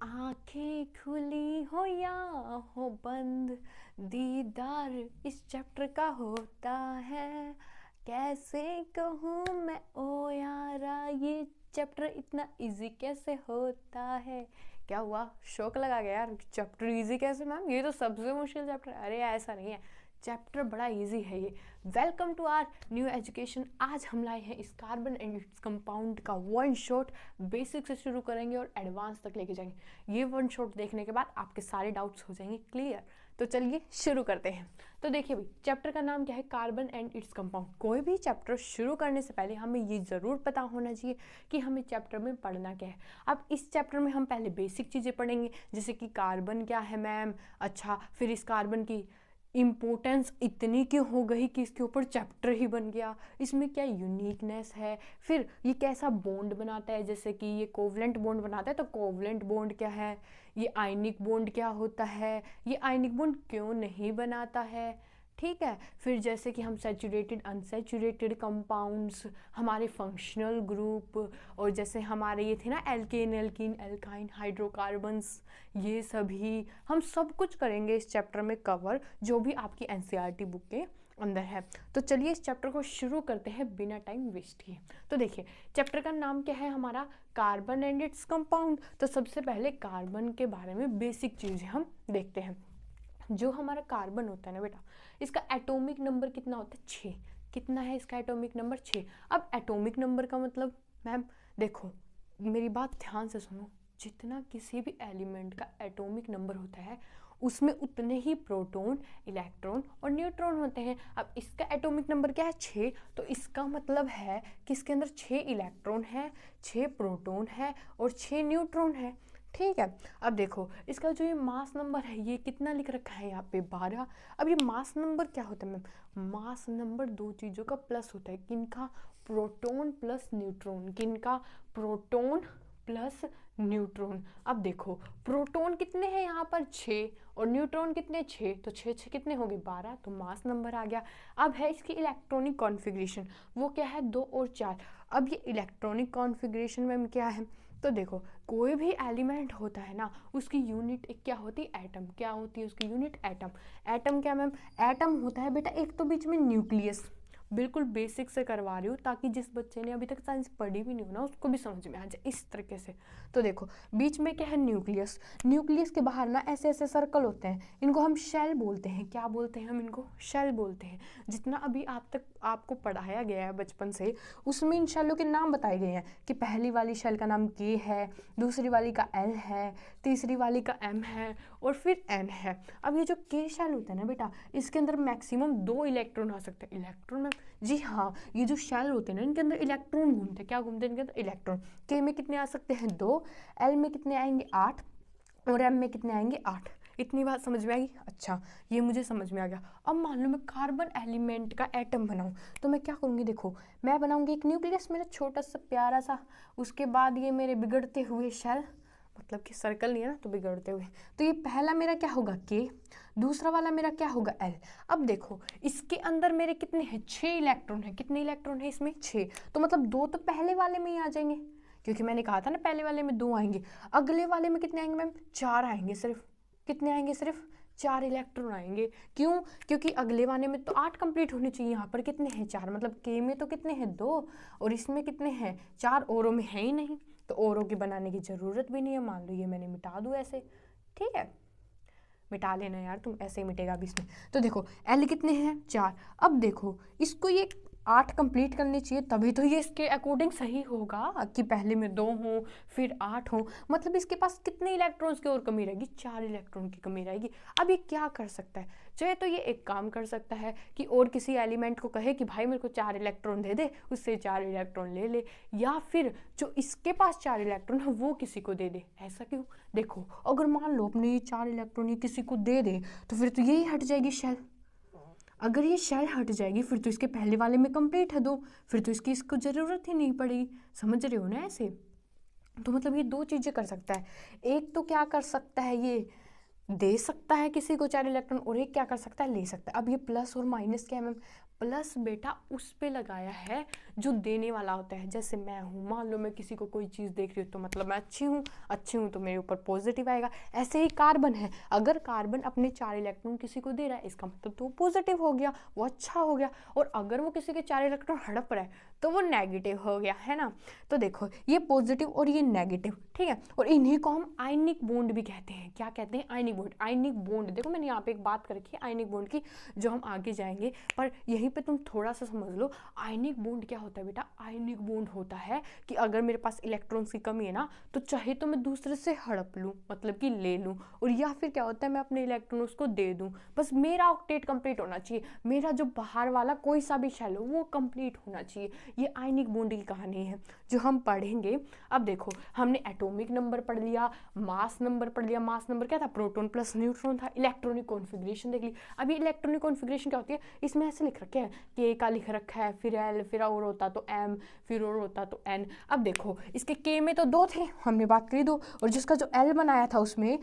आंखें खुली हो या हो बंद, दीदार इस चैप्टर का होता है। कैसे कहूँ मैं ओ यारा, ये चैप्टर इतना इजी कैसे होता है। क्या हुआ, शौक लगा गया यार, चैप्टर इजी कैसे मैम, ये तो सबसे मुश्किल चैप्टर। अरे ऐसा नहीं है, चैप्टर बड़ा इजी है ये। Welcome to our new education. आज हम लाए हैं इस कार्बन एंड इट्स कंपाउंड का वन शॉट। बेसिक से शुरू करेंगे और एडवांस तक लेके जाएंगे। ये वन शॉट देखने के बाद आपके सारे डाउट्स हो जाएंगे क्लियर। तो चलिए शुरू करते हैं। तो देखिए भाई, चैप्टर का नाम क्या है, कार्बन एंड इट्स कंपाउंड। कोई भी चैप्टर शुरू करने से पहले हमें ये ज़रूर पता होना चाहिए कि हमें चैप्टर में पढ़ना क्या है। अब इस चैप्टर में हम पहले बेसिक चीज़ें पढ़ेंगे, जैसे कि कार्बन क्या है मैम, अच्छा फिर इस कार्बन की इम्पोर्टेंस इतनी क्यों हो गई कि इसके ऊपर चैप्टर ही बन गया, इसमें क्या यूनिकनेस है, फिर ये कैसा बॉन्ड बनाता है, जैसे कि ये कोवलेंट बॉन्ड बनाता है तो कोवलेंट बॉन्ड क्या है, ये आयनिक बॉन्ड क्या होता है, ये आयनिक बॉन्ड क्यों नहीं बनाता है, ठीक है। फिर जैसे कि हम सैचुरेटेड अनसैचुरेटेड कंपाउंड्स, हमारे फंक्शनल ग्रुप, और जैसे हमारे ये थे ना एल्केन एल्कीन एल्काइन हाइड्रोकार्बन्स, ये सभी हम सब कुछ करेंगे इस चैप्टर में कवर, जो भी आपकी एनसीईआरटी बुक के अंदर है। तो चलिए इस चैप्टर को शुरू करते हैं बिना टाइम वेस्ट किए। तो देखिए, चैप्टर का नाम क्या है हमारा, कार्बन एंड इट्स कंपाउंड। तो सबसे पहले कार्बन के बारे में बेसिक चीज़ें हम देखते हैं। जो हमारा कार्बन होता है ना बेटा, इसका एटॉमिक नंबर कितना होता है, 6। कितना है इसका एटॉमिक नंबर, 6। अब एटॉमिक नंबर का मतलब मैम देखो, मेरी बात ध्यान से सुनो, जितना किसी भी एलिमेंट का एटॉमिक नंबर होता है उसमें उतने ही प्रोटॉन, इलेक्ट्रॉन और न्यूट्रॉन होते हैं। अब इसका एटॉमिक नंबर क्या है, 6। तो इसका मतलब है कि इसके अंदर 6 इलेक्ट्रॉन है, 6 प्रोटॉन है और 6 न्यूट्रॉन है, ठीक है। अब देखो इसका जो ये मास नंबर है, ये कितना लिख रखा है यहाँ पे, 12। अब ये मास नंबर क्या होता है मैम, मास नंबर दो चीज़ों का प्लस होता है, किनका, प्रोटॉन प्लस न्यूट्रॉन, किनका, प्रोटॉन प्लस न्यूट्रॉन। अब देखो प्रोटॉन कितने हैं यहाँ पर, 6, और न्यूट्रॉन कितने, 6, तो 6 6 कितने हो गए, 12, तो मास नंबर आ गया। अब है इसकी इलेक्ट्रॉनिक कॉन्फ़िगरेशन, वो क्या है, 2 और 4। अब ये इलेक्ट्रॉनिक कॉन्फ़िगरेशन में क्या है, तो देखो कोई भी एलिमेंट होता है ना, उसकी यूनिट एक क्या होती है, एटम। क्या होती है उसकी यूनिट, एटम। एटम क्या मैम, एटम होता है बेटा एक तो बीच में न्यूक्लियस। बिल्कुल बेसिक से करवा रही हूँ ताकि जिस बच्चे ने अभी तक साइंस पढ़ी भी नहीं हो ना उसको भी समझ में आ जाए इस तरीके से। तो देखो बीच में क्या है, न्यूक्लियस। न्यूक्लियस के बाहर ना ऐसे ऐसे सर्कल होते हैं, इनको हम शेल बोलते हैं। क्या बोलते हैं हम इनको, शेल बोलते हैं। जितना अभी आप तक आपको पढ़ाया गया है बचपन से, उसमें इन शेलों के नाम बताए गए हैं कि पहली वाली शेल का नाम के है, दूसरी वाली का एल है, तीसरी वाली का एम है और फिर एन है। अब ये जो के शेल होता है ना बेटा, इसके अंदर मैक्सिमम 2 इलेक्ट्रॉन आ सकते हैं। इलेक्ट्रॉन में जी हाँ, ये जो शेल होते हैं ना, इनके अंदर इलेक्ट्रॉन घूमते हैं। क्या घूमते हैं इनके अंदर, इलेक्ट्रॉन। के में कितने आ सकते हैं, 2, एल में कितने आएंगे, 8, और एम में कितने आएंगे, 8। इतनी बात समझ में आई, अच्छा ये मुझे समझ में आ गया। अब मान लो मैं कार्बन एलिमेंट का एटम बनाऊं, तो मैं क्या करूँगी, देखो मैं बनाऊंगी एक न्यूक्लियस मेरा छोटा सा प्यारा सा, उसके बाद ये मेरे बिगड़ते हुए शेल, मतलब कि सर्कल नहीं है ना तो बिगड़ते हुए, तो ये पहला मेरा क्या होगा, के, दूसरा वाला मेरा क्या होगा, एल। अब देखो इसके अंदर मेरे कितने हैं, 6 इलेक्ट्रॉन है। कितने इलेक्ट्रॉन है इसमें, 6। तो मतलब 2 तो पहले वाले में ही आ जाएंगे, क्योंकि मैंने कहा था ना पहले वाले में 2 आएंगे। अगले वाले में कितने आएंगे मैम, 4 आएंगे सिर्फ। कितने आएंगे, सिर्फ 4 इलेक्ट्रॉन आएंगे। क्यों, क्योंकि अगले वाले में तो 8 कंप्लीट होने चाहिए, यहाँ पर कितने हैं, 4। मतलब के में तो कितने हैं, 2, और इसमें कितने हैं, 4। औरों में है ही नहीं, तो औरों की बनाने की ज़रूरत भी नहीं है। मान लो ये मैंने मिटा दूँ ऐसे, ठीक है, मिटा लेना यार तुम, ऐसे ही मिटेगा भी इसमें। तो देखो एल कितने हैं, 4। अब देखो इसको ये 8 कंप्लीट करने चाहिए, तभी तो ये इसके अकॉर्डिंग सही होगा कि पहले में 2 हों फिर 8 हों। मतलब इसके पास कितने इलेक्ट्रॉन्स की और कमी रहेगी, 4 इलेक्ट्रॉन की कमी रहेगी। अब ये क्या कर सकता है, चाहे तो ये एक काम कर सकता है कि और किसी एलिमेंट को कहे कि भाई मेरे को 4 इलेक्ट्रॉन दे दे, उससे 4 इलेक्ट्रॉन ले ले, या फिर जो इसके पास 4 इलेक्ट्रॉन है वो किसी को दे दे। ऐसा क्यों, देखो अगर मान लो अपने ये 4 इलेक्ट्रॉन ये किसी को दे दे तो फिर तो यही हट जाएगी शेल। अगर ये शेल हट जाएगी फिर तो इसके पहले वाले में कंप्लीट है 2, फिर तो इसको ज़रूरत ही नहीं पड़ेगी। समझ रहे हो ना ऐसे। तो मतलब ये 2 चीज़ें कर सकता है, एक तो क्या कर सकता है, ये दे सकता है किसी को 4 इलेक्ट्रॉन, और एक क्या कर सकता है, ले सकता है। अब ये प्लस और माइनस क्या है मैम, प्लस बेटा उस पे लगाया है जो देने वाला होता है। जैसे मैं हूँ, मान लो मैं किसी को कोई चीज़ देख रही हूँ तो मतलब मैं अच्छी हूँ तो मेरे ऊपर पॉजिटिव आएगा। ऐसे ही कार्बन है, अगर कार्बन अपने 4 इलेक्ट्रॉन किसी को दे रहा है इसका मतलब तो पॉजिटिव हो गया, वो अच्छा हो गया। और अगर वो किसी के 4 इलेक्ट्रॉन हड़प रहा है तो वो नेगेटिव हो गया, है ना। तो देखो ये पॉजिटिव और ये नेगेटिव, ठीक है। और इन्हीं को हम आयनिक बॉन्ड भी कहते हैं। क्या कहते हैं? Ionic bond. आयनिक बॉन्ड, देखो मैंने यहाँ पे एक बात कर रखी है आयनिक बॉन्ड की, जो हम आगे जाएंगे, पर यहीं पे तुम थोड़ा सा समझ लो। आयनिक बॉन्ड क्या होता है बेटा? आयनिक बॉन्ड होता है कि अगर मेरे पास इलेक्ट्रॉन्स की कमी है ना, तो चाहे तो मैं दूसरे से हड़प लूँ, मतलब कि ले लूँ, और या फिर क्या होता है मैं अपने इलेक्ट्रॉन उसको दे दूँ। बस मेरा ऑक्टेट कंप्लीट होना चाहिए, मेरा जो बाहर वाला कोई सा भी शेल हो वो कंप्लीट होना चाहिए। ये आयनिक बॉन्ड की कहानी है जो हम पढ़ेंगे। अब देखो हमने एटॉमिक नंबर पढ़ लिया, मास नंबर पढ़ लिया। मास नंबर क्या था? प्रोटॉन प्लस न्यूट्रॉन था। इलेक्ट्रॉनिक कॉन्फ़िगरेशन देख ली। अब ये इलेक्ट्रॉनिक कॉन्फ़िगरेशन क्या होती है? इसमें ऐसे लिख रखे हैं के का लिख रखा है, फिर एल, फिर और होता तो एम, फिर और होता तो एन। अब देखो इसके के में तो 2 थे, हमने बात करी 2, और जिसका जो एल बनाया था उसमें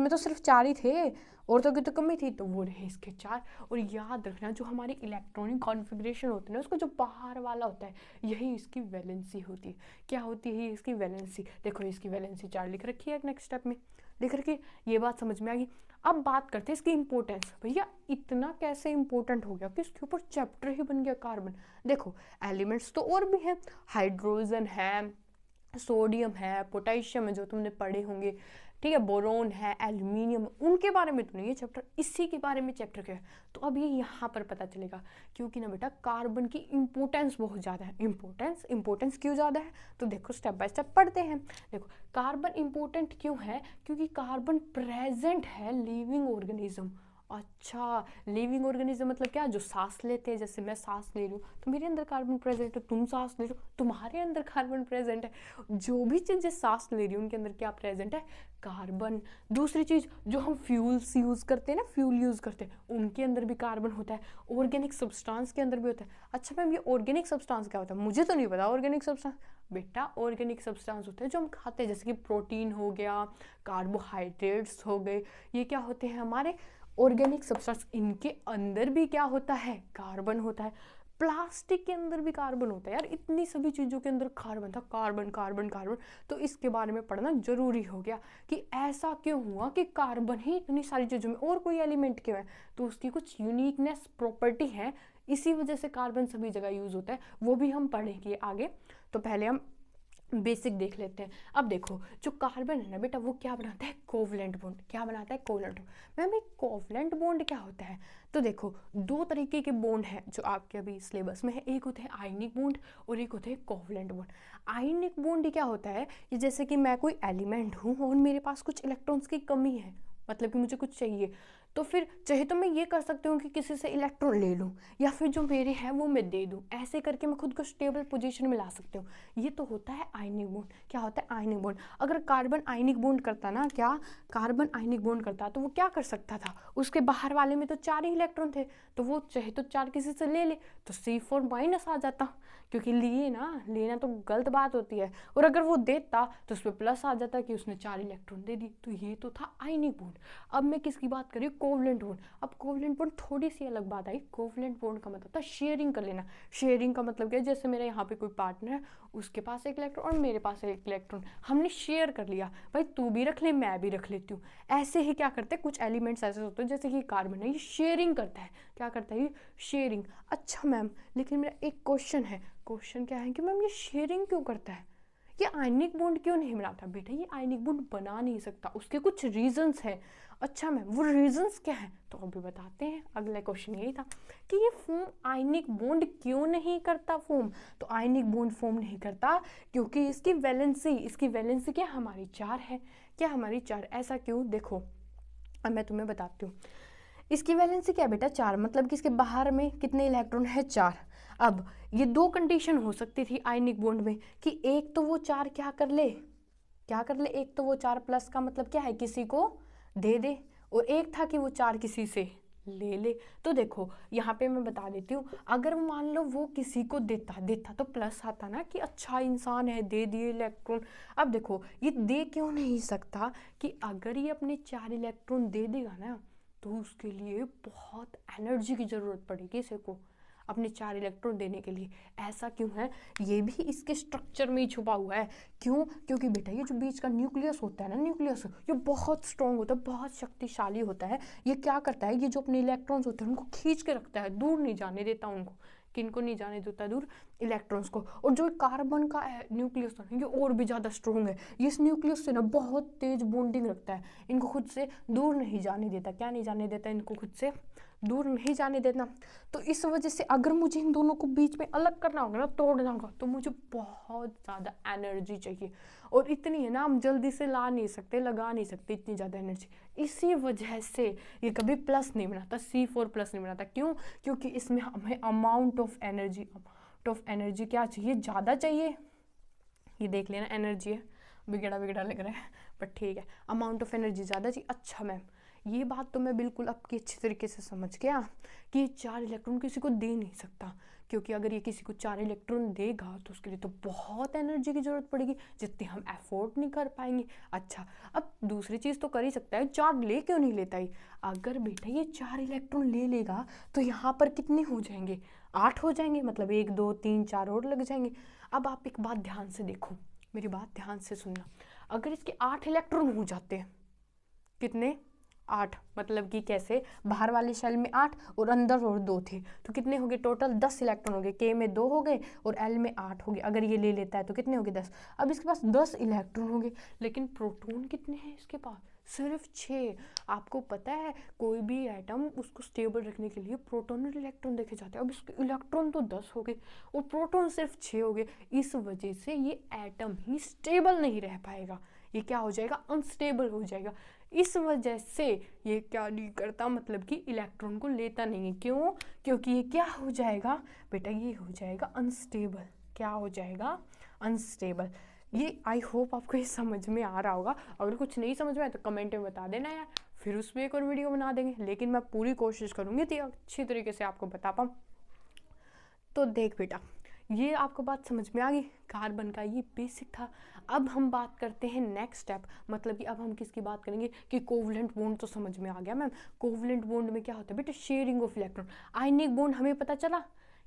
तो सिर्फ 4 ही थे, और तो कमी थी, तो वो रहे इसके 4। और याद रखना जो हमारी इलेक्ट्रॉनिक कॉन्फ़िगरेशन होती है ना, उसका जो बाहर वाला होता है यही इसकी वैलेंसी होती है। क्या होती है इसकी वैलेंसी? देखो इसकी वैलेंसी 4 लिख रखी है, नेक्स्ट स्टेप में लिख रखी है। ये बात समझ में आ गई। अब बात करते हैं इसकी इंपॉर्टेंस। भैया इतना कैसे इंपॉर्टेंट हो गया कि इसके ऊपर चैप्टर ही बन गया कार्बन। देखो एलिमेंट्स तो और भी हैं, हाइड्रोजन है, सोडियम है, पोटेशियम है जो तुमने पढ़े होंगे, ठीक है, बोरोन है, एल्यूमिनियम, उनके बारे में तो नहीं है चैप्टर, इसी के बारे में चैप्टर क्या है तो अब ये यहाँ पर पता चलेगा। क्योंकि ना बेटा कार्बन की इंपॉर्टेंस बहुत ज़्यादा है। इंपॉर्टेंस क्यों ज़्यादा है? तो देखो स्टेप बाय स्टेप पढ़ते हैं। देखो कार्बन इंपॉर्टेंट क्यों है? क्योंकि कार्बन प्रेजेंट है लिविंग ऑर्गेनिज्म। अच्छा, लिविंग ऑर्गेनिज्म मतलब क्या? जो सांस लेते हैं। जैसे मैं सांस ले रही हूँ तो मेरे अंदर कार्बन प्रेजेंट है, तुम सांस ले रहे हो तुम्हारे अंदर कार्बन प्रेजेंट है। जो भी चीज़ें सांस ले रही हूँ उनके अंदर क्या प्रेजेंट है? कार्बन। दूसरी चीज़ जो हम फ्यूल्स यूज़ करते हैं ना, फ्यूल यूज़ करते हैं, उनके अंदर भी कार्बन होता है। ऑर्गेनिक सब्सटेंस के अंदर भी होता है। अच्छा मैम ये ऑर्गेनिक सब्सटेंस क्या होता है? मुझे तो नहीं पता ऑर्गेनिक सब्सटेंस। बेटा ऑर्गेनिक सब्सटेंस होते हैं जो हम खाते हैं, जैसे कि प्रोटीन हो गया, कार्बोहाइड्रेट्स हो गए, ये क्या होते हैं? हमारे ऑर्गेनिक सब्सटेंस। इनके अंदर भी क्या होता है? कार्बन होता है। प्लास्टिक के अंदर भी कार्बन होता है यार, इतनी सभी चीज़ों के अंदर कार्बन था, कार्बन कार्बन कार्बन। तो इसके बारे में पढ़ना जरूरी हो गया कि ऐसा क्यों हुआ कि कार्बन ही इतनी सारी चीज़ों में, और कोई एलिमेंट क्यों है? तो उसकी कुछ यूनिकनेस प्रॉपर्टी है, इसी वजह से कार्बन सभी जगह यूज होता है, वो भी हम पढ़ेंगे आगे। तो पहले हम बेसिक देख लेते हैं। अब देखो जो कार्बन है ना बेटा वो क्या बनाता है? Covalent bond. क्या बनाता है? Covalent bond. मैम एक कोवलेंट बॉन्ड क्या होता है? तो देखो 2 तरीके के बॉन्ड हैं जो आपके अभी सिलेबस में है। एक होते हैं आयनिक बॉन्ड और एक होते हैं कोवलेंट बॉन्ड। आयनिक बॉन्ड क्या होता है? ये जैसे कि मैं कोई एलिमेंट हूँ और मेरे पास कुछ इलेक्ट्रॉन्स की कमी है, मतलब कि मुझे कुछ चाहिए, तो फिर चाहे तो मैं ये कर सकती हूँ कि किसी से इलेक्ट्रॉन ले लूँ, या फिर जो मेरे हैं वो मैं दे दूँ। ऐसे करके मैं खुद को स्टेबल पोजीशन में ला सकती हूँ। ये तो होता है आयनिक बॉन्ड। क्या होता है? Ionic bond. अगर कार्बन आयनिक बॉन्ड करता ना, क्या कार्बन आयनिक बॉन्ड करता तो वो क्या कर सकता था? उसके बाहर वाले में तो 4 ही इलेक्ट्रॉन थे, तो वो चाहे तो 4 किसी से ले ले तो C4- आ जाता, क्योंकि लिए ना, लेना तो गलत बात होती है। और अगर वो देता तो उस पर प्लस आ जाता कि उसने 4 इलेक्ट्रॉन दे दी। तो ये तो था आयनिक बॉन्ड। अब मैं किसकी बात कर रही हूँ? Covalent bond. अब कोवलेंट बॉन्ड थोड़ी सी अलग बात आई। कोवलेंट बॉन्ड का मतलब था शेयरिंग कर लेना। शेयरिंग का मतलब क्या है? जैसे मेरे यहाँ पे कोई पार्टनर है, उसके पास 1 इलेक्ट्रॉन और मेरे पास 1 इलेक्ट्रॉन, हमने शेयर कर लिया, भाई तू भी रख ले मैं भी रख लेती हूँ। ऐसे ही क्या करते हैं कुछ एलिमेंट्स ऐसे होते हैं, जैसे कि कार्बन है, ये शेयरिंग करता है। क्या करता है? ये शेयरिंग। अच्छा मैम लेकिन मेरा एक क्वेश्चन है। क्वेश्चन क्या है कि मैम ये शेयरिंग क्यों करता है? ये आयनिक बॉन्ड क्यों नहीं बनाता? बेटा ये आयनिक बॉन्ड बना नहीं सकता, उसके कुछ रीजंस हैं। अच्छा मैम वो रीजंस क्या है? तो अभी बताते हैं। अगला क्वेश्चन यही था कि ये फॉर्म आयनिक बॉन्ड क्यों नहीं करता फॉर्म। तो आयनिक बॉन्ड फॉर्म नहीं करता क्योंकि इसकी वैलेंसी क्या हमारी 4 है। क्या हमारी 4? ऐसा क्यों? देखो अब मैं तुम्हें बताती हूँ। इसकी वैलेंसी क्या बेटा? 4, मतलब कि इसके बाहर में कितने इलेक्ट्रॉन है? 4। अब ये 2 कंडीशन हो सकती थी आयनिक बॉन्ड में कि एक तो वो 4 क्या कर ले, एक तो वो 4 प्लस का मतलब क्या है? किसी को दे दे, और एक था कि वो 4 किसी से ले ले। तो देखो यहाँ पे मैं बता देती हूँ, अगर मान लो वो किसी को देता तो प्लस आता ना कि अच्छा इंसान है, दे दिए इलेक्ट्रॉन। अब देखो ये दे क्यों नहीं सकता कि अगर ये अपने 4 इलेक्ट्रॉन दे देगा ना तो उसके लिए बहुत एनर्जी की ज़रूरत पड़ेगी इसे को। अपने 4 इलेक्ट्रॉन देने के लिए। ऐसा क्यों है? ये भी इसके स्ट्रक्चर में ही छुपा हुआ है। क्यों? क्योंकि बेटा ये जो बीच का न्यूक्लियस होता है ना, न्यूक्लियस ये बहुत स्ट्रॉन्ग होता है, बहुत शक्तिशाली होता है। ये क्या करता है, ये जो अपने इलेक्ट्रॉन्स होते हैं उनको खींच के रखता है, दूर नहीं जाने देता उनको। किनको नहीं जाने देता दूर? इलेक्ट्रॉन्स को। और जो कार्बन का न्यूक्लियस है ये और भी ज़्यादा स्ट्रॉन्ग है, ये इस न्यूक्लियस से ना बहुत तेज बॉन्डिंग रखता है, इनको खुद से दूर नहीं जाने देता। क्या नहीं जाने देता? इनको खुद से दूर नहीं जाने देना। तो इस वजह से अगर मुझे इन दोनों को बीच में अलग करना होगा ना, तोड़ना होगा, तो मुझे बहुत ज़्यादा एनर्जी चाहिए, और इतनी है ना हम जल्दी से ला नहीं सकते, लगा नहीं सकते इतनी ज़्यादा एनर्जी। इसी वजह से ये कभी प्लस नहीं बनाता, C4+ नहीं बनाता। क्यों? क्योंकि इसमें हमें अमाउंट ऑफ एनर्जी क्या चाहिए? ज़्यादा चाहिए। ये देख लेना, एनर्जी है, बिगड़ा बिगड़ा लग रहा है पर ठीक है, अमाउंट ऑफ एनर्जी ज़्यादा चाहिए। अच्छा मैम, ये बात तो मैं बिल्कुल आपकी अच्छी तरीके से समझ गया कि ये 4 इलेक्ट्रॉन किसी को दे नहीं सकता, क्योंकि अगर ये किसी को 4 इलेक्ट्रॉन देगा तो उसके लिए तो बहुत एनर्जी की ज़रूरत पड़ेगी, जितनी हम अफोर्ड नहीं कर पाएंगे। अच्छा, अब दूसरी चीज़ तो कर ही सकता है, 4 ले क्यों नहीं लेता ही? अगर बेटा ये 4 इलेक्ट्रॉन ले लेगा तो यहाँ पर कितने हो जाएंगे? 8 हो जाएंगे, मतलब 1 2 3 4 और लग जाएंगे। अब आप एक बात ध्यान से देखो, मेरी बात ध्यान से सुनना। अगर इसके 8 इलेक्ट्रॉन हो जाते हैं, कितने? 8, मतलब कि कैसे? बाहर वाले शेल में 8 और अंदर और 2 थे, तो कितने हो गए टोटल? 10 इलेक्ट्रॉन हो गए। K में 2 हो गए और L में 8 हो गए। अगर ये ले लेता है तो कितने हो गए? 10। अब इसके पास 10 इलेक्ट्रॉन हो गए, लेकिन प्रोटॉन कितने हैं इसके पास? सिर्फ 6। आपको पता है कोई भी एटम उसको स्टेबल रखने के लिए प्रोटॉन और इलेक्ट्रॉन देखे जाते हैं। अब इसके इलेक्ट्रॉन तो 10 हो गए और प्रोटॉन सिर्फ 6 हो गए। इस वजह से ये एटम ही स्टेबल नहीं रह पाएगा, ये क्या हो जाएगा? अनस्टेबल हो जाएगा। इस वजह से ये क्या नहीं करता, मतलब कि इलेक्ट्रॉन को लेता नहीं है। क्यों? क्योंकि ये क्या हो जाएगा बेटा? ये हो जाएगा अनस्टेबल। क्या हो जाएगा? अनस्टेबल। ये आई होप आपको ये समझ में आ रहा होगा। अगर कुछ नहीं समझ में आया तो कमेंट में बता देना यार, फिर उस पर एक और वीडियो बना देंगे, लेकिन मैं पूरी कोशिश करूँगी कि अच्छी तरीके से आपको बता पाऊँ। तो देख बेटा, ये आपको बात समझ में आ गई, कार्बन का ये बेसिक था। अब हम बात करते हैं नेक्स्ट स्टेप, मतलब कि अब हम किसकी बात करेंगे कि कोवलेंट बॉन्ड तो समझ में आ गया मैम। कोवलेंट बॉन्ड में क्या होता है बेटा? Sharing of electron. Ionic bond हमें पता चला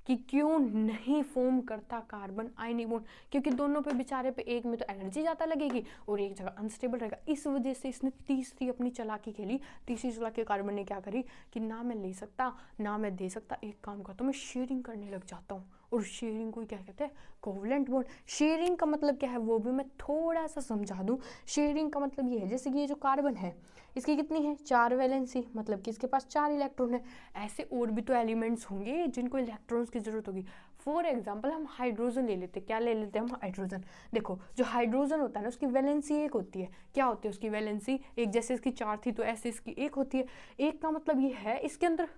कि क्यों नहीं फॉर्म करता कार्बन आयनिक बॉन्ड, क्योंकि दोनों पे बेचारे पे एक में तो एनर्जी ज़्यादा लगेगी और एक जगह अनस्टेबल रहेगा। इस वजह से इसने तीसरी अपनी चालाकी खेली। तीसरी चालाकी कार्बन ने क्या करी कि ना मैं ले सकता ना मैं दे सकता, एक काम करता हूँ मैं शेयरिंग करने लग जाता हूँ, और शेयरिंग को क्या कहते हैं? Covalent bond. शेयरिंग का मतलब क्या है वो भी मैं थोड़ा सा समझा दूँ। शेयरिंग का मतलब ये है, जैसे कि ये जो कार्बन है इसकी कितनी है? 4 वैलेंसी, मतलब कि इसके पास 4 इलेक्ट्रॉन है। ऐसे और भी तो एलिमेंट्स होंगे जिनको इलेक्ट्रॉन्स की जरूरत होगी। फॉर एग्जाम्पल हम हाइड्रोजन ले लेते, क्या ले लेते हैं हम? हाइड्रोजन। देखो जो हाइड्रोजन होता है ना उसकी वैलेंसी 1 होती है। क्या होती है उसकी वैलेंसी? एक। जैसे इसकी 4 थी तो ऐसे इसकी 1 होती है। एक का मतलब ये है इसके अंदर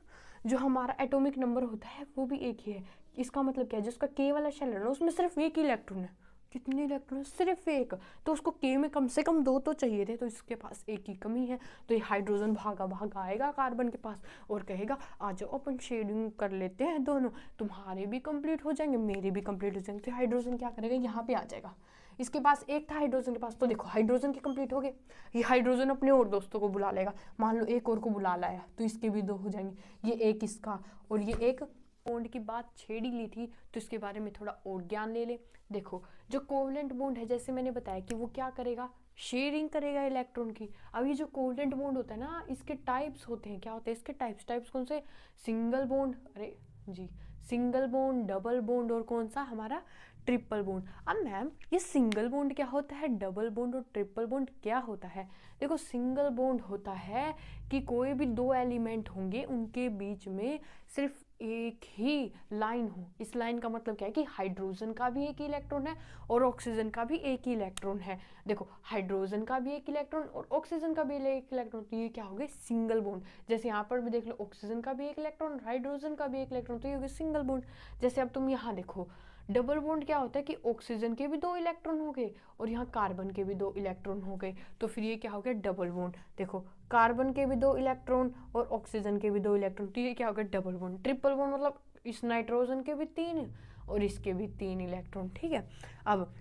जो हमारा एटॉमिक नंबर होता है वो भी 1 ही है। इसका मतलब क्या है? जिसका K वाला शेल है ना उसमें सिर्फ 1 ही इलेक्ट्रॉन है। कितने इलेक्ट्रॉन? सिर्फ 1। तो उसको K में कम से कम 2 तो चाहिए थे, तो इसके पास 1 की कमी है। तो ये हाइड्रोजन भागा भागा आएगा कार्बन के पास और कहेगा आ जाओ अपन शेयरिंग कर लेते हैं दोनों, तुम्हारे भी कंप्लीट हो जाएंगे मेरे भी कंप्लीट हो जाएंगे। तो हाइड्रोजन क्या करेगा? यहाँ पे आ जाएगा। इसके पास 1 था हाइड्रोजन के पास, तो देखो हाइड्रोजन के कंप्लीट हो गए। ये हाइड्रोजन अपने और दोस्तों को बुला लेगा, मान लो एक और को बुला लाया तो इसके भी 2 हो जाएंगे। ये 1 इसका और ये 1। बॉन्ड की बात छेड़ ही ली थी तो इसके बारे में थोड़ा और ज्ञान ले ले। देखो जो कोवलेंट बॉन्ड है, जैसे मैंने बताया कि वो क्या करेगा? शेयरिंग करेगा इलेक्ट्रॉन की। अब ये जो कोवलेंट बॉन्ड होता है ना इसके टाइप्स होते हैं। क्या होते हैं इसके टाइप्स कौन से? सिंगल बॉन्ड, अरे जी सिंगल बॉन्ड, डबल बॉन्ड और कौन सा हमारा? Triple bond. अब मैम ये सिंगल बॉन्ड क्या होता है, डबल बॉन्ड और ट्रिपल बॉन्ड क्या होता है? देखो सिंगल बॉन्ड होता है कि कोई भी 2 एलिमेंट होंगे उनके बीच में सिर्फ एक ही लाइन हो। इस लाइन का मतलब क्या है कि हाइड्रोजन का भी 1 इलेक्ट्रॉन है और ऑक्सीजन का भी 1 ही इलेक्ट्रॉन है। देखो हाइड्रोजन का भी 1 इलेक्ट्रॉन और ऑक्सीजन का भी 1 इलेक्ट्रॉन, तो ये क्या हो गए? Single bond. जैसे यहाँ पर भी देख लो ऑक्सीजन का भी 1 इलेक्ट्रॉन, हाइड्रोजन का भी 1 इलेक्ट्रॉन, तो ये हो गया सिंगल बॉन्ड। जैसे अब तुम यहाँ देखो डबल बॉन्ड क्या होता है कि ऑक्सीजन के भी 2 इलेक्ट्रॉन हो गए और यहाँ कार्बन के भी 2 इलेक्ट्रॉन हो गए, तो फिर ये क्या हो गया? Double bond. देखो कार्बन के भी 2 इलेक्ट्रॉन और ऑक्सीजन के भी 2 इलेक्ट्रॉन, तो ये क्या हो गया? Double bond. ट्रिपल बॉन्ड मतलब इस नाइट्रोजन के भी 3 और इसके भी 3 इलेक्ट्रॉन। ठीक है, अब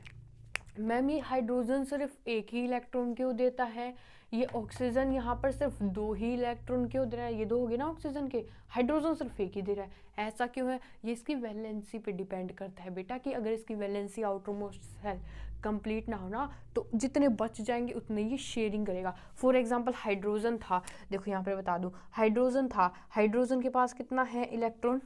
मैम ये हाइड्रोजन सिर्फ एक ही इलेक्ट्रॉन क्यों देता है, ये ऑक्सीजन यहाँ पर सिर्फ 2 ही इलेक्ट्रॉन क्यों दे रहा है, ये 2 हो गए ना ऑक्सीजन के, हाइड्रोजन सिर्फ एक ही दे रहा है, ऐसा क्यों है, ये इसकी वैलेंसी पे डिपेंड करता है बेटा, कि अगर इसकी valency outermost shell complete ना हो ना तो जितने बच जाएंगे उतने ये शेयरिंग करेगा। फॉर एग्जांपल हाइड्रोजन था, देखो यहाँ पे बता दूँ, हाइड्रोजन था, हाइड्रोजन के पास कितना है इलेक्ट्रॉन,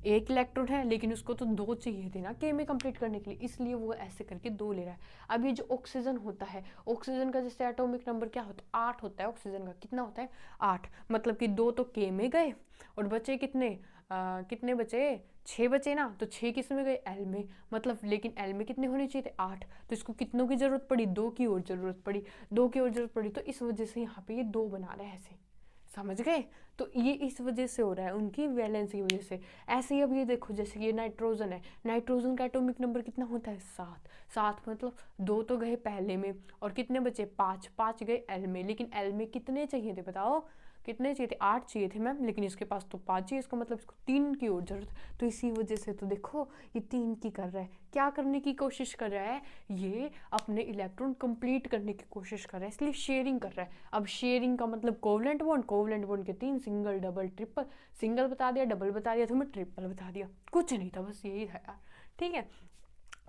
एक इलेक्ट्रॉन है, लेकिन उसको तो 2 चाहिए थे ना के में कंप्लीट करने के लिए, इसलिए वो ऐसे करके 2 ले रहा है। अब ये जो ऑक्सीजन होता है, ऑक्सीजन का जैसे एटॉमिक नंबर क्या होता है, 8 होता है ऑक्सीजन का, कितना होता है 8, मतलब कि 2 तो के में गए और बचे कितने, कितने बचे, 6 बचे ना, तो 6 किस में गए, एल में, मतलब लेकिन एल में कितने होने चाहिए थे 8, तो इसको कितनों की जरूरत पड़ी, 2 की और जरूरत पड़ी, 2 की और जरूरत पड़ी, तो इस वजह से यहाँ पे ये 2 बना रहा है ऐसे, समझ गए। तो ये इस वजह से हो रहा है, उनकी वैलेंस की वजह से। ऐसे ही अब ये देखो, जैसे ये नाइट्रोजन है, नाइट्रोजन का एटॉमिक नंबर कितना होता है 7, 7 मतलब 2 तो गए पहले में और कितने बचे 5, 5 गए एल में, लेकिन एल में कितने चाहिए थे बताओ, कितने चाहिए थे, 8 चाहिए थे मैम, लेकिन इसके पास तो 5 चाहिए, इसका मतलब इसको 3 की और जरूरत, तो इसी वजह से तो देखो ये 3 की कर रहा है, क्या करने की कोशिश कर रहा है, ये अपने इलेक्ट्रॉन कंप्लीट करने की कोशिश कर रहा है, इसलिए शेयरिंग कर रहा है। अब शेयरिंग का मतलब कोवलेंट बॉन्ड, कोवलेंट बॉन्ड के 3, सिंगल डबल ट्रिपल, सिंगल बता दिया, डबल बता दिया, तुम्हें ट्रिपल बता दिया, कुछ नहीं था, बस यही था यार, ठीक है।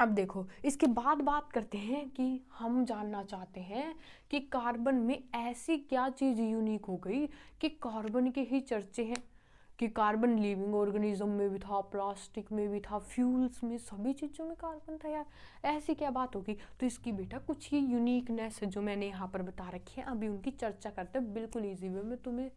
अब देखो इसके बाद बात करते हैं कि हम जानना चाहते हैं कि कार्बन में ऐसी क्या चीज़ यूनिक हो गई कि कार्बन के ही चर्चे हैं, कि कार्बन लिविंग ऑर्गेनिज्म में भी था, प्लास्टिक में भी था, फ्यूल्स में, सभी चीज़ों में कार्बन था यार, ऐसी क्या बात होगी। तो इसकी बेटा कुछ ही यूनिकनेस है जो मैंने यहाँ पर बता रखी है, अभी उनकी चर्चा करते हैं बिल्कुल ईजी वे में, तुम्हें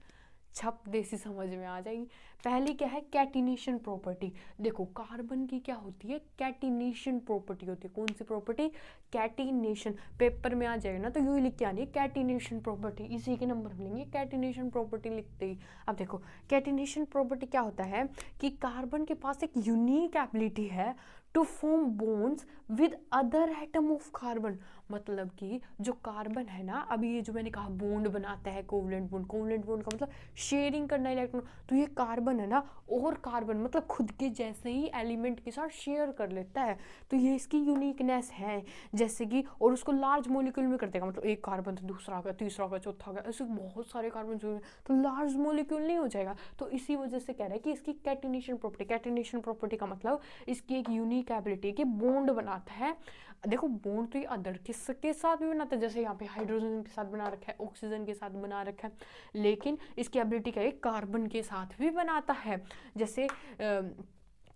छप देसी समझ में आ जाएगी। पहली क्या है, कैटिनेशन प्रॉपर्टी। देखो कार्बन की क्या होती है, कैटिनेशन प्रॉपर्टी होती है, कौन सी प्रॉपर्टी, कैटिनेशन, पेपर में आ जाएगा ना तो यूँ ही लिख के आनी है कैटिनेशन प्रॉपर्टी, इसी के नंबर मिलेंगे कैटिनेशन प्रॉपर्टी लिखते ही। अब देखो कैटिनेशन प्रॉपर्टी क्या होता है कि कार्बन के पास एक यूनिक एबिलिटी है to form bonds with other atom of carbon, मतलब कि जो कार्बन है ना, अभी ये जो मैंने कहा बॉन्ड बनाता है, कोवलेंट बॉन्ड, कोवलेंट बॉन्ड का मतलब शेयरिंग करना इलेक्ट्रॉन, तो ये कार्बन है ना और कार्बन मतलब खुद के जैसे ही एलिमेंट के साथ शेयर कर लेता है, तो ये इसकी यूनिकनेस है। जैसे कि और उसको लार्ज मॉलिक्यूल में कर देगा, मतलब एक कार्बन तो दूसरा आ गया, तीसरा आ गया, चौथा आ गया, ऐसे बहुत सारे कार्बन जो है तो लार्ज मॉलिक्यूल नहीं हो जाएगा, तो इसी वजह से कह रहा है कि इसकी कैटिनेशन प्रॉपर्टी, कैटिनेशन प्रॉपर्टी का मतलब इसकी एक यूनिक एबिलिटी कि बॉन्ड बनाता है। देखो बॉन्ड तो ये अदर किसके साथ भी बनाता है, जैसे यहाँ पे हाइड्रोजन के साथ बना रखा है, ऑक्सीजन के साथ बना रखा है, लेकिन इसकी एबिलिटी क्या है, कार्बन के साथ भी बनाता है, जैसे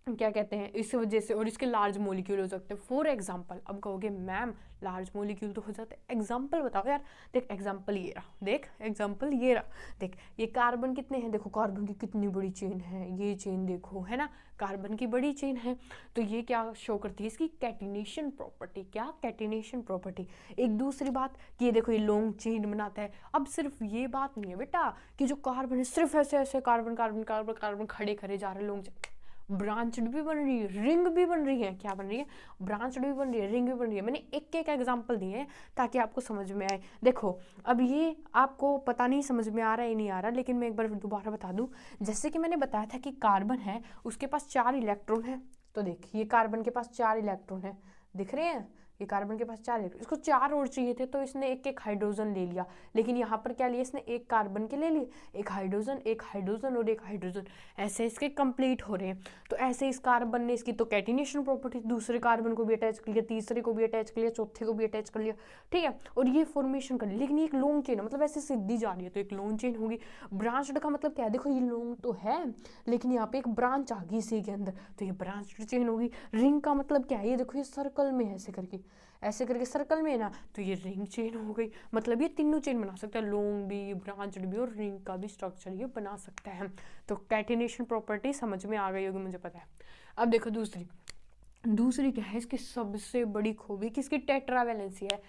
क्या कहते हैं, इस वजह से, और इसके लार्ज मॉलिक्यूल हो सकते हैं। फॉर एग्जांपल, अब कहोगे मैम लार्ज मॉलिक्यूल तो हो जाते हैं, एग्जांपल बताओ यार, देख एग्जांपल ये रहा, देख एग्जांपल ये रहा, देख ये कार्बन कितने हैं, देखो कार्बन की कितनी बड़ी चेन है, ये चेन देखो है ना, कार्बन की बड़ी चेन है, तो ये क्या शो करती है, इसकी कैटिनेशन प्रॉपर्टी, क्या कैटिनेशन प्रॉपर्टी। एक दूसरी बात कि ये देखो ये लॉन्ग चेन बनाता है। अब सिर्फ ये बात नहीं है बेटा कि जो कार्बन है सिर्फ ऐसे ऐसे कार्बन कार्बन कार्बन कार्बन खड़े खड़े जा रहे हैं, लॉन्ग चेन, ब्रांचड भी बन रही है, रिंग भी बन रही है, क्या बन रही है, ब्रांचड भी बन रही है, रिंग भी बन रही है। मैंने एक एक एग्जांपल दिए हैं ताकि आपको समझ में आए। देखो अब ये आपको पता नहीं समझ में आ रहा है नहीं आ रहा, लेकिन मैं एक बार दोबारा बता दूं, जैसे कि मैंने बताया था कि कार्बन है उसके पास 4 इलेक्ट्रॉन है, तो देखिए कार्बन के पास 4 इलेक्ट्रॉन है, दिख रहे हैं, ये कार्बन के पास 4 इलेक्ट्रॉन, इसको 4 और चाहिए थे तो इसने एक एक हाइड्रोजन ले लिया, लेकिन यहाँ पर क्या लिया इसने, एक कार्बन के ले लिए, एक हाइड्रोजन, एक हाइड्रोजन और एक हाइड्रोजन, ऐसे इसके कंप्लीट हो रहे हैं। तो ऐसे इस कार्बन ने इसकी तो कैटिनेशन प्रॉपर्टी, दूसरे कार्बन को भी अटैच कर लिया, तीसरे को भी अटैच कर लिया, चौथे को भी अटैच कर लिया, ठीक है, और ये फॉर्मेशन कर लिया, लेकिन ये एक लॉन्ग चेन है, मतलब ऐसे सीधी जा रही है तो एक लॉन्ग चेन होगी। ब्रांच्ड का मतलब क्या है, देखो ये लॉन्ग तो है लेकिन यहाँ पे एक ब्रांच आ गई इसी के अंदर, तो ये ब्रांच्ड चेन होगी। रिंग का मतलब क्या है, ये देखो ये सर्कल में है, ऐसे करके सर्कल में है ना, तो ये रिंग चेन हो गई, मतलब ये तीनों चेन बना सकता है, लॉन्ग भी, ब्रांच्ड भी और रिंग का भी स्ट्रक्चर ये बना सकता है। तो कैटिनेशन प्रॉपर्टी समझ में आ गई होगी मुझे पता है। अब देखो दूसरी क्या है, इसकी सबसे बड़ी खूबी कि इसकी टेट्रावैलेंसी है।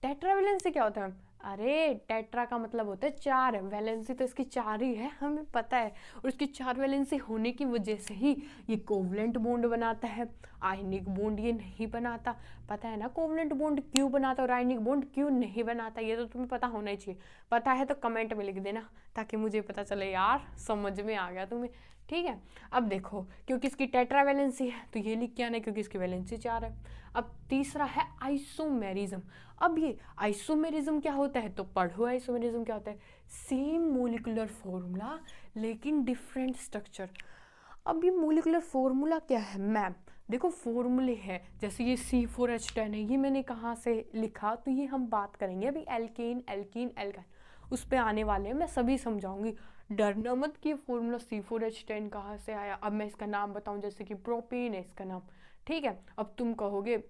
टेट्रावैलेंसी क्या होता है, अरे टेट्रा का मतलब होता है 4, वैलेंसी तो इसकी 4 ही है, हमें पता है, और इसकी 4 वैलेंसी होने की वजह से ही ये कोवलेंट बॉन्ड बनाता है, आयनिक बॉन्ड ये नहीं बनाता, पता है ना कोवलेंट बॉन्ड क्यों बनाता है और आयनिक बॉन्ड क्यों नहीं बनाता, ये तो तुम्हें पता होना ही चाहिए। पता है तो कमेंट में लिख देना ताकि मुझे पता चले यार समझ में आ गया तुम्हें, ठीक है। अब देखो क्योंकि इसकी टेट्रा वैलेंसी है तो ये लिख के आना है क्योंकि इसकी वैलेंसी 4 है। अब तीसरा है आइसोमेरिज्म। अब ये आइसोमेरिज्म क्या होता है तो पढ़ो आइसोमेरिज्म क्या होता है। सेम मोलिकुलर फॉर्मूला लेकिन डिफरेंट स्ट्रक्चर। अब ये मोलिकुलर फॉर्मूला क्या है मैम, देखो फॉर्मूले हैं जैसे ये C4H10 है, ये मैंने कहाँ से लिखा तो ये हम बात करेंगे अभी एल्केन एल्कीन एल्काइन उस पे आने वाले हैं, मैं सभी समझाऊंगी, डरना मत कि फॉर्मूला C4H10 कहाँ से आया। अब मैं इसका नाम बताऊं जैसे कि प्रोपेन है इसका नाम, ठीक है। अब तुम कहोगे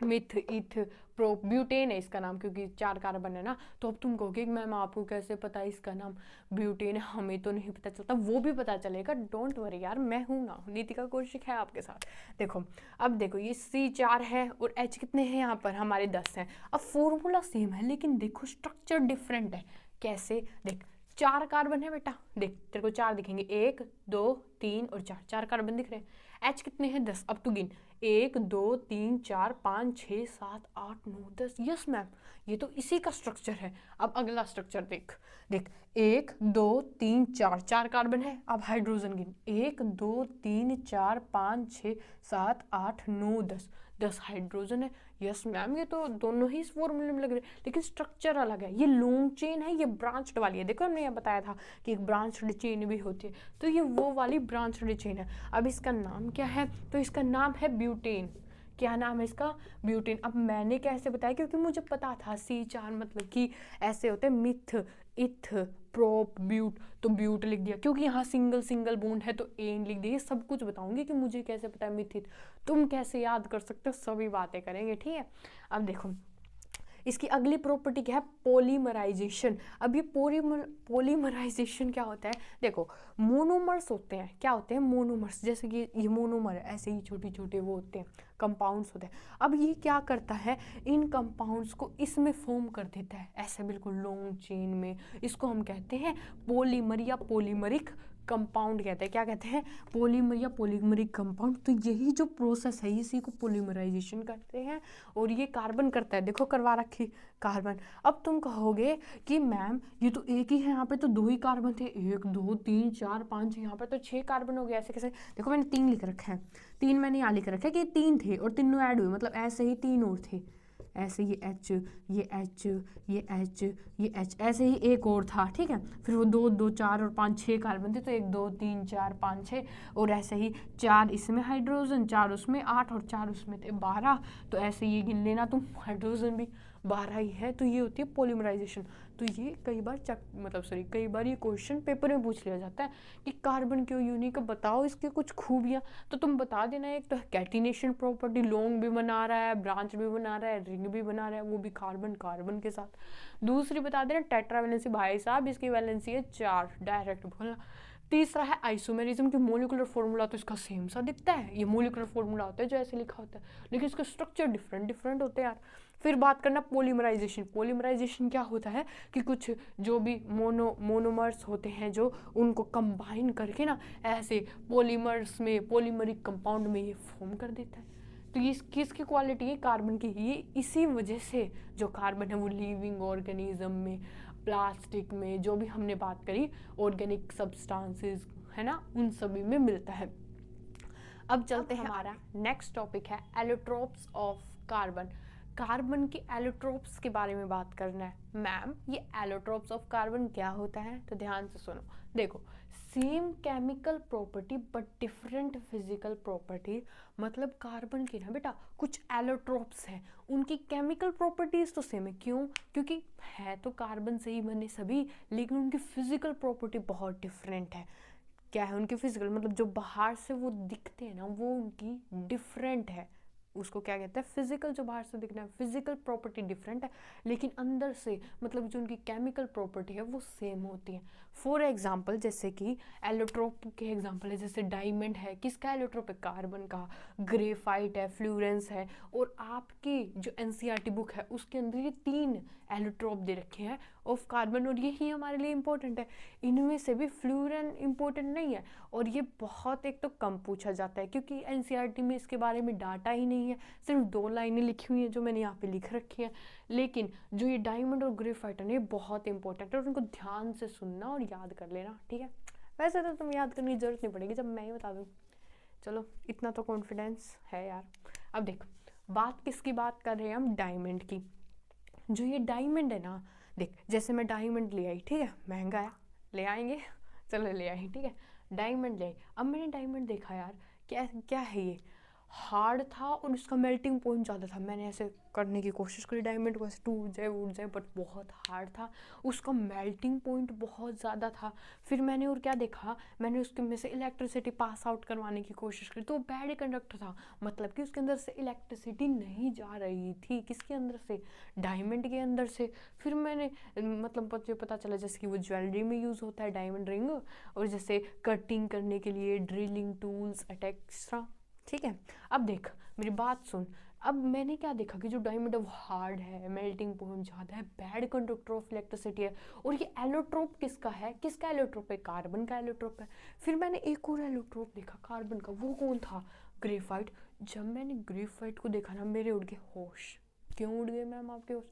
मिथ इथ प्रो ब्यूटेन है इसका नाम क्योंकि 4 कार्बन है ना, तो अब तुम कहोगे मैम आपको कैसे पता है इसका नाम ब्यूटेन है, हमें तो नहीं पता चलता, वो भी पता चलेगा, डोंट वरी यार, मैं हूँ ना, नीतिका कौशिक है आपके साथ। देखो अब देखो ये C4 है और H कितने हैं यहाँ पर हमारे 10 हैं। अब फॉर्मूला सेम है लेकिन देखो स्ट्रक्चर डिफरेंट है। कैसे, देख 4 कार्बन है बेटा, देख तेरे को 4 दिखेंगे, 1 2 3 और 4 कार्बन दिख रहे हैं। H कितने हैं 10, अब तू गिन 1 2 3 4 5 6 7 8 9 10। यस मैम ये तो इसी का स्ट्रक्चर है। अब अगला स्ट्रक्चर देख, देख 1 2 3 4 कार्बन है। अब हाइड्रोजन गिन 1 2 3 4 5 6 7 8 9 10 हाइड्रोजन है। यस मैम ये तो दोनों ही इस फॉर्मूले में लग रहे हैं लेकिन स्ट्रक्चर अलग है, ये लॉन्ग चेन है ये ब्रांच्ड वाली है। देखो हमने ये बताया था कि एक ब्रांच्ड चेन भी होती है, तो ये वो वाली ब्रांच्ड चेन है। अब इसका नाम क्या है तो इसका नाम है ब्यूटेन। क्या नाम है इसका, ब्यूटेन। अब मैंने कैसे बताया क्योंकि मुझे पता था C4 मतलब कि ऐसे होते हैं मिथ इथ प्रोप ब्यूट, तो ब्यूट लिख दिया क्योंकि यहाँ सिंगल सिंगल बॉन्ड है तो एन लिख दिया। सब कुछ बताऊंगी कि मुझे कैसे पता है मिथित, तुम कैसे याद कर सकते हो, सभी बातें करेंगे, ठीक है। अब देखो इसकी अगली प्रॉपर्टी क्या है, पॉलीमराइजेशन। अब ये पॉलीमराइजेशन क्या होता है, देखो मोनोमर्स होते हैं, क्या होते हैं मोनोमर्स, जैसे कि ये मोनोमर है, ऐसे ही छोटे छोटे वो होते हैं कंपाउंड्स होते हैं। अब ये क्या करता है, इन कंपाउंड्स को इसमें फॉर्म कर देता है ऐसे बिल्कुल लॉन्ग चेन में, इसको हम कहते हैं पॉलीमर या पॉलीमरिक कंपाउंड कहते हैं। क्या कहते हैं, पॉलीमर या पॉलीमरिक कंपाउंड। तो यही जो प्रोसेस है इसी को पॉलीमराइजेशन कहते हैं और ये कार्बन करता है, देखो करवा रखी कार्बन। अब तुम कहोगे कि मैम ये तो एक ही है, यहाँ पे तो 2 ही कार्बन थे, 1 2 3 4 5, यहाँ पर तो 6 कार्बन हो गया, ऐसे कैसे। देखो मैंने 3 लिख रखा है, 3 मैंने यहाँ लिख रखा है कि 3 थे और तीनों ऐड हुए, मतलब ऐसे ही 3 और थे, ऐसे ये H ये H ये H ये H, ऐसे ही एक और था, ठीक है। फिर वो 2 2 4 और 5 6 कार्बन थे, तो 1 2 3 4 5 6 और ऐसे ही 4 इसमें हाइड्रोजन, 4 उसमें, 8 और 4 उसमें थे 12, तो ऐसे ये गिन लेना तुम, हाइड्रोजन भी 12 ही है। तो ये होती है पॉलीमराइजेशन। तो ये कई बार कई बार ये क्वेश्चन पेपर में पूछ लिया जाता है कि कार्बन क्यों यूनिक, बताओ इसके कुछ खूबियाँ, तो तुम बता देना। एक तो कैटिनेशन प्रॉपर्टी, लॉन्ग भी बना रहा है, ब्रांच भी बना रहा है, रिंग भी बना रहा है, वो भी कार्बन कार्बन के साथ। दूसरी बता देना टेट्रा वैलेंसी, भाई साहब इसकी वैलेंसी है 4, डायरेक्ट बोलना। तीसरा है आइसोमेरिज्म की मोलिकुलर फॉर्मूला तो इसका सेम सा दिखता है, ये मोलिकुलर फॉर्मूला होता है जो ऐसे लिखा होता है, लेकिन इसके स्ट्रक्चर डिफरेंट डिफरेंट होते हैं यार। फिर बात करना पॉलीमराइजेशन। पॉलीमराइजेशन क्या होता है कि कुछ जो भी मोनोमर्स होते हैं जो उनको कंबाइन करके ना ऐसे पॉलीमर्स में, पॉलीमरिक कंपाउंड में ये फॉर्म कर देता है। तो ये किसकी क्वालिटी है, कार्बन की। ये इसी वजह से जो कार्बन है वो लिविंग ऑर्गेनिज्म में, प्लास्टिक में, जो भी हमने बात करी ऑर्गेनिक सब्सटेंसेस है ना, उन सभी में मिलता है। अब चलते हैं, हमारा नेक्स्ट टॉपिक है एलोट्रोप्स ऑफ कार्बन। कार्बन के एलोट्रोप्स के बारे में बात करना है। मैम ये एलोट्रोप्स ऑफ कार्बन क्या होता है, तो ध्यान से सुनो। देखो same chemical property but different physical property, मतलब कार्बन की ना बेटा कुछ एलोट्रोप्स हैं, उनकी केमिकल प्रॉपर्टीज तो सेम है। क्यों, क्योंकि है तो कार्बन से ही बने सभी, लेकिन उनकी फिजिकल प्रॉपर्टी बहुत डिफरेंट है। क्या है उनकी फिजिकल, मतलब जो बाहर से वो दिखते हैं ना वो उनकी डिफरेंट है, उसको क्या कहते हैं फिजिकल, जो बाहर से दिखना है फिजिकल प्रॉपर्टी डिफरेंट है, लेकिन अंदर से मतलब जो उनकी केमिकल प्रॉपर्टी है वो सेम होती है। फॉर एग्जांपल जैसे कि एलोट्रोप के एग्जांपल है, जैसे डायमंड है, किसका एलोट्रोप है, कार्बन का। ग्रेफाइट है, फ्लूरेंस है, और आपकी जो एनसीईआरटी बुक है उसके अंदर ये 3 एलोट्रोप दे रखे हैं ऑफ कार्बन, और यही हमारे लिए इंपॉर्टेंट है। इनमें से भी फ्लूरेन इंपॉर्टेंट नहीं है, और ये बहुत एक तो कम पूछा जाता है क्योंकि एनसीईआरटी में इसके बारे में डाटा ही नहीं है, सिर्फ 2 लाइनें लिखी हुई हैं जो मैंने यहाँ पे लिख रखी है। लेकिन जो ये डायमंड और ग्रेफाइट है ये बहुत इंपॉर्टेंट है और उनको ध्यान से सुनना और याद कर लेना, ठीक है। वैसे तो तुम याद करने की जरूरत नहीं पड़ेगी जब मैं ही बता दूँ। चलो इतना तो कॉन्फिडेंस है यार। अब देख, बात किसकी बात कर रहे हैं हम, डायमंड की। जो ये डायमंड है ना, देख जैसे मैं डायमंड ले आई, ठीक है, महंगा है, ले आएंगे, चलो ले आई, ठीक है, डायमंड ले आई। अब मैंने डायमंड देखा यार, क्या क्या है ये, हार्ड था और इसका मेल्टिंग पॉइंट ज़्यादा था। मैंने ऐसे करने की कोशिश करी डायमंड को, ऐसे टूट जाए उठ जाए, बट बहुत हार्ड था, उसका मेल्टिंग पॉइंट बहुत ज़्यादा था। फिर मैंने और क्या देखा, मैंने उसके में से इलेक्ट्रिसिटी पास आउट करवाने की कोशिश करी, तो बैड कंडक्टर था, मतलब कि उसके अंदर से इलेक्ट्रिसिटी नहीं जा रही थी। किसके अंदर से, डायमंड के अंदर से। फिर मैंने मतलब मुझे पता चला जैसे कि वो ज्वेलरी में यूज़ होता है डायमंड रिंग, और जैसे कटिंग करने के लिए ड्रिलिंग टूल्स एक्सेट्रा, ठीक है। अब देख मेरी बात सुन, अब मैंने क्या देखा कि जो डायमंड है वो हार्ड है, मेल्टिंग पॉइंट ज़्यादा है, बैड कंडक्टर ऑफ इलेक्ट्रिसिटी है, और ये एलोट्रोप किसका है, किसका एलोट्रोप है, कार्बन का एलोट्रोप है। फिर मैंने एक और एलोट्रोप देखा कार्बन का, वो कौन था, ग्रेफाइट। जब मैंने ग्रेफाइट को देखा ना, मेरे उड़ गए होश। क्यों उड़ गए मैम आपके होश,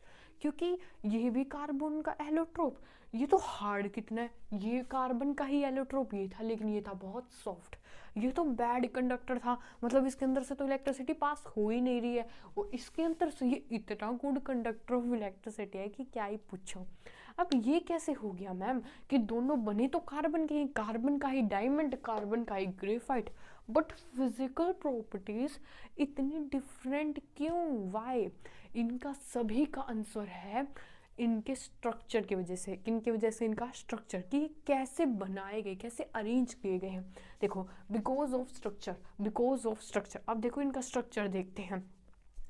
क्योंकि ये भी कार्बन का एलोट्रोप, ये तो हार्ड कितना है, ये कार्बन का ही एलोट्रोप ये था, लेकिन ये था बहुत सॉफ्ट, ये तो बैड कंडक्टर था, मतलब इसके अंदर से तो इलेक्ट्रिसिटी पास हो ही नहीं रही है, और इसके अंदर से ये इतना गुड कंडक्टर ऑफ इलेक्ट्रिसिटी है कि क्या ही पूछो। अब ये कैसे हो गया मैम कि दोनों बने तो कार्बन के ही, कार्बन का ही डायमंड, कार्बन का ही ग्रेफाइट, बट फिजिकल प्रॉपर्टीज इतनी डिफरेंट क्यों, वाई। इनका सभी का आंसर है इनके स्ट्रक्चर की वजह से। किन की वजह से, इनका स्ट्रक्चर, कि कैसे बनाए गए, कैसे अरेंज किए गए हैं। देखो because of structure, because of structure. अब देखो इनका स्ट्रक्चर देखते हैं।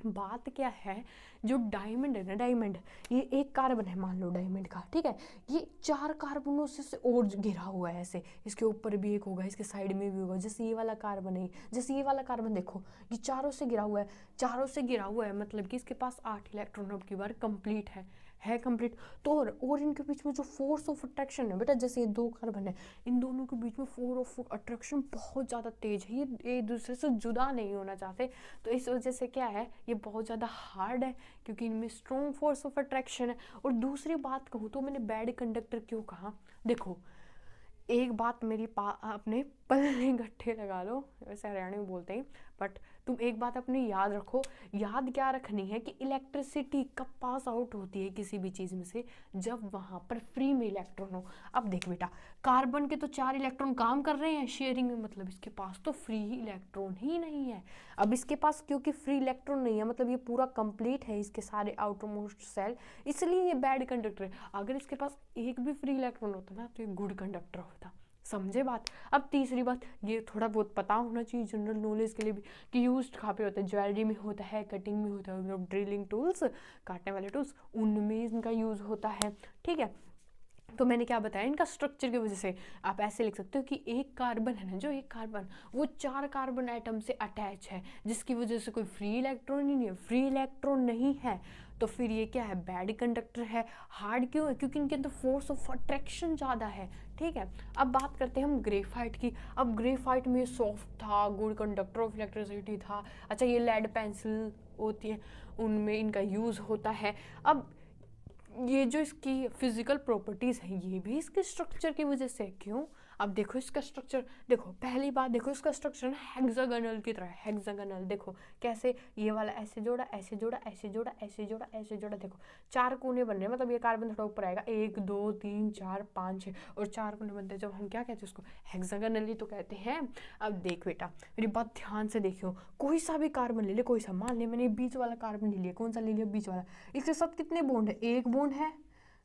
बात क्या है, जो डायमंड है ना, डायमंड ये एक कार्बन है मान लो डायमंड का, ठीक है, ये 4 कार्बनों से और घिरा हुआ है ऐसे, इसके ऊपर भी एक होगा, इसके साइड में भी होगा, जैसे ये वाला कार्बन है, जैसे ये वाला कार्बन देखो ये चारों से घिरा हुआ है, चारों से घिरा हुआ है, मतलब कि इसके पास 8 इलेक्ट्रॉन अब की बार कंप्लीट है कंप्लीट। तो और इनके बीच में जो फोर्स ऑफ अट्रैक्शन है बेटा, जैसे ये 2 कार्बन है, इन दोनों के बीच में फोर्स ऑफ अट्रैक्शन बहुत ज़्यादा तेज है, ये एक दूसरे से जुदा नहीं होना चाहते, तो इस वजह से क्या है, ये बहुत ज़्यादा हार्ड है, क्योंकि इनमें स्ट्रॉन्ग फोर्स ऑफ अट्रैक्शन है। और दूसरी बात कहूँ तो मैंने बैड कंडक्टर क्यों कहा, देखो एक बात मेरी अपने पल्ले गट्ठे लगा लो, वैसे हरियाणा में बोलते हैं, बट तुम एक बात अपनी याद रखो, याद क्या रखनी है कि इलेक्ट्रिसिटी कब पास आउट होती है किसी भी चीज़ में से, जब वहाँ पर फ्री में इलेक्ट्रॉन हो। अब देख बेटा, कार्बन के तो 4 इलेक्ट्रॉन काम कर रहे हैं शेयरिंग में, मतलब इसके पास तो फ्री इलेक्ट्रॉन ही नहीं है। अब इसके पास क्योंकि फ्री इलेक्ट्रॉन नहीं है, मतलब ये पूरा कंप्लीट है इसके सारे आउटर मोस्ट सेल, इसलिए ये बैड कंडक्टर है। अगर इसके पास एक भी फ्री इलेक्ट्रॉन होता ना तो ये गुड कंडक्टर होता, समझे बात। अब तीसरी बात, ये थोड़ा बहुत पता होना चाहिए जनरल नॉलेज के लिए भी, कि यूज कहाँ पे होता है, ज्वेलरी में होता है, कटिंग में होता है, ड्रिलिंग टूल्स, काटने वाले टूल्स, उनमें इनका यूज़ होता है, ठीक है। तो मैंने क्या बताया, इनका स्ट्रक्चर की वजह से आप ऐसे लिख सकते हो कि एक कार्बन है ना, जो एक कार्बन वो 4 कार्बन एटम से अटैच है, जिसकी वजह से कोई फ्री इलेक्ट्रॉन ही नहीं है, फ्री इलेक्ट्रॉन नहीं है, तो फिर ये क्या है, बैड कंडक्टर है। हार्ड क्यों है, क्योंकि इनके अंदर फोर्स ऑफ अट्रैक्शन ज़्यादा है, ठीक है। अब बात करते हैं हम ग्रेफाइट की। अब ग्रेफाइट में सॉफ्ट था, गुड कंडक्टर ऑफ इलेक्ट्रिसिटी था। अच्छा, ये लेड पेंसिल होती है उनमें इनका यूज़ होता है। अब ये जो इसकी फिजिकल प्रॉपर्टीज़ हैं ये भी इसके स्ट्रक्चर की वजह से, क्यों। अब देखो इसका स्ट्रक्चर, देखो पहली बात देखो इसका स्ट्रक्चर हेक्सागोनल की तरह, हेक्सागोनल देखो कैसे, ये वाला ऐसे जोड़ा, ऐसे जोड़ा, ऐसे जोड़ा, ऐसे जोड़ा, ऐसे जोड़ा, देखो 4 कोने बन रहे हैं, मतलब ये कार्बन थोड़ा ऊपर आएगा, 1 2 3 4 5 6 और 4 कोने बनते हैं, जब हम क्या कहते हैं उसको, हेक्सागोनल ही तो कहते हैं। अब देख बेटा मेरी बात ध्यान से देखियो, कोई सा भी कार्बन ले ले, कोई सा, मान ले मैंने बीच वाला कार्बन ले लिया, कौन सा ले लिया, बीच वाला, इसके साथ कितने बॉन्ड है, 1 बॉन्ड है,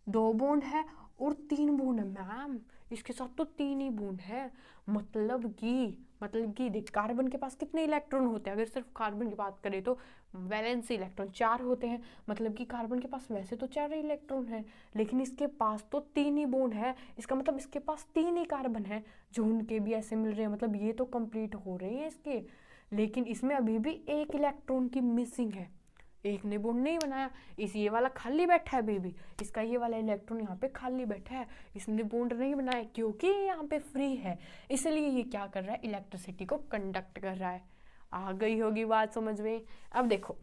2 बॉन्ड है और 3 बॉन्ड है। मैम इसके साथ तो 3 ही बॉन्ड है, मतलब कि देख कार्बन के पास कितने इलेक्ट्रॉन होते हैं, अगर सिर्फ कार्बन की बात करें तो वैलेंसी इलेक्ट्रॉन 4 होते हैं, मतलब कि कार्बन के पास वैसे तो 4 इलेक्ट्रॉन है, लेकिन इसके पास तो 3 ही बॉन्ड है, इसका मतलब इसके पास 3 ही कार्बन है, जो उनके भी ऐसे मिल रहे हैं, मतलब ये तो कंप्लीट हो रहे हैं इसके, लेकिन इसमें अभी भी 1 इलेक्ट्रॉन की मिसिंग है, एक ने बॉन्ड नहीं बनाया, इस ये वाला खाली बैठा है बेबी, इसका ये वाला इलेक्ट्रॉन यहाँ पे खाली बैठा है, इसने बॉन्ड नहीं बनाया क्योंकि यहाँ पे फ्री है, इसलिए ये क्या कर रहा है, इलेक्ट्रिसिटी को कंडक्ट कर रहा है। आ गई होगी बात समझ में। अब देखो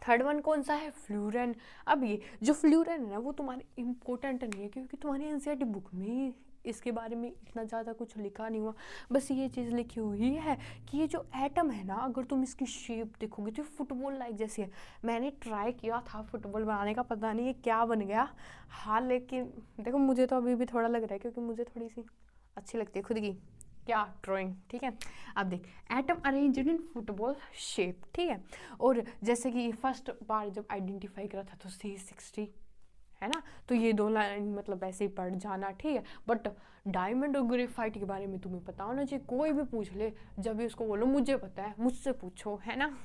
थर्ड वन कौन सा है, फ्लूरन। अब ये जो फ्लूरन है ना वो तुम्हारे इम्पोर्टेंट नहीं है, क्योंकि तुम्हारी एनसीईआरटी बुक में इसके बारे में इतना ज़्यादा कुछ लिखा नहीं हुआ, बस ये चीज़ लिखी हुई है कि ये जो एटम है ना, अगर तुम इसकी शेप देखोगे तो फुटबॉल लाइक जैसी है। मैंने ट्राई किया था फुटबॉल बनाने का, पता नहीं ये क्या बन गया। हाँ लेकिन देखो मुझे तो अभी भी थोड़ा लग रहा है, क्योंकि मुझे थोड़ी सी अच्छी लगती है खुद की क्या ड्राइंग, ठीक है। अब देख, atom arranged in football shape, ठीक है। और जैसे कि फर्स्ट बार जब आइडेंटिफाई करा था तो C60 है ना, तो ये दो लाइन मतलब ऐसे ही पढ़ जाना, ठीक है। बट डायमंड और ग्रेफाइट के बारे में तुम्हें पता होना चाहिए, कोई भी पूछ ले जब भी उसको बोलो मुझे पता है, मुझसे पूछो, है ना।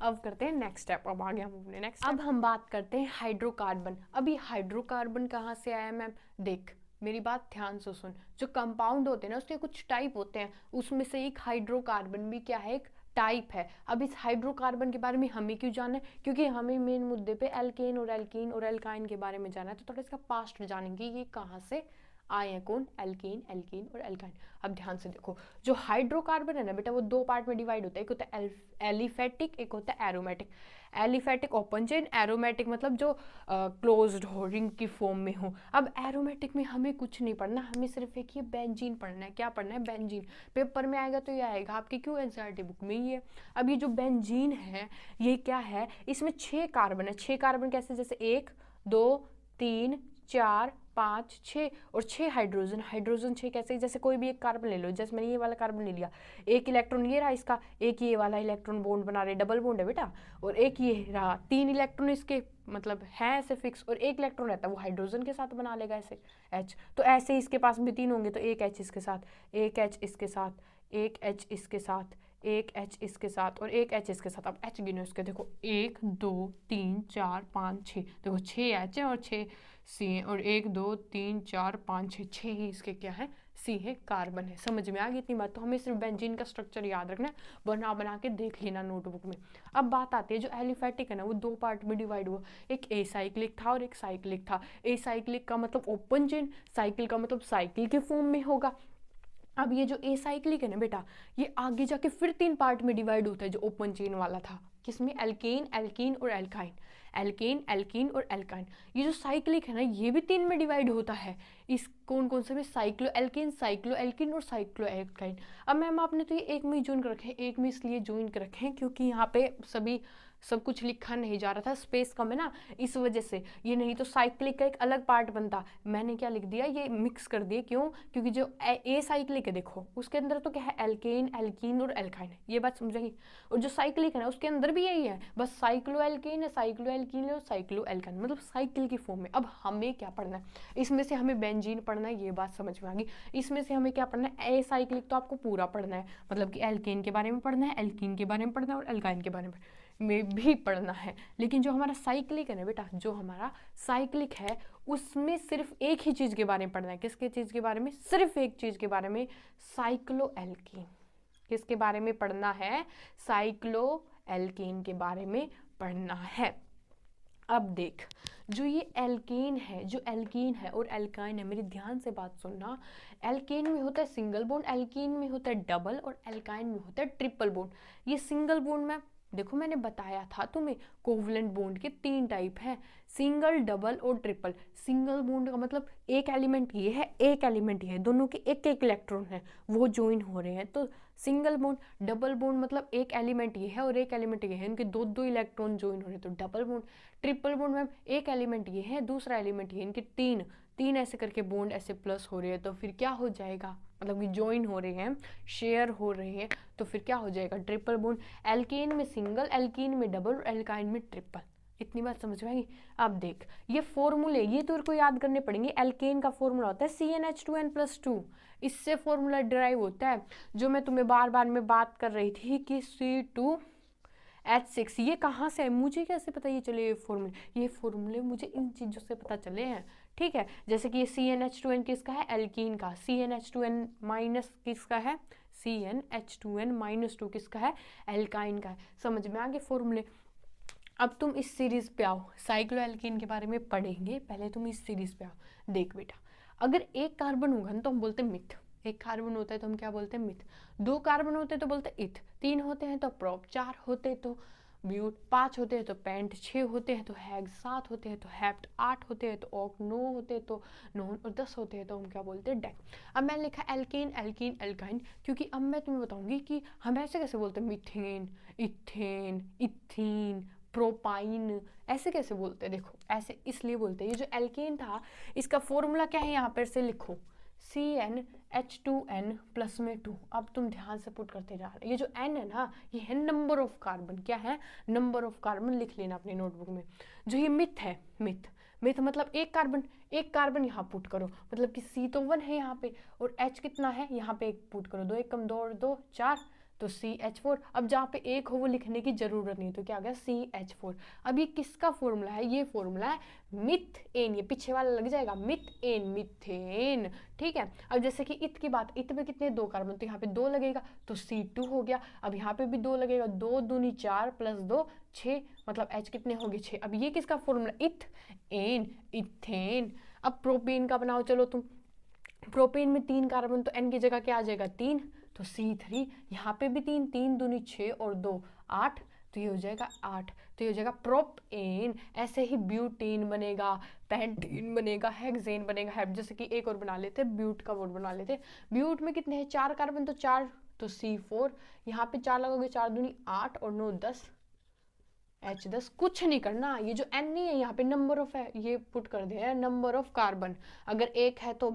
अब करते हैं नेक्स्ट स्टेप, अब आगे हम अपने नेक्स्ट, अब हम बात करते हैं हाइड्रोकार्बन। अभी हाइड्रोकार्बन कहाँ से आया मैम, देख मेरी बात ध्यान से सुन। जो कंपाउंड होते हैं ना उसके कुछ टाइप होते हैं, उसमें से एक हाइड्रोकार्बन भी क्या है, एक टाइप है। अब इस हाइड्रोकार्बन के बारे में हमें क्यों जानना है, क्योंकि हमें मेन मुद्दे पे एल्केन और एल्कीन और एल्काइन के बारे में जानना है, तो थोड़ा इसका पास्ट जानेंगे, ये कहाँ से आए हैं, कौन, एल्केन, एल्कीन और एल्काइन। अब ध्यान से देखो, जो हाइड्रोकार्बन है ना बेटा, वो दो पार्ट में डिवाइड होता है, एक होता है एलिफेटिक, एक होता है aromatic. Aliphatic open chain, aromatic मतलब जो क्लोज्ड हो, रिंग की फॉर्म में हो। अब एरोमेटिक में हमें कुछ नहीं पढ़ना, हमें सिर्फ एक ये बेंजीन पढ़ना है। क्या पढ़ना है, बेंजीन। पेपर में आएगा तो ये आएगा आपकी क्यों, एनसीईआरटी बुक में ही है। अब ये जो बेंजीन है ये क्या है, इसमें 6 कार्बन है। 6 कार्बन कैसे, जैसे 1 2 3 4 5 6 और 6 हाइड्रोजन। हाइड्रोजन 6 कैसे, जैसे कोई भी एक कार्बन ले लो, जैसे मैंने ये वाला कार्बन ले लिया, एक इलेक्ट्रॉन ये रहा इसका, एक ये वाला इलेक्ट्रॉन बॉन्ड बना रहे, डबल बॉन्ड है बेटा, और एक ये रहा, 3 इलेक्ट्रॉन इसके मतलब है ऐसे फिक्स, और एक इलेक्ट्रॉन रहता है वो हाइड्रोजन के साथ बना लेगा ऐसे H। तो ऐसे इसके पास भी 3 होंगे, तो एक H इसके साथ, एक H इसके साथ, एक H इसके साथ, एक H इसके साथ और एक H इसके साथ। अब H गिनो इसके, देखो 1 2 3 4 5 6, देखो 6 H है और 6 C है, और 1 2 3 4 5 6, 6 ही इसके क्या है, C है, कार्बन है। समझ में आ गई इतनी बात, तो हमें सिर्फ बेंजीन का स्ट्रक्चर याद रखना है, बना बना के देख लेना नोटबुक में। अब बात आती है जो एलिफेटिक है ना, वो 2 पार्ट में डिवाइड हुआ, एक एसाइक्लिक था और एक साइक्लिक था। एसाइक्लिक का मतलब ओपन चेन, साइकिल का मतलब साइकिल के फॉर्म में होगा। अब ये जो एसाइक्लिक है ना बेटा, ये आगे जाके फिर 3 पार्ट में डिवाइड होता है, जो ओपन चेन वाला था, किसमें, एल्केन, एल्कीन और एल्काइन। एल्केन, एल्कीन और एल्काइन। ये जो साइक्लिक है ना, ये भी 3 में डिवाइड होता है। इस कौन कौन से में, साइक्लो एल्केन, साइक्लो एल्कीन और साइक्लो एल्काइन। अब मैम आपने तो ये एक में ही ज्वाइन कर रखे हैं, एक में इसलिए ज्वाइन कर रखे हैं क्योंकि यहाँ पे सब कुछ लिखा नहीं जा रहा था, स्पेस कम है ना, इस वजह से। ये नहीं तो साइक्लिक का एक अलग पार्ट बनता, मैंने क्या लिख दिया, ये मिक्स कर दिए। क्यों, क्योंकि जो ए साइक्लिक है देखो, उसके अंदर तो क्या है, एल्केन, एल्कीन और एल्काइन है, ये बात समझेगी। और जो साइक्लिक है ना, उसके अंदर भी यही है, बस साइक्लो एल्केन है, साइक्लो एल्कीन है और साइक्लो एल्काइन, मतलब साइकिल की फॉर्म में। अब हमें क्या पढ़ना है, इसमें से हमें बेंजीन पढ़ना है, ये बात समझ में आ गई। इसमें से हमें क्या पढ़ना है, ए साइक्लिक तो आपको पूरा पढ़ना है, मतलब कि एल्केन के बारे में पढ़ना है, एल्कीन के बारे में पढ़ना है और एल्काइन के बारे में भी पढ़ना है। लेकिन जो हमारा साइक्लिक है ना बेटा, जो हमारा साइक्लिक है उसमें सिर्फ एक ही चीज़ के बारे में पढ़ना है। किसके चीज़ के बारे में, सिर्फ एक चीज़ के बारे में, साइक्लो एल्कीन। किसके बारे में पढ़ना है, साइक्लो एल्कीन के बारे में पढ़ना है। अब देख, जो ये एल्केन है, जो एल्कीन है और एल्काइन है, मेरी ध्यान से बात सुनना। एल्केन में होता है सिंगल बॉन्ड, एल्कीन में होता है डबल और एल्काइन में होता है ट्रिपल बॉन्ड। ये सिंगल बॉन्ड में देखो मैंने बताया था तुम्हें, कोवलेंट बॉन्ड के 3 टाइप हैं, सिंगल, डबल और ट्रिपल। सिंगल बॉन्ड का मतलब एक एलिमेंट ये है, एक एलिमेंट ये है, दोनों के एक एक इलेक्ट्रॉन है, वो ज्वाइन हो रहे हैं, तो सिंगल बॉन्ड। डबल बॉन्ड मतलब एक एलिमेंट ये है और एक एलिमेंट ये है, इनके दो दो इलेक्ट्रॉन ज्वाइन हो रहे हैं, तो डबल बॉन्ड। ट्रिपल बॉन्ड में एक एलिमेंट ये है, दूसरा एलिमेंट ये है, इनके तीन ऐसे करके बॉन्ड ऐसे प्लस हो रहे हैं, तो फिर क्या हो जाएगा, मतलब कि ज्वाइन हो रहे हैं, शेयर हो रहे हैं, तो फिर क्या हो जाएगा, ट्रिपल बॉन्ड। एल्केन में सिंगल, एल्कीन में डबल और एल्काइन में ट्रिपल। इतनी बात समझ में आएगी। अब देख, ये फॉर्मूले ये तो को याद करने पड़ेंगे। एल्केन का फॉर्मूला होता है CnH2n+2, इससे फॉर्मूला डिराइव होता है, जो मैं तुम्हें बार बार में बात कर रही थी कि C2H6। ये कहाँ से है, मुझे कैसे पता ये चले, ये फॉर्मूले मुझे इन चीज़ों से पता चले हैं, ठीक है। जैसे कि ये CnH2n किसका है, एल्कीन का, CnH2n- किसका है, CnH2n-2 किसका है, एल्काइन का है। समझ में आ गए फॉर्मूले। अब तुम इस सीरीज पे आओ, साइक्लो एल्कीन के बारे में पढ़ेंगे, पहले तुम इस सीरीज पे आओ। देख बेटा, अगर एक कार्बन होगा ना तो हम बोलते हैं मिथ, एक कार्बन होता है तो हम क्या बोलते हैं, मिथ। 2 कार्बन होते हैं तो बोलते हैं इथ, 3 होते हैं तो प्रोप, 4 होते तो ब्यूट 5 होते हैं तो पेंट 6 होते हैं तो हैग 7 होते हैं तो हैप्ट 8 होते हैं तो ऑक 9 होते हैं तो नॉन, और 10 होते हैं तो हम क्या बोलते हैं डेक। अब मैंने लिखा एल्केन एल्कीन एल्काइन, क्योंकि अब मैं तुम्हें बताऊंगी कि हम ऐसे कैसे बोलते हैं मीथेन, इथेन, इथीन, प्रोपाइन, ऐसे कैसे बोलते हैं। देखो ऐसे इसलिए बोलते हैं, ये जो एल्केन था इसका फॉर्मूला क्या है यहाँ पर से लिखो, CnH2n प्लस में 2। अब तुम ध्यान से पुट करते जा रहे, ये जो n है ना ये है नंबर ऑफ कार्बन, क्या है नंबर ऑफ कार्बन, लिख लेना अपनी नोटबुक में। जो ये मिथ है, मिथ मतलब एक कार्बन यहाँ पुट करो, मतलब कि C तो 1 है यहाँ पे, और H कितना है यहाँ पे 1 पुट करो, 2 1 कम 2 और 2 4 तो CH4। अब जहाँ पे 1 हो वो लिखने की जरूरत नहीं, तो क्या आ गया CH4। अब ये किसका फॉर्मूला है, ये फॉर्मूला है मिथेन, ये पीछे वाला लग जाएगा मिथेन, मिथेन, ठीक है। अब जैसे कि इत की बात, इत में कितने 2 कार्बन, तो यहाँ पे 2 लगेगा तो C2 हो गया। अब यहाँ पे भी 2 लगेगा, 2 दूनी 4 प्लस 2 6, मतलब H कितने हो गए 6। अब ये किसका फॉर्मूला, इथेन, इथेन। अब प्रोपेन का बनाओ, चलो तुम, प्रोपेन में 3 कार्बन तो N की जगह क्या आ जाएगा 3, तो C3, यहाँ पे भी 3, 3 दूनी 6 और 2 8, तो ये हो जाएगा 8, तो ये हो जाएगा प्रोपेन। ऐसे ही ब्यूटेन बनेगा, पेंटीन बनेगा, हेक्सेन बनेगा, हैप। जैसे कि एक और बना लेते, ब्यूट का वर्ड बना लेते। ब्यूट में कितने हैं 4 कार्बन तो 4, तो C4, यहाँ पे 4 लगोगे 4 दूनी 8 और 9 10, H10। कुछ नहीं करना, ये जो N नहीं है यहाँ पे नंबर ऑफ है, ये पुट कर देना नंबर ऑफ कार्बन। अगर 1 है तो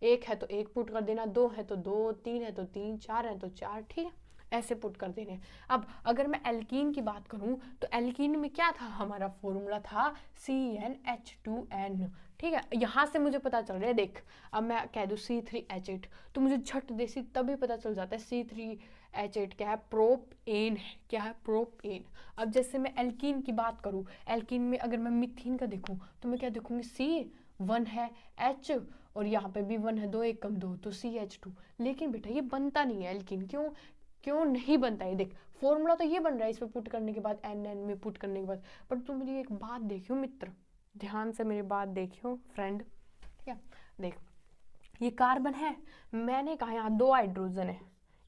1 पुट कर देना, 2 है तो 2, 3 है तो 3, 4 है तो 4, ठीक है, ऐसे पुट कर देने। अब अगर मैं एल्कीन की बात करूं तो एल्कीन में क्या था, हमारा फॉर्मूला था CnH2n, ठीक है। यहाँ से मुझे पता चल रहा है, देख अब मैं कह दूं C3H8 तो मुझे झट देसी तभी पता चल जाता है C3H8 क्या है, प्रोपेन है, क्या है प्रोपेन। अब जैसे मैं एल्कीन की बात करूं, एल्कीन में अगर मैं मिथीन का देखूं तो मैं क्या देखूंगी, C1 है, H और यहाँ पे भी 1 है, 2 1 कम 2 तो CH2। लेकिन बेटा ये बनता नहीं है एल्कीन, क्यों नहीं बनता है, देख फॉर्मूला तो ये बन रहा है इसमें पुट करने के बाद, NN में पुट करने के बाद। पर तुम मेरी एक बात देखियो मित्र, ध्यान से मेरी बात देखियो फ्रेंड, ठीक है। देख ये कार्बन है, मैंने कहा यहाँ 2 हाइड्रोजन है,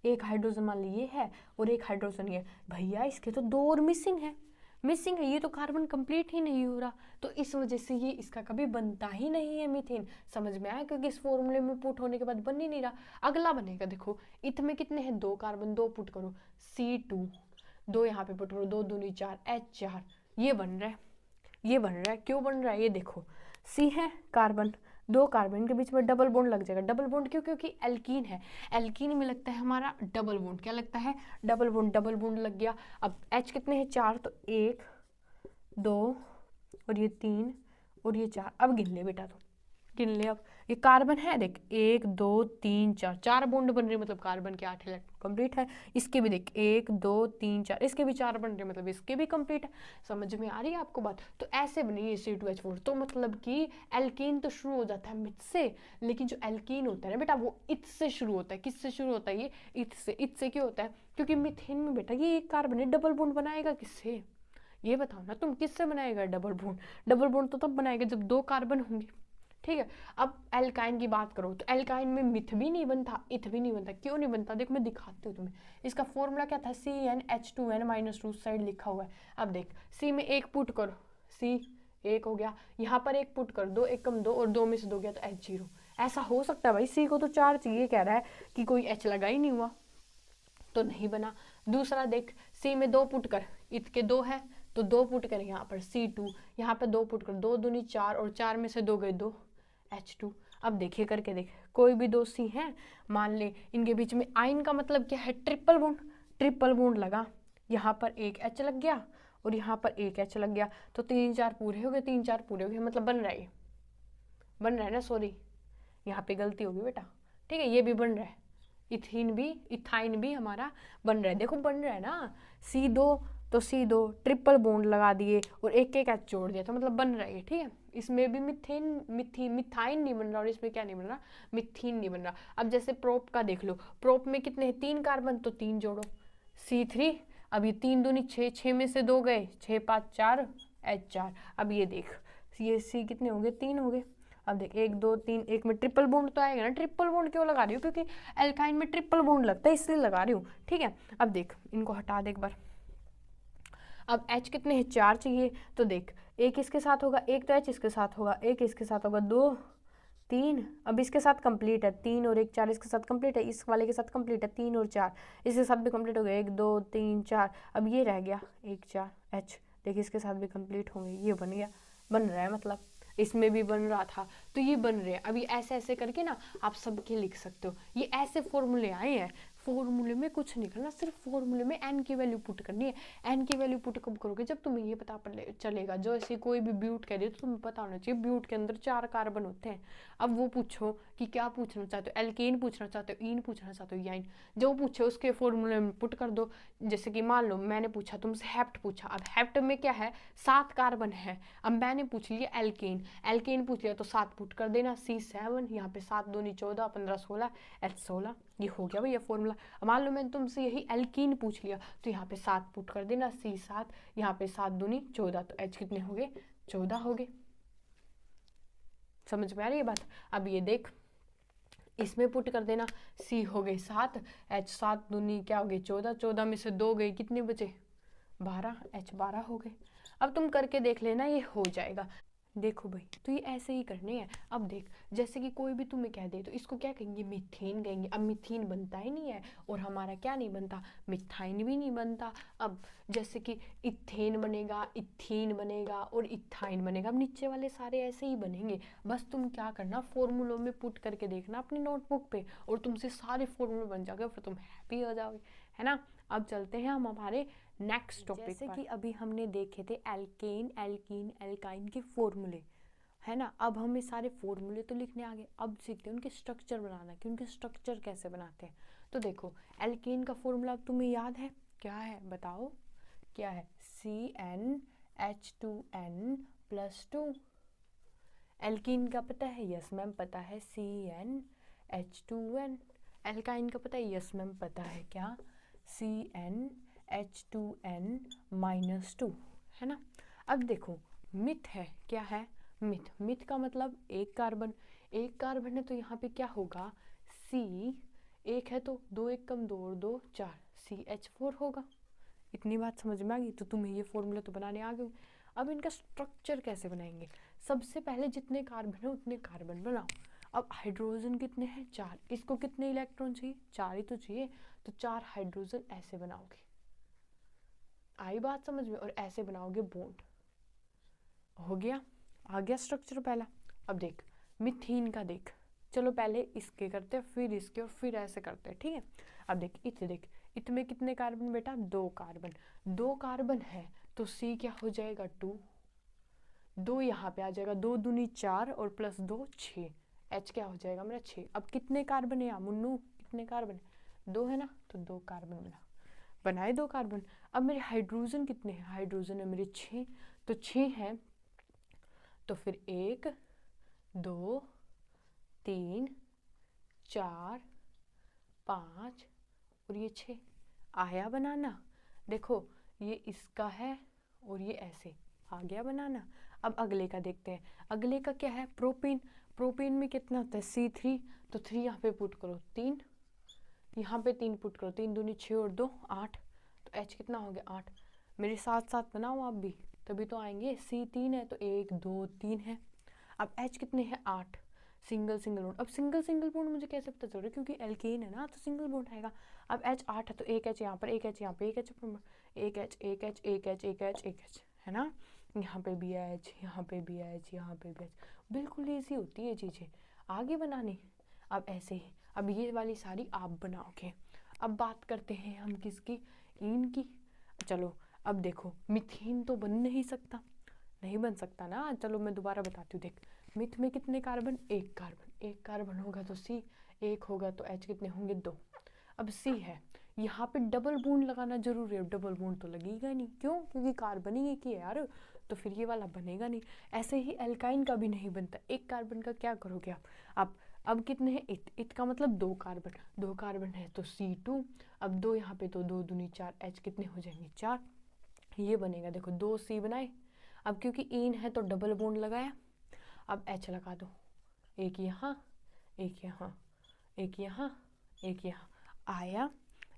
एक हाइड्रोजन मान ली ये है और एक हाइड्रोजन ये, भैया इसके तो 2 और मिसिंग है, ये तो कार्बन कंप्लीट ही नहीं हो रहा, तो इस वजह से ये इसका कभी बनता ही नहीं है मीथेन। समझ में आया, क्योंकि इस फॉर्मूले में पुट होने के बाद बन ही नहीं रहा। अगला बनेगा, देखो इत में कितने हैं 2 कार्बन, 2 पुट करो C2, 2 यहाँ पे पुट करो, 2 दूनी 4 H4, ये बन रहा है, क्यों बन रहा है ये देखो, C है कार्बन, 2 कार्बन के बीच में डबल बॉन्ड लग जाएगा, डबल बॉन्ड क्यों, क्योंकि एल्कीन है, एल्कीन में लगता है हमारा डबल बॉन्ड, क्या लगता है डबल बॉन्ड लग गया। अब H कितने हैं 4, तो 1 2 और ये 3 और ये 4, अब गिन ले बेटा, तो गिन ले। अब ये कार्बन है, देख 1 2 3 4, 4 बॉन्ड बन रहे, मतलब कार्बन के 8 इलेक्ट्रॉन कंप्लीट है। इसके भी देख 1 2 3 4, इसके भी 4 बन रहे, मतलब इसके भी कंप्लीट है। समझ में आ रही है आपको बात, तो ऐसे बनी ये C2H4। तो मतलब कि एल्कीन तो शुरू हो जाता है मिथ से, लेकिन जो एल्कीन होता है ना बेटा वो इत से शुरू होता है। किससे शुरू होता है ये, इत से क्यों होता है, क्योंकि मिथेन में बेटा ये एक कार्बन है, डबल बॉन्ड बनाएगा किससे, ये बताओ ना तुम, किससे बनाएगा डबल बॉन्ड तो तब बनाएगा जब 2 कार्बन होंगे, ठीक है। अब एल्काइन की बात करो तो एल्काइन में मिथ भी नहीं बनता, इथ भी नहीं बनता। क्यों नहीं बनता, देखो मैं दिखाती हूँ तुम्हें। इसका फॉर्मूला क्या था, CnH2n-2 साइड लिखा हुआ है। अब देख C में 1 पुट करो, C 1 हो गया, यहाँ पर 1 पुट कर, 2 1 कम 2 और 2 में से 2 गया तो H0। ऐसा हो सकता है भाई, C को तो 4 चाहिए, कह रहा है कि कोई H लगा ही नहीं हुआ, तो नहीं बना। दूसरा देख C में 2 पुट कर, इत के 2 है तो 2 पुट कर यहाँ पर C2, यहाँ पर 2 पुट कर, 2 दूनी 4 और 4 में से 2 गए 2 H2। अब देखिए करके देख, कोई भी 2 C हैं, मान ले इनके बीच में आइन का मतलब क्या है, ट्रिपल बॉन्ड लगा, यहाँ पर 1 H लग गया और यहाँ पर 1 H लग गया, तो 3 4 पूरे हो गए, मतलब बन रहा है ना, सॉरी यहाँ पे गलती होगी बेटा, ठीक है, ये भी बन रहा है, इथाइन भी हमारा बन रहा है, देखो बन रहा है ना। C2 ट्रिपल बॉन्ड लगा दिए और एक H जोड़ दिया, तो मतलब बन रहा है, ठीक है। इसमें भी मिथाइन नहीं बन रहा और इसमें क्या नहीं बन रहा, मिथीन नहीं बन रहा। अब जैसे प्रोप का देख लो, प्रोप में कितने हैं 3 कार्बन, तो 3 जोड़ो C3, अब ये 3 दूनी 6, 6 में से 2 गए, 6 5 4 H4। अब ये देख ये C कितने हो गए, 3 हो गए। अब देख 1 2 3, एक में ट्रिपल बॉन्ड तो आएगा ना, ट्रिपल बॉन्ड क्यों लगा रही हूँ, क्योंकि एल्काइन में ट्रिपल बॉन्ड लगता है इसलिए लगा रही हूँ, ठीक है। अब देख इनको हटा दे एक बार। अब H कितने हैं, 4 चाहिए। तो देख, एक इसके साथ होगा, एक तो H इसके साथ होगा, एक इसके साथ होगा, 2 3, अब इसके साथ कंप्लीट है, 3 और 1 4 इसके साथ कंप्लीट है, इस वाले के साथ कंप्लीट है, 3 और 4 इसके साथ भी कंप्लीट हो गया, 1 2 3 4, अब ये रह गया 1 4 H, देखिए इसके साथ भी कंप्लीट होंगे, ये बन गया, बन रहा है, मतलब इसमें भी बन रहा था तो ये बन रहे हैं। अभी ऐसे ऐसे करके ना आप सबके लिख सकते हो, ये ऐसे फॉर्मूले आए हैं। फॉर्मूले में कुछ नहीं करना, सिर्फ फॉर्मूले में एन की वैल्यू पुट करनी है। एन की वैल्यू पुट कब करोगे, जब तुम्हें ये पता चलेगा, जो ऐसे कोई भी ब्यूट कह रही हो तो तुम्हें पता होना चाहिए ब्यूट के अंदर 4 कार्बन होते हैं। अब वो पूछो कि क्या पूछना चाहते हो, एल्केन पूछना चाहते हो, ईन पूछना चाहते हो, याइन, जो पूछे उसके फॉर्मूले में पुट कर दो। जैसे कि मान लो मैंने पूछा तुमसे हेप्ट पूछा, अब हेप्ट में क्या है, 7 कार्बन है। अब मैंने पूछ लिया एल्केन, एल्केन पूछ लिया तो 7 पुट कर देना, C7, यहाँ पे 7 दूनी 14 15 16 H16, ये हो गया भैया फॉर्मूला। मान लो मैंने तुमसे यही एल्कीन पूछ लिया तो यहाँ पे 7 पुट कर देना, C7, यहाँ पे 7 दूनी 14, तो H कितने हो गए, 14 हो गए। समझ में आ रही है बात। अब ये देख, इसमें पुट कर देना, C हो गए 7, H 7 दूनी क्या हो गई 14, 14 में से 2 गई, कितने बचे 12, H 12 हो गए। अब तुम करके देख लेना, ये हो जाएगा। देखो भाई, तो ये ऐसे ही करने हैं। अब देख, जैसे कि कोई भी तुम्हें कह दे तो इसको क्या कहेंगे, मीथेन कहेंगे। अब मीथेन बनता ही नहीं है, और हमारा क्या नहीं बनता, मिथाइन भी नहीं बनता। अब जैसे कि इथेन बनेगा, इथीन बनेगा और इथाइन बनेगा। अब नीचे वाले सारे ऐसे ही बनेंगे। बस तुम क्या करना, फॉर्मूलों में पुट करके देखना अपनी नोटबुक पे, और तुमसे सारे फॉर्मूले बन जाएंगे, फिर तुम हैप्पी हो जाओगे, है ना। अब चलते हैं हम हमारे नेक्स्ट टॉपिक पर। जैसे कि अभी हमने देखे थे एल्केन, एल्कीन, एल्काइन के फॉर्मूले, है ना। अब हमें सारे फॉर्मूले तो लिखने आ गए, अब सीखते हैं उनके स्ट्रक्चर बनाना, कि उनके स्ट्रक्चर कैसे बनाते हैं। तो देखो, एल्केन का फॉर्मूला अब तुम्हें याद है, क्या है बताओ, क्या है, CnH2n+2। एल्कीन का पता है, यस मैम पता है, CnH2n। एल्काइन का पता है, यस मैम पता है, क्या, CnH2n-2, है ना। अब देखो, मिथ है, क्या है, मिथ, मिथ का मतलब एक कार्बन, एक कार्बन है तो यहाँ पे क्या होगा, C, एक है तो 2 1 कम 2 और 2 4, CH4 होगा। इतनी बात समझ में आ गई, तो तुम्हें ये फॉर्मूला तो बनाने आ गए। अब इनका स्ट्रक्चर कैसे बनाएंगे, सबसे पहले जितने कार्बन है उतने कार्बन बनाओ। अब हाइड्रोजन कितने हैं, 4, इसको कितने इलेक्ट्रॉन चाहिए, 4 ही तो चाहिए, तो 4 हाइड्रोजन ऐसे बनाओगे, आई बात समझ में, और ऐसे बनाओगे बॉन्ड, हो गया, आ गया स्ट्रक्चर पहला। अब देख मिथीन का देख, चलो पहले इसके करते हैं, फिर इसके, और फिर ऐसे करते हैं, ठीक है। अब देख देख, इत में कितने कार्बन बेटा, 2 कार्बन, 2 कार्बन है तो C क्या हो जाएगा 2, 2 यहाँ पे आ जाएगा, 2 दूनी 4 और +2 6, H क्या हो जाएगा मेरा 6। अब कितने कार्बन है यहाँ मुन्नू, कितने कार्बन, 2 है ना, तो 2 कार्बन बनाए 2 कार्बन। अब मेरे हाइड्रोजन कितने हैं, हाइड्रोजन है मेरे 6, तो 6 है, तो फिर 1 2 3 4 5 और ये 6 आया बनाना। देखो ये इसका है और ये ऐसे आ गया बनाना। अब अगले का देखते हैं, अगले का क्या है, प्रोपेन। प्रोपेन में कितना होता है, C3, तो 3 यहाँ पे पुट करो, 3 यहाँ पे 3 पुट करो, 3 दूनी 6 और 2 8, तो H कितना हो गया 8। मेरे साथ साथ बनाओ आप भी, तभी तो आएंगे। C3 है तो 1 2 3 है। अब H कितने हैं 8, सिंगल सिंगल बॉन्ड। अब सिंगल सिंगल बॉन्ड मुझे कैसे पता चल रहा है, क्योंकि एल्केन है ना तो सिंगल बॉन्ड आएगा। अब H 8 है तो 1 H यहाँ पर, 1 H यहाँ पे, 1 H 1 H 1 H 1 H 1 H 1 H, है ना। यहाँ पे भी H, यहाँ पे भी H, यहाँ पे भी H, बिल्कुल ईजी होती है चीज़ें आगे बनानी। अब ऐसे ही, अब ये वाली सारी आप बनाओगे। अब बात करते हैं हम किसकी, इन की। चलो अब देखो, मिथेन तो बन नहीं सकता, नहीं बन सकता ना। चलो मैं दोबारा बताती हूँ, देख मिथ में कितने कार्बन, एक कार्बन, एक कार्बन होगा तो C, एक होगा तो H कितने होंगे 2। अब C है, यहाँ पे डबल बॉन्ड लगाना जरूरी है, डबल बॉन्ड तो लगेगा नहीं, क्यों, क्योंकि कार्बन ही एक ही है यार, तो फिर ये वाला बनेगा नहीं। ऐसे ही एल्काइन का भी नहीं बनता, एक कार्बन का क्या करोगे आप। अब कितने हैं, इत का मतलब 2 कार्बन, 2 कार्बन है तो C2, अब 2 यहाँ पे तो 2 दूनी 4, H कितने हो जाएंगे 4, ये बनेगा। देखो 2 C बनाए, अब क्योंकि इन है तो डबल बॉन्ड लगाया, अब H लगा दो, एक यहाँ एक यहाँ एक यहाँ एक यहाँ आया।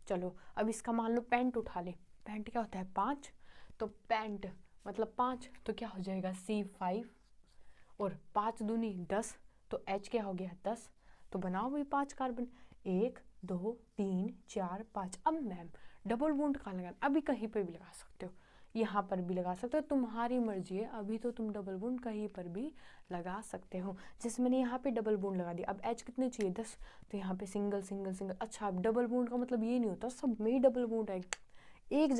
चलो अब इसका मान लो पेंट उठा ले, पेंट क्या होता है 5, तो पेंट मतलब 5, तो क्या हो जाएगा C5, और 5 दूनी 10, तो H क्या हो गया 10। तो बनाओ भाई 5 कार्बन, 1 2 3 4 5। अब मैम डबल बॉन्ड कहाँ लगाना, अभी कहीं पर भी लगा सकते हो, यहाँ पर भी लगा सकते हो, तुम्हारी मर्जी है, अभी तो तुम डबल बॉन्ड कहीं पर भी लगा सकते हो। जैसे मैंने यहाँ पे डबल बॉन्ड लगा दिया, अब H कितने चाहिए 10, तो यहाँ पे सिंगल सिंगल सिंगल। अच्छा अब डबल बॉन्ड का मतलब ये नहीं होता सब में ही डबल बॉन्ड आएगा, एक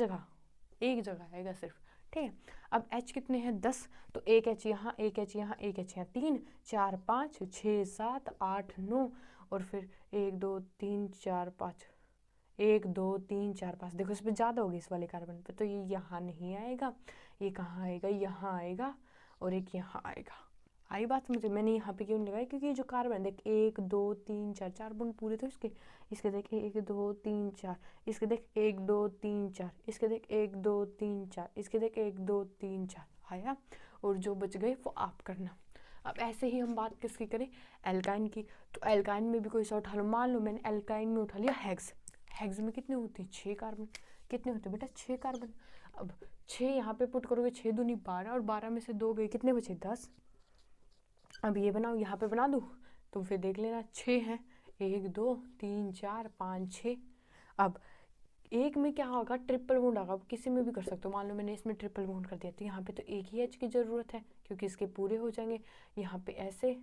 जगह आएगा सिर्फ, ठीक है। अब H कितने हैं 10, तो एक H यहाँ, एक H यहाँ, एक H यहाँ, 3 4 5 6 7 8 9, और फिर 1 2 3 4 5, 1 2 3 4 5। देखो इस पर ज़्यादा होगी इस वाले कार्बन पे, तो ये यहाँ नहीं आएगा, ये कहाँ आएगा, यहाँ आएगा, और एक यहाँ आएगा। आई बात समझे, मैंने यहाँ पे क्यों नहीं लगाई, क्योंकि ये जो कार्बन देख 1 2 3 4 4 बॉन्ड पूरे, तो इसके देख 1 2 3 4, इसके देख 1 2 3 4, इसके देख 1 2 3 4, इसके देख 1 2 3 4 आया, और जो बच गए वो आप करना। अब ऐसे ही हम बात किसकी करें, एल्काइन की। तो एल्काइन में भी कोई सा उठा लो, मान लो मैंने एल्काइन में उठा लिया हेक्स। हेक्स में कितने होते हैं 6 कार्बन, कितने होते हैं बेटा 6 कार्बन। अब 6 यहाँ पे पुट करोगे, 6 दूनी 12, और 12 में से 2 गए, कितने बचे 10। अब ये बनाओ, यहाँ पे बना दूँ तो फिर देख लेना 6 हैं, 1 2 3 4 5 6। अब एक में क्या होगा, ट्रिपल बॉन्ड होगा, अब किसी में भी कर सकते हो, मान लो मैंने इसमें ट्रिपल बॉन्ड कर दिया, तो यहाँ पे तो एक ही H की ज़रूरत है क्योंकि इसके पूरे हो जाएंगे। यहाँ पे ऐसे,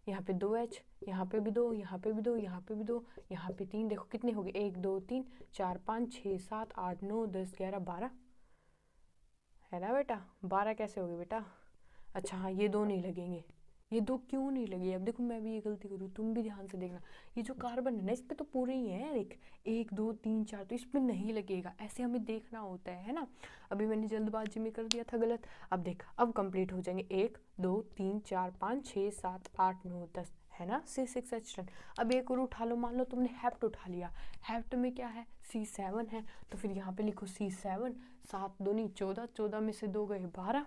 यहाँ पे 2 H, यहाँ पे भी 2, यहाँ पे भी 2, यहाँ पे भी 2, यहाँ पे 3, देखो कितने हो गए 1 2 3 4 5 6 7 8 9 10 11 12, है ना बेटा। 12 कैसे हो गए बेटा, अच्छा हाँ ये 2 नहीं लगेंगे, ये 2 क्यों नहीं लगे। अब देखो मैं भी ये गलती करूँ, तुम भी ध्यान से देखना, ये जो कार्बन है ना इस पे तो पूरे ही है, एक 1 2 3 4, तो इस पे नहीं लगेगा, ऐसे हमें देखना होता है ना। अभी मैंने जल्दबाजी में कर दिया था गलत। अब देख अब कंप्लीट हो जाएंगे 1 2 3 4 5 6 7 8 9 10, है ना C6H10। अब एक और उठा लो, मान लो तुमने हेप्ट उठा लिया, हेप्ट में क्या है C7 है, तो फिर यहाँ पे लिखो C7, 7 दूनी 14, 14 में से 2 गए 12।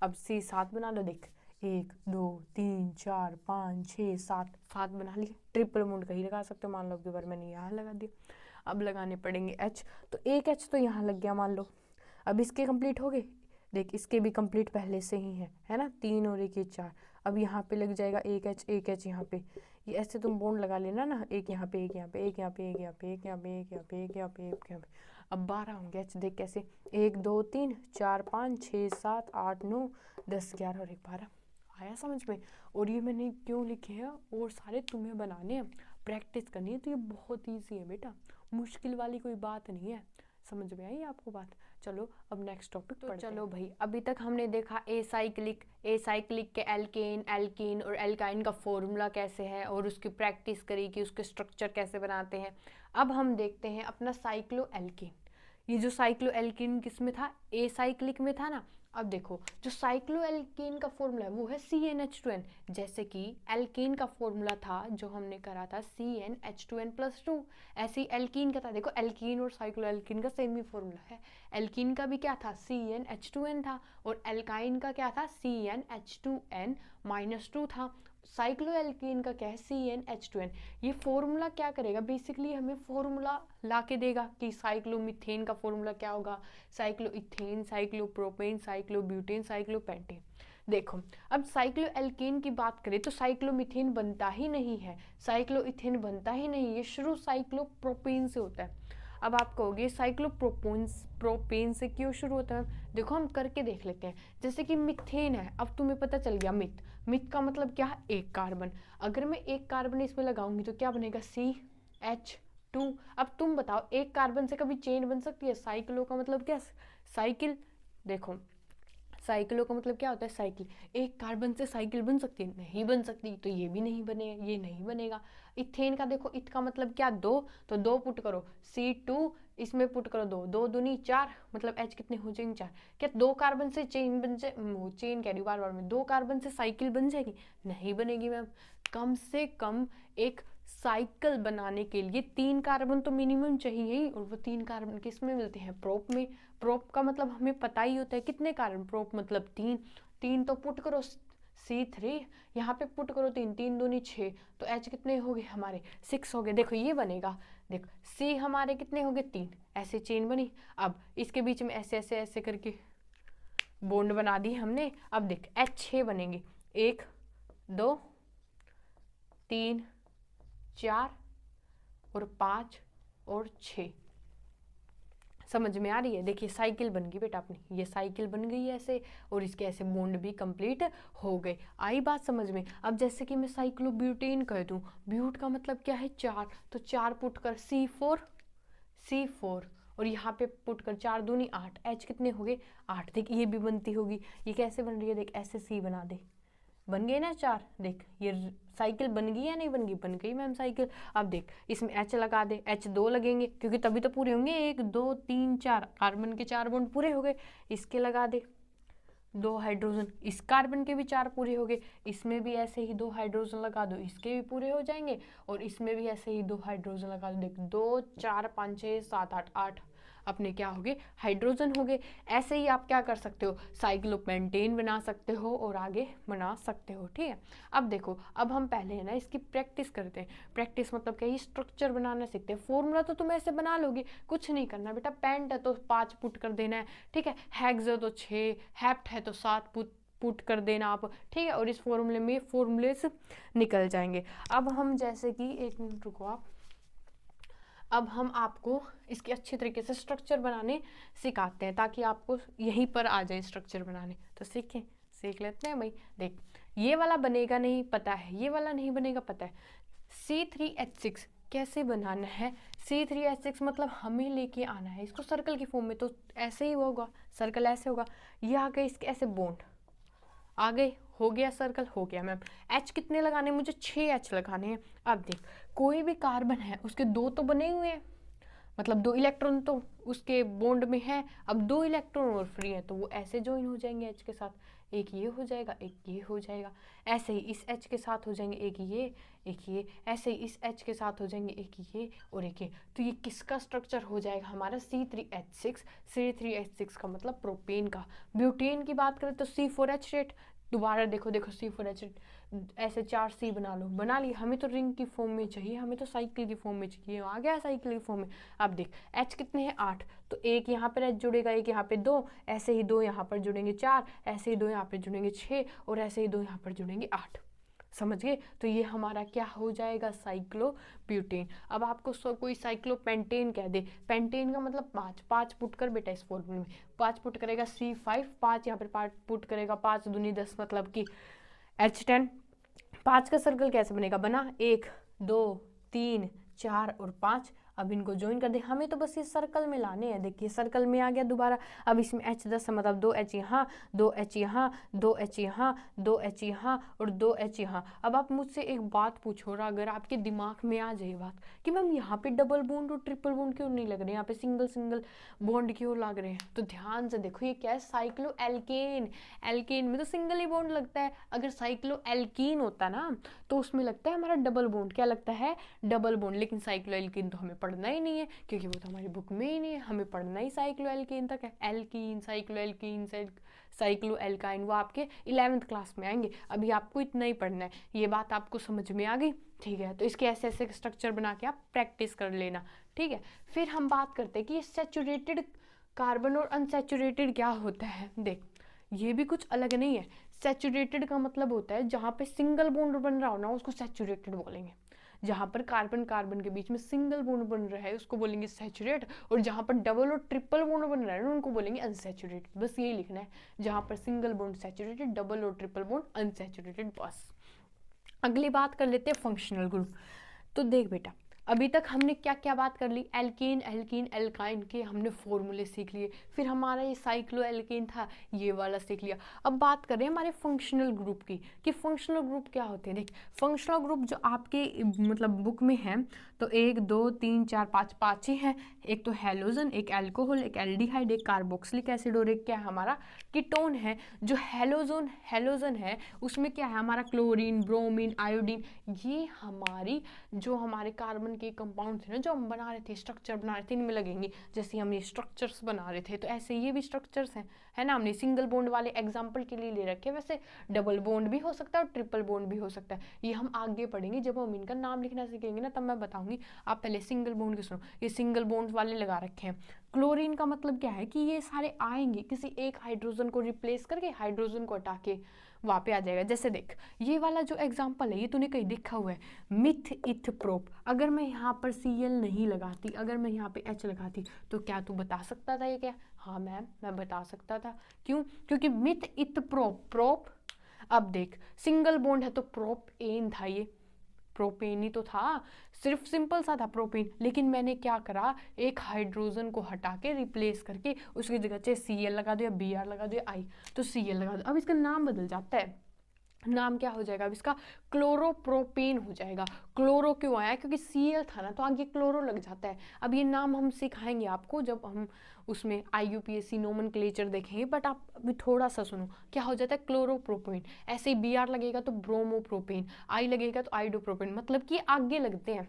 अब C7 बना लो, देख 1 2 3 4 5 6 7, 7 बना लिए। ट्रिपल बॉन्ड कहीं लगा सकते हो, मान लो कि बार मैंने यहाँ लगा दिया। अब लगाने पड़ेंगे H, तो एक H तो यहाँ लग गया मान लो। अब इसके कंप्लीट हो गए, देख इसके भी कंप्लीट पहले से ही है ना, 3 और 1 ये 4। अब यहाँ पे लग जाएगा एक H यहाँ पे, ये ऐसे तुम बॉन्ड लगा लेना ना, एक यहाँ पे एक यहाँ पे एक यहाँ पे एक यहाँ पे एक यहाँ पे एक यहाँ पे एक यहाँ पे एक यहाँ पे। अब 12 होंगे H, देख कैसे 1 2 3 4 5 6 7 8 9 10 11 और 1 12। आया समझ में। और ये मैंने क्यों लिखे हैं, और सारे तुम्हें बनाने हैं, प्रैक्टिस करनी है, तो ये बहुत ईजी है बेटा, मुश्किल वाली कोई बात नहीं है। समझ में आई आपको बात। चलो अब नेक्स्ट टॉपिक तो चलो भाई, अभी तक हमने देखा एसाइक्लिक के एल्केन, एल्कीन और एल्काइन का फॉर्मूला कैसे है, और उसकी प्रैक्टिस करी कि उसके स्ट्रक्चर कैसे बनाते हैं। अब हम देखते हैं अपना साइक्लो एल्कीन। ये जो साइक्लो एल्कीन किस में था, एसाइक्लिक में था ना। अब देखो जो साइक्लो एल्कीन का फॉर्मूला है वो है CnH2n, जैसे कि एल्कीन का फॉर्मूला था जो हमने करा था CnH2n+2, ऐसे ही एल्कीन का था। देखो एल्कीन और साइक्लो एल्कीन का सेम ही फॉर्मूला है। एल्कीन का भी क्या था CnH2n था, और एल्काइन का क्या था CnH2n-2 था। साइक्लो एल्कीन का क्या है CnH2n। ये फॉर्मूला क्या करेगा, बेसिकली हमें फॉर्मूला ला के देगा कि साइक्लोमीथेन का फॉर्मूला क्या होगा, साइक्लोइथेन, साइक्लोप्रोपेन, साइक्लोब्यूटेन, साइक्लोपेंटेन। देखो अब साइक्लो एल्केन की बात करें तो साइक्लोमीथेन बनता ही नहीं है, साइक्लोइथेन बनता ही नहीं, ये शुरू साइक्लोप्रोपेन से होता है। अब आप कहोगे साइक्लोप्रोपेन से क्यों शुरू होता है, देखो हम करके देख लेते हैं। जैसे कि मिथेन है, अब तुम्हें पता चल गया मिथ का मतलब क्या है, एक कार्बन। अगर मैं एक कार्बन इसमें लगाऊंगी तो क्या बनेगा CH2। अब तुम बताओ एक कार्बन से कभी चेन बन सकती है, साइक्लो का मतलब क्या, साइकिल। देखो साइकिलों का मतलब क्या होता है, साइकिल। एक कार्बन से साइकिल बन सकती है, नहीं बन सकती, तो ये भी नहीं बनेगा, ये नहीं बनेगा। इथेन का देखो, इत का मतलब क्या, 2, तो 2 पुट करो, C2 इसमें पुट करो 2, 2 दूनी 4, मतलब H कितने हो जाएंगे 4। क्या 2 कार्बन से चेन बन जाए, चेन कह रही हूँ बार बार में, 2 कार्बन से साइकिल बन जाएगी, नहीं बनेगी मैम। कम से कम एक साइकिल बनाने के लिए 3 कार्बन तो मिनिमम चाहिए ही, और वो 3 कार्बन किस में मिलते हैं, प्रोप में। प्रोप का मतलब हमें पता ही होता है कितने कार्बन, प्रोप मतलब 3 तो पुट करो C3, यहाँ पे पुट करो 3, 3 दूनी 6, तो H कितने हो गए हमारे 6 हो गए। देखो ये बनेगा, देखो C हमारे कितने हो गए 3, ऐसे चेन बनी। अब इसके बीच में ऐसे ऐसे ऐसे करके बॉन्ड बना दी हमने। अब देख H6 बनेंगे, 1 2 3 4 और 5 और 6। समझ में आ रही है? देखिए साइकिल बन गई बेटा अपनी, ये साइकिल बन गई ऐसे, और इसके ऐसे बॉन्ड भी कंप्लीट हो गए। आई बात समझ में? अब जैसे कि मैं साइक्लोब्यूटेन कह दूं, ब्यूट का मतलब क्या है 4, तो 4 पुट कर C4 और यहाँ पे पुट कर 4 दूनी 8, H कितने हो गए 8। देख ये भी बनती होगी, ये कैसे बन रही है, देख ऐसे C बना दे, बन गए ना 4। देख ये साइकिल बन गई या नहीं बन गई, बन गई मैम साइकिल। अब देख इसमें H लगा दे, H 2 लगेंगे क्योंकि तभी तो पूरे होंगे, 1 2 3 4, कार्बन के 4 बॉन्ड पूरे हो गए। इसके लगा दे 2 हाइड्रोजन, इस कार्बन के भी 4 पूरे हो गए। इसमें भी ऐसे ही 2 हाइड्रोजन लगा दो, इसके भी पूरे हो जाएंगे। और इसमें भी ऐसे ही 2 हाइड्रोजन लगा दो, देख 2 4 5 6 7 8, 8 अपने क्या हो गए हाइड्रोजन हो गए। ऐसे ही आप क्या कर सकते हो, साइक्लोपेंटेन बना सकते हो और आगे बना सकते हो। ठीक है, अब देखो, अब हम पहले है ना इसकी प्रैक्टिस करते हैं। प्रैक्टिस मतलब क्या, ये स्ट्रक्चर बनाना सीखते हैं। फॉर्मूला तो तुम ऐसे बना लोगे, कुछ नहीं करना बेटा। पेंट है तो 5 पुट कर देना है, ठीक है। हेक्स है तो 6, हेप्ट है तो 7 पुट कर देना आप, ठीक है। और इस फॉर्मूले में फॉर्मूले से निकल जाएंगे। अब हम जैसे कि, एक मिनट रुको आप, अब हम आपको इसके अच्छे तरीके से स्ट्रक्चर बनाने सिखाते हैं ताकि आपको यहीं पर आ जाए स्ट्रक्चर बनाने। तो सीख लेते हैं भाई। देख ये वाला बनेगा नहीं पता है, ये वाला नहीं बनेगा पता है। C3H6 कैसे बनाना है, C3H6 मतलब हमें लेके आना है इसको सर्कल की फॉर्म में, तो ऐसे ही होगा, सर्कल ऐसे होगा। ये आ गए इसके ऐसे बॉन्ड आ गए, हो गया सर्कल, हो गया मैम। H कितने लगाने, मुझे 6 H लगाने हैं। अब देख कोई भी कार्बन है उसके 2 तो बने हुए हैं, मतलब 2 इलेक्ट्रॉन तो उसके बॉन्ड में है। अब 2 इलेक्ट्रॉन और फ्री है तो वो ऐसे ज्वाइन हो जाएंगे H के साथ, एक ये हो जाएगा, एक ये हो जाएगा। ऐसे ही इस H के साथ हो जाएंगे, एक ये, ऐसे ही इस H के साथ हो जाएंगे, एक ये और एक ये। तो ये किसका स्ट्रक्चर हो जाएगा हमारा C3H6। C3H6 का मतलब प्रोपेन का। ब्यूटेन की बात करें तो C4H8। दोबारा देखो C4H8, ऐसे 4 C बना ली। हमें तो रिंग की फॉर्म में चाहिए, हमें तो साइकिल की फॉर्म में चाहिए, आ गया साइकिल की फॉर्म में। अब देख H कितने हैं 8, तो एक यहाँ पर H जुड़ेगा, एक यहाँ पे 2, ऐसे ही 2 यहाँ पर जुड़ेंगे 4, ऐसे ही 2 यहाँ पर जुड़ेंगे 6 और ऐसे ही 2 यहाँ पर जुड़ेंगे 8। समझ गए? तो ये हमारा क्या हो जाएगा, साइक्लोब्यूटेन। अब आपको कोई साइक्लोपेंटेन कह दे, पेंटेन का मतलब 5 पुट कर बेटा इस फॉर्मूले में, 5 पुट करेगा C5, 5 यहाँ पर पुट करेगा 5 दूनी 10, मतलब कि H10। 5 का सर्कल कैसे बनेगा, बना 1 2 3 4 और 5। अब इनको ज्वाइन कर दे, हमें तो बस ये सर्कल में लाने हैं। देखिए सर्कल में आ गया दोबारा। अब इसमें H10 मतलब 2 H यहाँ, 2 H यहाँ, 2 H यहाँ, 2 H यहाँ और 2 H यहाँ। अब आप मुझसे एक बात पूछो, और अगर आपके दिमाग में आ जाए बात कि मैम यहाँ पे डबल बॉन्ड और ट्रिपल बॉन्ड क्यों नहीं लग रहे, यहाँ पे सिंगल बॉन्ड क्यों लग रहे हैं, तो ध्यान से देखो ये क्या है, साइक्लो एल्केन। एल्केन में तो सिंगल ही बॉन्ड लगता है। अगर साइक्लो एल्कीन होता ना तो उसमें लगता है हमारा डबल बॉन्ड, क्या लगता है, डबल बॉन्ड। लेकिन साइक्लो एल्कीन तो हमें पढ़ना ही नहीं है क्योंकि वो तो हमारी बुक में ही नहीं है, हमें पढ़ना ही साइक्लो एल्कीन तक है। Alkene, cyclo alkene, cyclo alkyne वो आपके 11th क्लास में आएंगे, अभी आपको इतना ही पढ़ना है। ये बात आपको समझ में आ गई, ठीक है। तो इसके ऐसे ऐसे स्ट्रक्चर बना के आप प्रैक्टिस कर लेना, ठीक है। फिर हम बात करते हैं कि सैचुरेटेड कार्बन और अनसैचुरेटेड क्या होता है। देख ये भी कुछ अलग नहीं है। सैचुरेटेड का मतलब होता है जहाँ पे सिंगल बॉन्ड बन रहा हो ना उसको सैचुरेटेड बोलेंगे। जहाँ पर कार्बन कार्बन के बीच में सिंगल बॉन्ड बन रहा है उसको बोलेंगे सैचुरेट, और जहाँ पर डबल और ट्रिपल बॉन्ड बन रहा है ना उनको बोलेंगे अनसैचुरेटेड। बस यही लिखना है, जहाँ पर सिंगल बॉन्ड सैचुरेटेड, डबल और ट्रिपल बॉन्ड अनसैचुरेटेड। बस अगली बात कर लेते हैं फंक्शनल ग्रुप। तो देख बेटा अभी तक हमने क्या क्या बात कर ली, एल्केन, एल्कीन, एल्काइन के हमने फॉर्मूले सीख लिए। फिर हमारा ये साइक्लो एल्केन था, ये वाला सीख लिया। अब बात करें हमारे फंक्शनल ग्रुप की कि फंक्शनल ग्रुप क्या होते हैं। देख फंक्शनल ग्रुप जो आपके मतलब बुक में है तो 1 2 3 4 5 ही है। एक तो हेलोजन, एक एल्कोहल, एक एल्डिहाइड, एक कार्बोक्सिलिक एसिड और एक क्या है हमारा कीटोन है। जो हेलोजन है उसमें क्या है हमारा क्लोरीन, ब्रोमीन, आयोडीन। ये हमारी जो हमारे कार्बन कार्बन के कंपाउंड थे ना जो हम बना रहे थे, स्ट्रक्चर बना रहे थे, इनमें लगेंगे। जैसे हम ये स्ट्रक्चर्स बना रहे थे तो ऐसे ये भी स्ट्रक्चर्स हैं, है ना। हमने सिंगल बॉन्ड वाले एग्जाम्पल के लिए ले रखे, वैसे डबल बॉन्ड भी हो सकता है और ट्रिपल बॉन्ड भी हो सकता है। ये हम आगे पढ़ेंगे जब हम इनका नाम लिखना सीखेंगे ना, तब मैं बताऊंगी। आप पहले सिंगल बॉन्ड के सुनो, ये सिंगल बॉन्ड वाले लगा रखे हैं। क्लोरीन का मतलब क्या है कि ये सारे आएंगे किसी एक हाइड्रोजन को रिप्लेस करके, हाइड्रोजन को हटा के वहाँ पे आ जाएगा। जैसे देख ये वाला जो एग्जाम्पल है ये तूने कहीं देखा हुआ है, मिथ इथ प्रोप। अगर मैं यहाँ पर Cl नहीं लगाती, अगर मैं यहाँ पे H लगाती तो क्या तू बता सकता था ये क्या? हाँ मैम मैं बता सकता था। क्यों? क्योंकि मिथ इथ प्रोप, प्रोप। अब देख सिंगल बॉन्ड है तो प्रोपेन था, ये प्रोपेन ही तो था, सिर्फ सिंपल सा था प्रोपेन। लेकिन मैंने क्या करा, एक हाइड्रोजन को हटा के रिप्लेस करके उसकी जगह चाहे Cl लगा दो या Br लगा दो या I, तो Cl लगा दो। अब इसका नाम बदल जाता है, नाम क्या हो जाएगा अब इसका? क्लोरोप्रोपेन हो जाएगा। क्लोरो क्यों आया? क्योंकि Cl था ना तो आगे क्लोरो लग जाता है। अब ये नाम हम सिखाएंगे आपको जब हम उसमें IUPAC नोमेनक्लेचर देखेंगे, बट आप अभी थोड़ा सा सुनो। क्या हो जाता है? क्लोरोप्रोपेन। ऐसे ही Br लगेगा तो ब्रोमोप्रोपेन, I लगेगा तो आइडोप्रोपेन, मतलब कि आगे लगते हैं।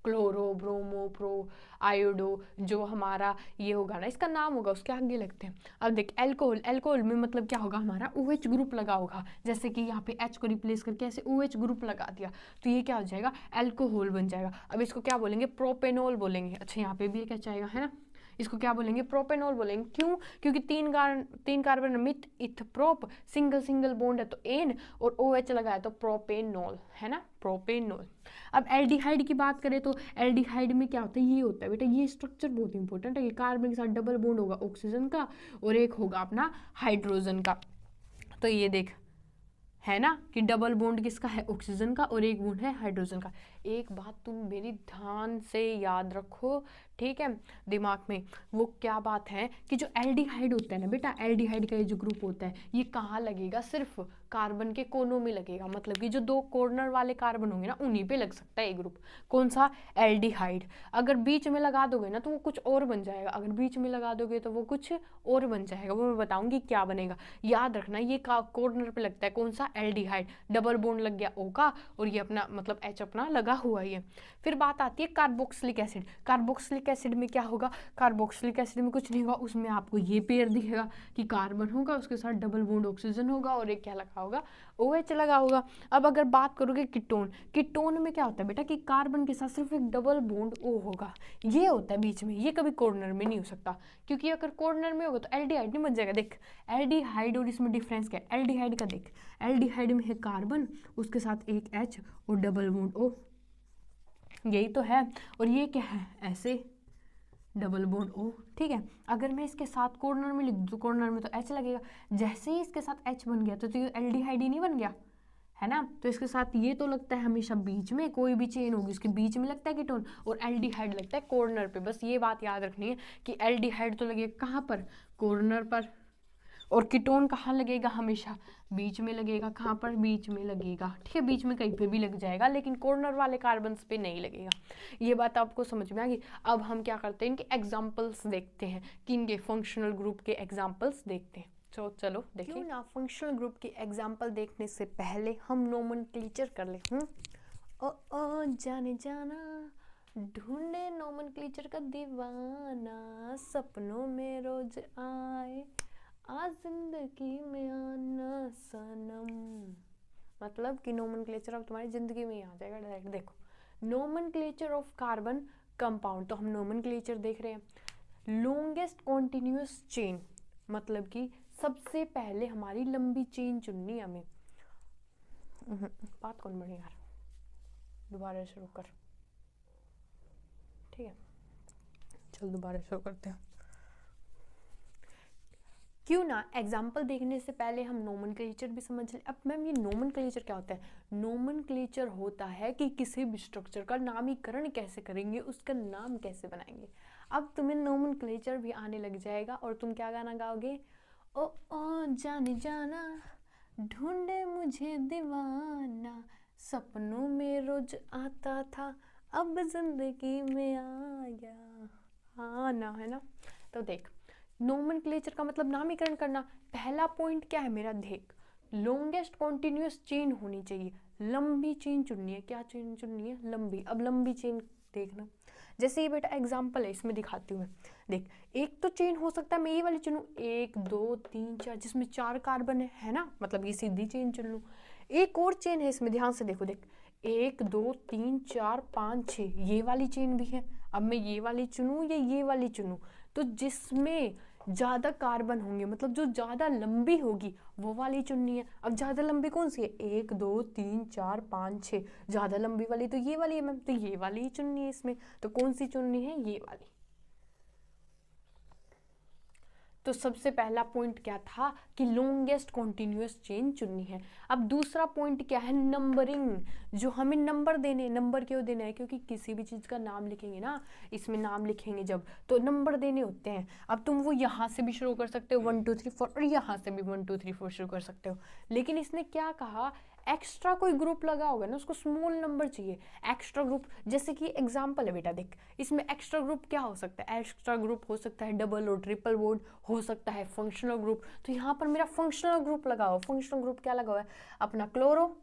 क्लोरो, ब्रोमो, प्रो, आयोडो, जो हमारा ये होगा ना इसका नाम होगा उसके आगे लगते हैं। अब देख एल्कोहल, एल्कोहल में मतलब क्या होगा? हमारा OH ग्रुप लगा होगा। जैसे कि यहाँ पे H को रिप्लेस करके ऐसे OH ग्रुप लगा दिया तो ये क्या हो जाएगा? एल्कोहल बन जाएगा। अब इसको क्या बोलेंगे? प्रोपेनॉल बोलेंगे। अच्छा यहाँ पे भी क्या चाहेगा, है ना, इसको क्या बोलेंगे? प्रोपेनॉल बोलेंगे। क्यों? क्योंकि तीन carbon myth eth prop, single single bond है तो एन, और OH लगा है तो प्रोपेनॉल, है ना, प्रोपेनॉल। अब एल्डिहाइड की बात करें तो एल्डिहाइड में क्या होता है? ये होता है बेटा, ये स्ट्रक्चर बहुत इंपॉर्टेंट है। ये कार्बन के साथ डबल बॉन्ड होगा ऑक्सीजन का और एक होगा अपना हाइड्रोजन का। तो ये देख है ना कि डबल बॉन्ड किसका है? ऑक्सीजन का, और एक बॉन्ड है हाइड्रोजन का। एक बात तुम मेरी ध्यान से याद रखो, ठीक है, दिमाग में। वो क्या बात है कि जो एल्डिहाइड होता है ना बेटा, एल्डिहाइड का ये जो ग्रुप होता है ये कहाँ लगेगा? सिर्फ कार्बन के कोनों में लगेगा। मतलब कि जो दो कॉर्नर वाले कार्बन होंगे ना उन्हीं पे लग सकता है ये ग्रुप। कौन सा? एल्डिहाइड। अगर बीच में लगा दोगे ना तो वो कुछ और बन जाएगा, अगर बीच में लगा दोगे तो वो कुछ और बन जाएगा। वो मैं बताऊंगी क्या बनेगा, याद रखना। ये कॉर्नर पे लगता है, कौन सा? एल्डिहाइड। डबल बॉन्ड लग गया O का और ये अपना मतलब H अपना लगा हुआ है। फिर बात आती है कार्बोक्सिलिक एसिड। कार्बोक्सिलिक एसिड में क्या होगा? कार्बोक्सिलिक एसिड में कुछ नहीं होगा, उसमें आपको ये पेयर दिखेगा कि कार्बन होगा उसके साथ डबल बॉन्ड ऑक्सीजन होगा और एक क्या लगा होगा? OH लगा होगा। अब अगर बात करोगे कीटोन, कीटोन में क्या होता है बेटा कि कार्बन के साथ सिर्फ एक डबल बॉन्ड O होगा, ये होता है बीच में, ये कभी कॉर्नर में नहीं हो सकता। क्योंकि अगर कॉर्नर में होगा तो एल्डिहाइड नहीं बन जाएगा। देख एल्डिहाइड और इसमें डिफरेंस क्या है? एल्डिहाइड का देख, एल्डिहाइड में है कार्बन उसके साथ एक H और डबल बॉन्ड O, यही तो है। और ये क्या है? ऐसे डबल बॉन्ड O, ठीक है। अगर मैं इसके साथ कॉर्नर में लिख दूँ, कॉर्नर में तो H लगेगा। जैसे ही इसके साथ H बन गया तो ये एल्डिहाइड ही नहीं बन गया, है ना। तो इसके साथ ये तो लगता है हमेशा बीच में, कोई भी चेन होगी उसके बीच में लगता है कीटोन, और एल्डिहाइड लगता है कॉर्नर पे। बस ये बात याद रखनी है कि एल्डिहाइड तो लगेगा कहाँ पर? कॉर्नर पर। और कीटोन कहाँ लगेगा? हमेशा बीच में लगेगा। कहाँ पर? बीच में लगेगा, ठीक है। बीच में कहीं पे भी लग जाएगा लेकिन कॉर्नर वाले कार्बन पे नहीं लगेगा। ये बात आपको समझ में आ गई। अब हम क्या करते हैं, इनके एग्जाम्पल्स देखते हैं कि इनके फंक्शनल ग्रुप के एग्जाम्पल्स देखते हैं। तो चलो देखिए। क्यों ना फंक्शनल ग्रुप के एग्जाम्पल देखने से पहले हम नोमेनक्लेचर कर ले। ओ जाने जाना ढूंढे नोमेनक्लेचर का दीवाना, सपनों में रोज आए आज जिंदगी में आना सनम। मतलब कि नोमेनक्लेचर अब तुम्हारी जिंदगी में ही आ जाएगा डायरेक्ट। देखो नोमेनक्लेचर ऑफ कार्बन कंपाउंड, तो हम नोमेनक्लेचर देख रहे हैं। लॉन्गेस्ट कॉन्टिन्यूस चेन, मतलब कि सबसे पहले हमारी लंबी चेन चुननी है हमें। बात कौन बनी यार, दोबारा शुरू कर, ठीक है चल दोबारा शुरू करते हैं। क्यों ना एग्जाम्पल देखने से पहले हम नोमेनक्लेचर भी समझ लें। अब मैम ये नोमेनक्लेचर क्या होता है? नोमेनक्लेचर होता है कि किसी भी स्ट्रक्चर का नामीकरण कैसे करेंगे, उसका नाम कैसे बनाएंगे। अब तुम्हें नोमेनक्लेचर भी आने लग जाएगा और तुम क्या गाना गाओगे? ओ जाने जाना ढूंढे मुझे दीवाना, सपनों में रोज आता था अब जिंदगी में आ गया, हाँ ना, है ना। तो देख नोमेनक्लेचर का मतलब नामीकरण करना। पहला पॉइंट क्या है मेरा? देख लॉन्गेस्ट कॉन्टिन्यूस चेन होनी चाहिए। लंबी चेन चुननी है। क्या चेन चुननी है? लंबी। अब लंबी चेन देखना, जैसे ये बेटा एग्जाम्पल है, इसमें दिखाती हूँ मैं। देख, एक तो चेन हो सकता है मैं ये वाली चुनूँ 1 2 3 4, जिसमें 4 कार्बन है ना, मतलब ये सीधी चेन चुन लूँ। एक और चेन है इसमें, ध्यान से देखो, देख 1 2 3 4 5 6, ये वाली चेन भी है। अब मैं ये वाली चुनूँ या ये वाली चुनूँ, तो जिसमें ज़्यादा कार्बन होंगे, मतलब जो ज़्यादा लंबी होगी वो वाली चुननी है। अब ज़्यादा लंबी कौन सी है? 1 2 3 4 5 6, ज़्यादा लंबी वाली तो ये वाली है मैम, तो ये वाली ही चुननी है इसमें। तो कौन सी चुननी है? ये वाली। तो सबसे पहला पॉइंट क्या था कि लॉन्गेस्ट कॉन्टिन्यूस चेन चुननी है। अब दूसरा पॉइंट क्या है? नंबरिंग। जो हमें नंबर देने, नंबर क्यों देना है? क्योंकि किसी भी चीज़ का नाम लिखेंगे ना, इसमें नाम लिखेंगे जब, तो नंबर देने होते हैं। अब तुम वो यहाँ से भी शुरू कर सकते हो 1 2 3 4, और यहाँ से भी 1 2 3 4 शुरू कर सकते हो। लेकिन इसने क्या कहा, एक्स्ट्रा कोई ग्रुप लगा होगा ना, उसको स्मॉल नंबर चाहिए। एक्स्ट्रा ग्रुप, जैसे कि एग्जांपल है बेटा, देख इसमें एक्स्ट्रा ग्रुप क्या हो सकता है? एक्स्ट्रा ग्रुप हो सकता है डबल और ट्रिपल बॉन्ड, हो सकता है फंक्शनल ग्रुप। तो यहाँ पर मेरा फंक्शनल ग्रुप लगा हुआ। फंक्शनल ग्रुप क्या लगा हुआ है? अपना क्लोरो,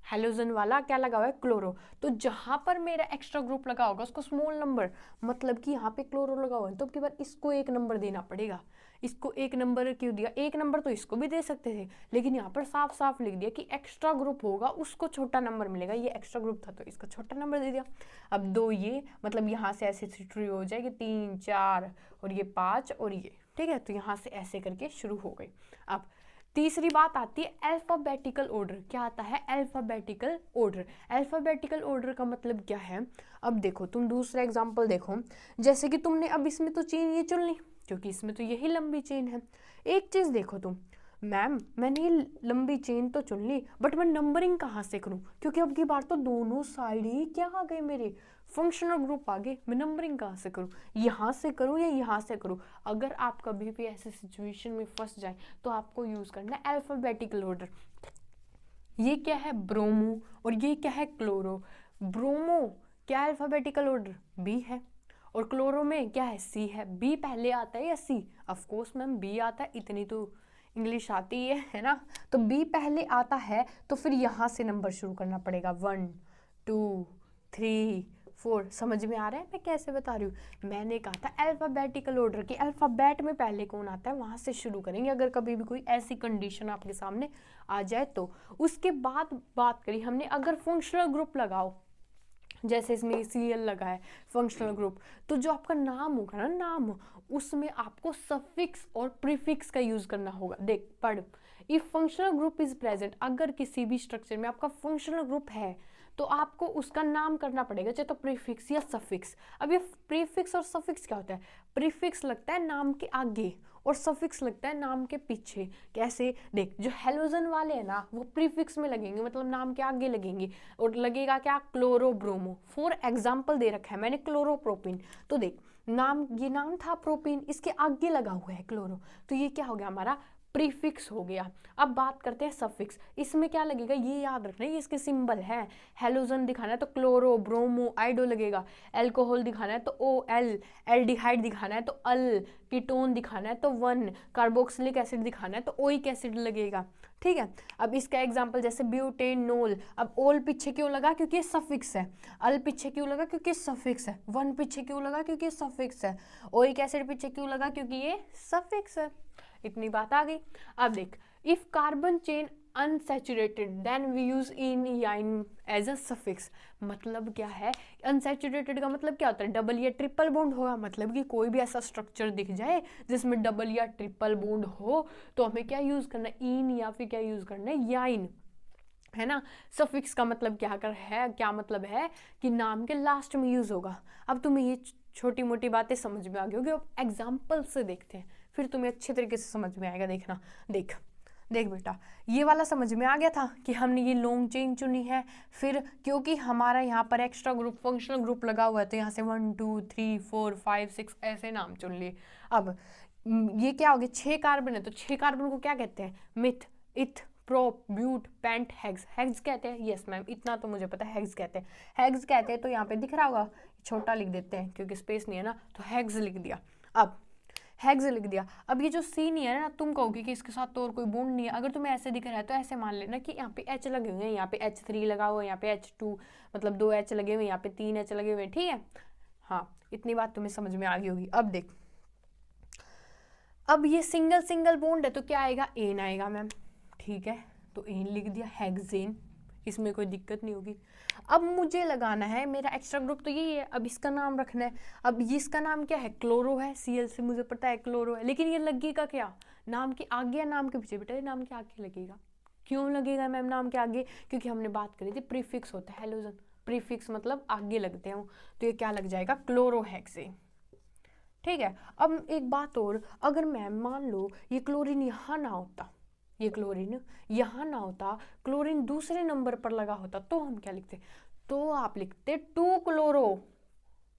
हेलोजन वाला क्या लगा हुआ है? क्लोरो। तो जहाँ पर मेरा एक्स्ट्रा ग्रुप लगा होगा उसको स्मॉल नंबर, मतलब कि यहाँ पे क्लोरो लगा हुआ है, तो अब की बार इसको 1 नंबर देना पड़ेगा। इसको 1 नंबर क्यों दिया? 1 नंबर तो इसको भी दे सकते थे, लेकिन यहाँ पर साफ साफ लिख दिया कि एक्स्ट्रा ग्रुप होगा उसको छोटा नंबर मिलेगा। ये एक्स्ट्रा ग्रुप था तो इसको छोटा नंबर दे दिया। अब 2 ये, मतलब यहाँ से ऐसे शुरू हो जाएगी 3 4 और ये 5 और ये, ठीक है। तो यहाँ से ऐसे करके शुरू हो गई। अब तीसरी बात आती है अल्फाबेटिकल ऑर्डर। क्या आता है? Alphabetical order. अल्फाबेटिकल ऑर्डर का मतलब क्या है? अब देखो, तुम दूसरा एग्जांपल देखो, जैसे कि तुमने अब इसमें तो चेन ये चुन ली, क्योंकि इसमें तो यही लंबी चेन है। एक चीज़ देखो तुम, मैम मैंने ये लंबी चेन तो चुन ली, बट मैं नंबरिंग कहाँ से करूँ? क्योंकि अब की बार तो दोनों साइड ही क्या आ गए मेरे? फंक्शनल ग्रुप आ गए। मैं नंबरिंग कहाँ से करूँ? यहाँ से करूँ या यहाँ से करूँ? अगर आप कभी भी ऐसे सिचुएशन में फंस जाए तो आपको यूज़ करना है अल्फाबेटिकल ऑर्डर। ये क्या है? ब्रोमो, और ये क्या है? क्लोरो। ब्रोमो क्या अल्फाबेटिकल ऑर्डर? बी है, और क्लोरो में क्या है? सी है। बी पहले आता है या सी? ऑफ कोर्स मैम बी आता है, इतनी तो इंग्लिश आती है ना। तो बी पहले आता है, तो फिर यहाँ से नंबर शुरू करना पड़ेगा 1 2 3 4। समझ में आ रहा है मैं कैसे बता रही हूँ? मैंने कहा था अल्फाबेटिकल ऑर्डर की, अल्फाबेट में पहले कौन आता है वहाँ से शुरू करेंगे, अगर कभी भी कोई ऐसी कंडीशन आपके सामने आ जाए तो। उसके बाद बात करी हमने अगर फंक्शनल ग्रुप लगाओ, जैसे इसमें Cl लगा है फंक्शनल ग्रुप, तो जो आपका नाम होगा ना, नाम, उसमें आपको सफिक्स और प्रीफिक्स का यूज करना होगा। देख पढ़, if functional group is present, अगर किसी भी स्ट्रक्चर में आपका फंक्शनल ग्रुप है तो आपको उसका नाम करना पड़ेगा, चाहे तो प्रीफिक्स या सफिक्स। अब ये प्रीफिक्स और सफिक्स क्या होता है? प्रीफिक्स लगता है नाम के आगे और सफिक्स लगता है नाम के पीछे। कैसे? देख, जो हेलोजन वाले हैं ना वो प्रीफिक्स में लगेंगे, मतलब नाम के आगे लगेंगे, और लगेगा क्या? क्लोरोब्रोमो। फॉर एग्जाम्पल दे रखा है मैंने क्लोरोप्रोपिन, तो देख नाम, ये नाम था प्रोपिन, इसके आगे लगा हुआ है क्लोरो, तो ये क्या हो गया? हमारा प्रीफिक्स हो गया। अब बात करते हैं सफिक्स। इसमें क्या लगेगा ये याद रखना, ये इसके सिंबल है। हेलोजन दिखाना है तो क्लोरो, ब्रोमो, आइडो लगेगा। अल्कोहल दिखाना है तो OL, एल्डिहाइड दिखाना है तो अल, कीटोन दिखाना है तो 1, कार्बोक्सिलिक एसिड दिखाना है तो ओइक एसिड लगेगा, ठीक है। अब इसका एग्जांपल जैसे ब्यूटेनोल, अब ओल पीछे क्यों लगा? क्योंकि ये सफिक्स है। अल पीछे क्यों लगा? क्योंकि ये सफिक्स है। 1 पीछे क्यों लगा? क्योंकि ये सफिक्स है। ओइक एसिड पीछे क्यों लगा? क्योंकि ये सफिक्स है। इतनी बात आ गई। अब देख, if carbon chain unsaturated then we use ene as a suffix. मतलब क्या है? अनसैचुरेटेड का मतलब क्या होता है? डबल या ट्रिपल बॉन्ड होगा, मतलब कि कोई भी ऐसा स्ट्रक्चर दिख जाए जिसमें डबल या ट्रिपल बॉन्ड हो तो हमें क्या यूज करना है? इन, या फिर क्या यूज करना है? याइन, है ना। सफिक्स का मतलब क्या मतलब है कि नाम के लास्ट में यूज होगा। अब तुम्हें ये छोटी मोटी बातें समझ में आ गई होगी। अब एग्जाम्पल से देखते हैं, फिर तुम्हें अच्छे तरीके से समझ में आएगा। देखना, देख बेटा, ये वाला समझ में आ गया था कि हमने ये लॉन्ग चेन चुनी है। फिर क्योंकि हमारा यहाँ पर एक्स्ट्रा ग्रुप, फंक्शनल ग्रुप लगा हुआ है, तो यहाँ से 1 2 3 4 5 6 ऐसे नाम चुन लिए। अब ये क्या हो गया? 6 कार्बन है, तो 6 कार्बन को क्या कहते हैं? Meth, eth, prop, but, pent, hex. Hex कहते हैं, यस मैम, इतना तो मुझे पता है, हेक्स कहते हैं। हेक्स कहते हैं तो यहाँ पे दिख रहा होगा, छोटा लिख देते हैं क्योंकि स्पेस नहीं है ना, तो हेक्स लिख दिया। अब हेक्स लिख दिया। अब ये जो सी नहीं है ना, तुम कहोगे कि इसके साथ तो और कोई बॉन्ड नहीं है, अगर तुम्हें ऐसे दिख रहा है तो ऐसे मान लेना कि यहाँ पे H लगे हुए हैं, यहाँ पे H3 लगा हुआ है, यहाँ पे H2 मतलब 2 H लगे हुए हैं, यहाँ पे 3 H लगे हुए हैं, ठीक है। हाँ, इतनी बात तुम्हें समझ में आ गई होगी। अब देख, अब ये सिंगल सिंगल बॉन्ड है तो क्या आएगा, एन आएगा मैम, ठीक है, तो एन लिख दिया, हेक्सेन, इसमें कोई दिक्कत नहीं होगी। अब मुझे लगाना है, मेरा एक्स्ट्रा ग्रुप तो यही है, अब इसका नाम रखना है। अब ये इसका नाम क्या है, क्लोरो है, Cl से मुझे पता है क्लोरो है, लेकिन ये लगेगा क्या, नाम के आगे या नाम के पीछे, बेटा ये नाम के आगे लगेगा। क्यों लगेगा मैम नाम के आगे, क्योंकि हमने बात करी थी प्रीफिक्स होता है हेलोजन, प्रीफिक्स मतलब आगे लगते हैं, तो ये क्या लग जाएगा, क्लोरोहेक्सेन, ठीक है। अब एक बात और, अगर मैम मान लो ये क्लोरीन यहाँ ना होता, ये क्लोरीन यहाँ ना होता, क्लोरीन दूसरे नंबर पर लगा होता, तो हम क्या लिखते, तो आप लिखते 2 क्लोरो,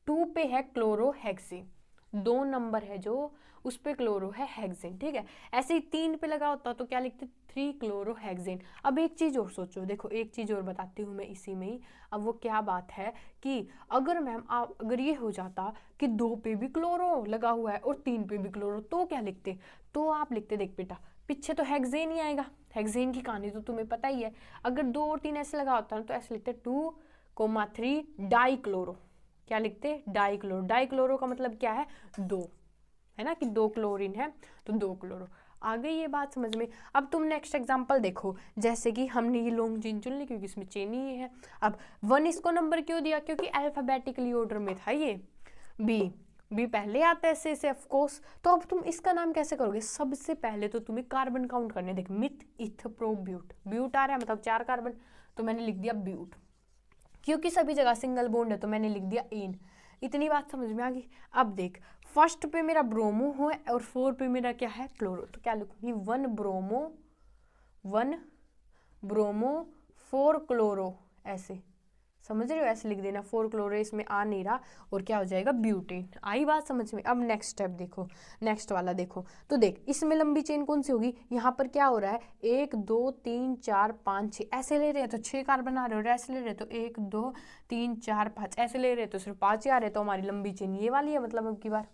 2 पे है क्लोरोहेक्सेन, 2 नंबर है जो उस पे क्लोरो है हेक्सेन, ठीक है। ऐसे ही 3 पे लगा होता तो क्या लिखते, 3 क्लोरोहेक्सेन। अब एक चीज और सोचो, देखो एक चीज और बताती हूँ मैं इसी में ही। अब वो क्या बात है कि अगर मैम अगर ये हो जाता कि 2 पे भी क्लोरो लगा हुआ है और 3 पे भी क्लोरो, तो क्या लिखते, तो आप लिखते, देख बेटा पीछे तो हेक्सेन ही आएगा, हेक्सेन की कहानी तो तुम्हें पता ही है। अगर 2 और 3 ऐसे लगा होता ना तो ऐसे लिखते 2,3 डाइक्लोरो, क्या लिखते, डाइक्लोरो। डाइक्लोरो का मतलब क्या है, 2, है ना, कि 2 क्लोरीन है तो 2 क्लोरो। आ गई ये बात समझ में। अब तुम नेक्स्ट एग्जांपल देखो, जैसे कि हमने ये लॉन्ग चेन चुन ली क्योंकि इसमें चेन ही है। अब 1 इसको नंबर क्यों दिया, क्योंकि अल्फाबेटिकली ऑर्डर में था ये, बी पहले आता है से ऑफ कोर्स। तो अब तुम इसका नाम कैसे करोगे, सबसे पहले तो तुम्हें कार्बन काउंट करने, देख मिथ इथ प्रो ब्यूट, ब्यूट आ रहा है मतलब 4 कार्बन, तो मैंने लिख दिया ब्यूट, क्योंकि सभी जगह सिंगल बॉन्ड है तो मैंने लिख दिया एन। इतनी बात समझ में आ गई। अब देख, फर्स्ट पे मेरा ब्रोमो है और 4 पे मेरा क्या है, क्लोरो, तो क्या लिखूंगी, 1 ब्रोमो 4 क्लोरो, ऐसे समझ रहे हो, ऐसे लिख देना, 4 क्लोरो इसमें आ नहीं रहा, और क्या हो जाएगा, ब्यूटेन। आई बात समझ में। अब नेक्स्ट स्टेप देखो, नेक्स्ट वाला देखो, तो देख इसमें लंबी चेन कौन सी होगी, यहाँ पर क्या हो रहा है, 1 2 3 4 5 6 ऐसे ले रहे हैं तो 6 कार्बन आ रहे हो, ऐसे ले रहे तो 1 2 3 4 5 ऐसे ले रहे तो सिर्फ 5 ही आ रहे, तो हमारी लंबी चेन ये वाली है, मतलब अब की बार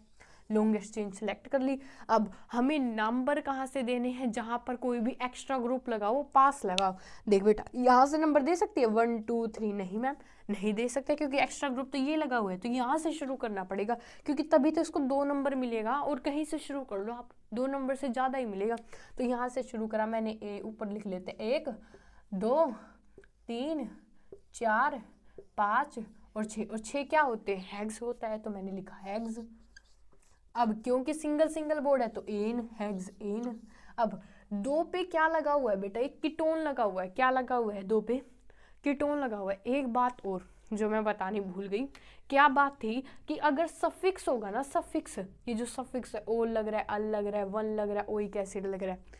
लॉन्गेस्ट चेन सेलेक्ट कर ली। अब हमें नंबर कहाँ से देने हैं, जहाँ पर कोई भी एक्स्ट्रा ग्रुप लगाओ, पास लगाओ। देख बेटा यहाँ से नंबर दे सकती है 1 2 3, नहीं मैम नहीं दे सकते, क्योंकि एक्स्ट्रा ग्रुप तो ये लगा हुआ है, तो यहाँ से शुरू करना पड़ेगा, क्योंकि तभी तो इसको 2 नंबर मिलेगा, और कहीं से शुरू कर लो आप, 2 नंबर से ज़्यादा ही मिलेगा। तो यहाँ से शुरू करा मैंने, ए ऊपर लिख लेते 1 2 3 4 5 और 6, और 6 क्या होते हैं, हेक्स होता है, तो मैंने लिखा हेक्स। अब क्योंकि सिंगल सिंगल बोर्ड है तो एन, हेक्स एन। अब 2 पे क्या लगा हुआ है बेटा, एक कीटोन लगा हुआ है, क्या लगा हुआ है, 2 पे कीटोन लगा हुआ है। एक बात और जो मैं बतानी भूल गई, क्या बात थी कि अगर सफिक्स होगा ना, सफिक्स, ये जो सफिक्स है, ओ लग रहा है, अल लग रहा है, वन लग रहा है, ओइक एसिड लग रहा है,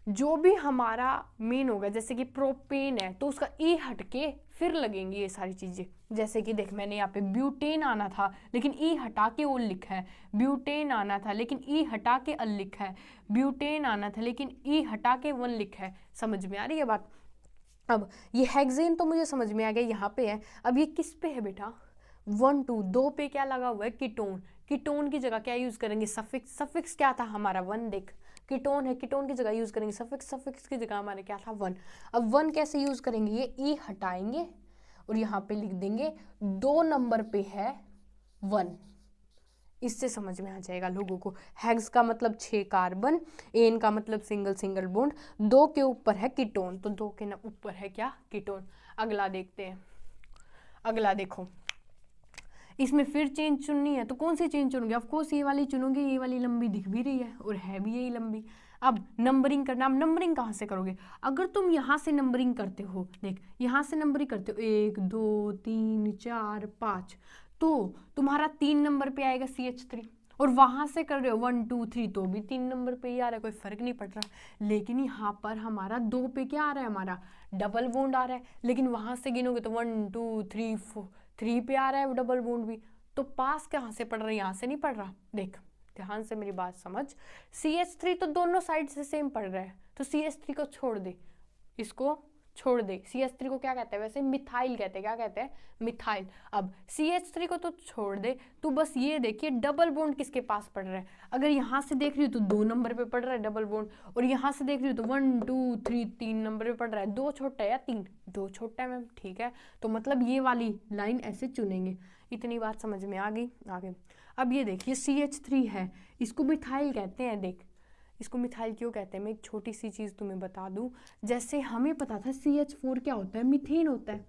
जो भी हमारा मेन होगा, जैसे कि प्रोपेन है तो उसका ई हटके फिर लगेंगी ये सारी चीजें। जैसे कि देख मैंने यहाँ पे ब्यूटेन आना था लेकिन ई हटा के ओल लिखा है, ब्यूटेन आना था लेकिन ई हटा के अल लिखा है, ब्यूटेन आना था लेकिन ई हटा के वन लिखा है। समझ में आ रही है बात। अब ये हेक्सेन तो मुझे समझ में आ गया, यहाँ पे है। अब ये किस पे है बेटा, 1 2 2 पे क्या लगा हुआ है, कीटोन। कीटोन की जगह क्या यूज करेंगे, सफिक्स। सफिक्स क्या था हमारा, 1। देख कीटोन है, कीटोन की जगह यूज करेंगे सफिक्स, सफिक्स की जगह हमारे क्या था, 1। अब 1 कैसे यूज करेंगे, ये ई हटाएंगे और यहाँ पे लिख देंगे 2 नंबर पे है 1। इससे समझ में आ जाएगा लोगों को। हेक्स का मतलब 6 कार्बन, एन का मतलब सिंगल सिंगल बॉन्ड, 2 के ऊपर है कीटोन, तो 2 के ऊपर है क्या, कीटोन। अगला देखते हैं, अगला देखो, इसमें फिर चेन चुननी है तो कौन सी चेन चुनूंगी, ऑफ कोर्स ये वाली चुनूंगी, ये वाली लंबी दिख भी रही है और है भी यही लंबी। अब नंबरिंग करना, अब नंबरिंग कहाँ से करोगे, अगर तुम यहाँ से नंबरिंग करते हो, देख यहाँ से नंबरिंग करते हो 1 2 3 4 5, तो तुम्हारा 3 नंबर पे आएगा CH3, और वहां से कर रहे हो 1 2 3 तो भी 3 नंबर पे ही आ रहा है, कोई फर्क नहीं पड़ रहा। लेकिन यहाँ पर हमारा 2 पे क्या आ रहा है, हमारा डबल बॉन्ड आ रहा है, लेकिन वहां से गिनोगे तो 1 2 3 4 3 पे आ रहा है डबल बॉन्ड भी, तो पास कहाँ से पड़ रहा है, यहाँ से नहीं पड़ रहा। देख ध्यान से मेरी बात समझ, CH3 तो दोनों साइड से सेम पड़ रहा है, तो CH3 को छोड़ दे, इसको छोड़ दे। CH3 को क्या कहते हैं वैसे? मिथाइल कहते हैं। क्या कहते हैं? मिथाइल। अब CH3 को तो छोड़ दे, तू बस ये देखिए डबल बॉन्ड किसके पास पड़ रहा है। अगर यहाँ से देख रही हो तो 2 नंबर पे पड़ रहा है डबल बॉन्ड, और यहाँ से देख रही हो तो 1 2 3 3 नंबर पे पड़ रहा है। 2 छोटा है या 3? 2 छोटा है मैम, ठीक है। तो मतलब ये वाली लाइन ऐसे चुनेंगे। इतनी बात समझ में आ गई? आगे अब ये देखिए CH3 है, इसको मिथाइल कहते हैं। देख इसको मिथाइल क्यों कहते हैं, मैं एक छोटी सी चीज़ तुम्हें बता दूं। जैसे हमें पता था CH4 क्या होता है? मीथेन होता है।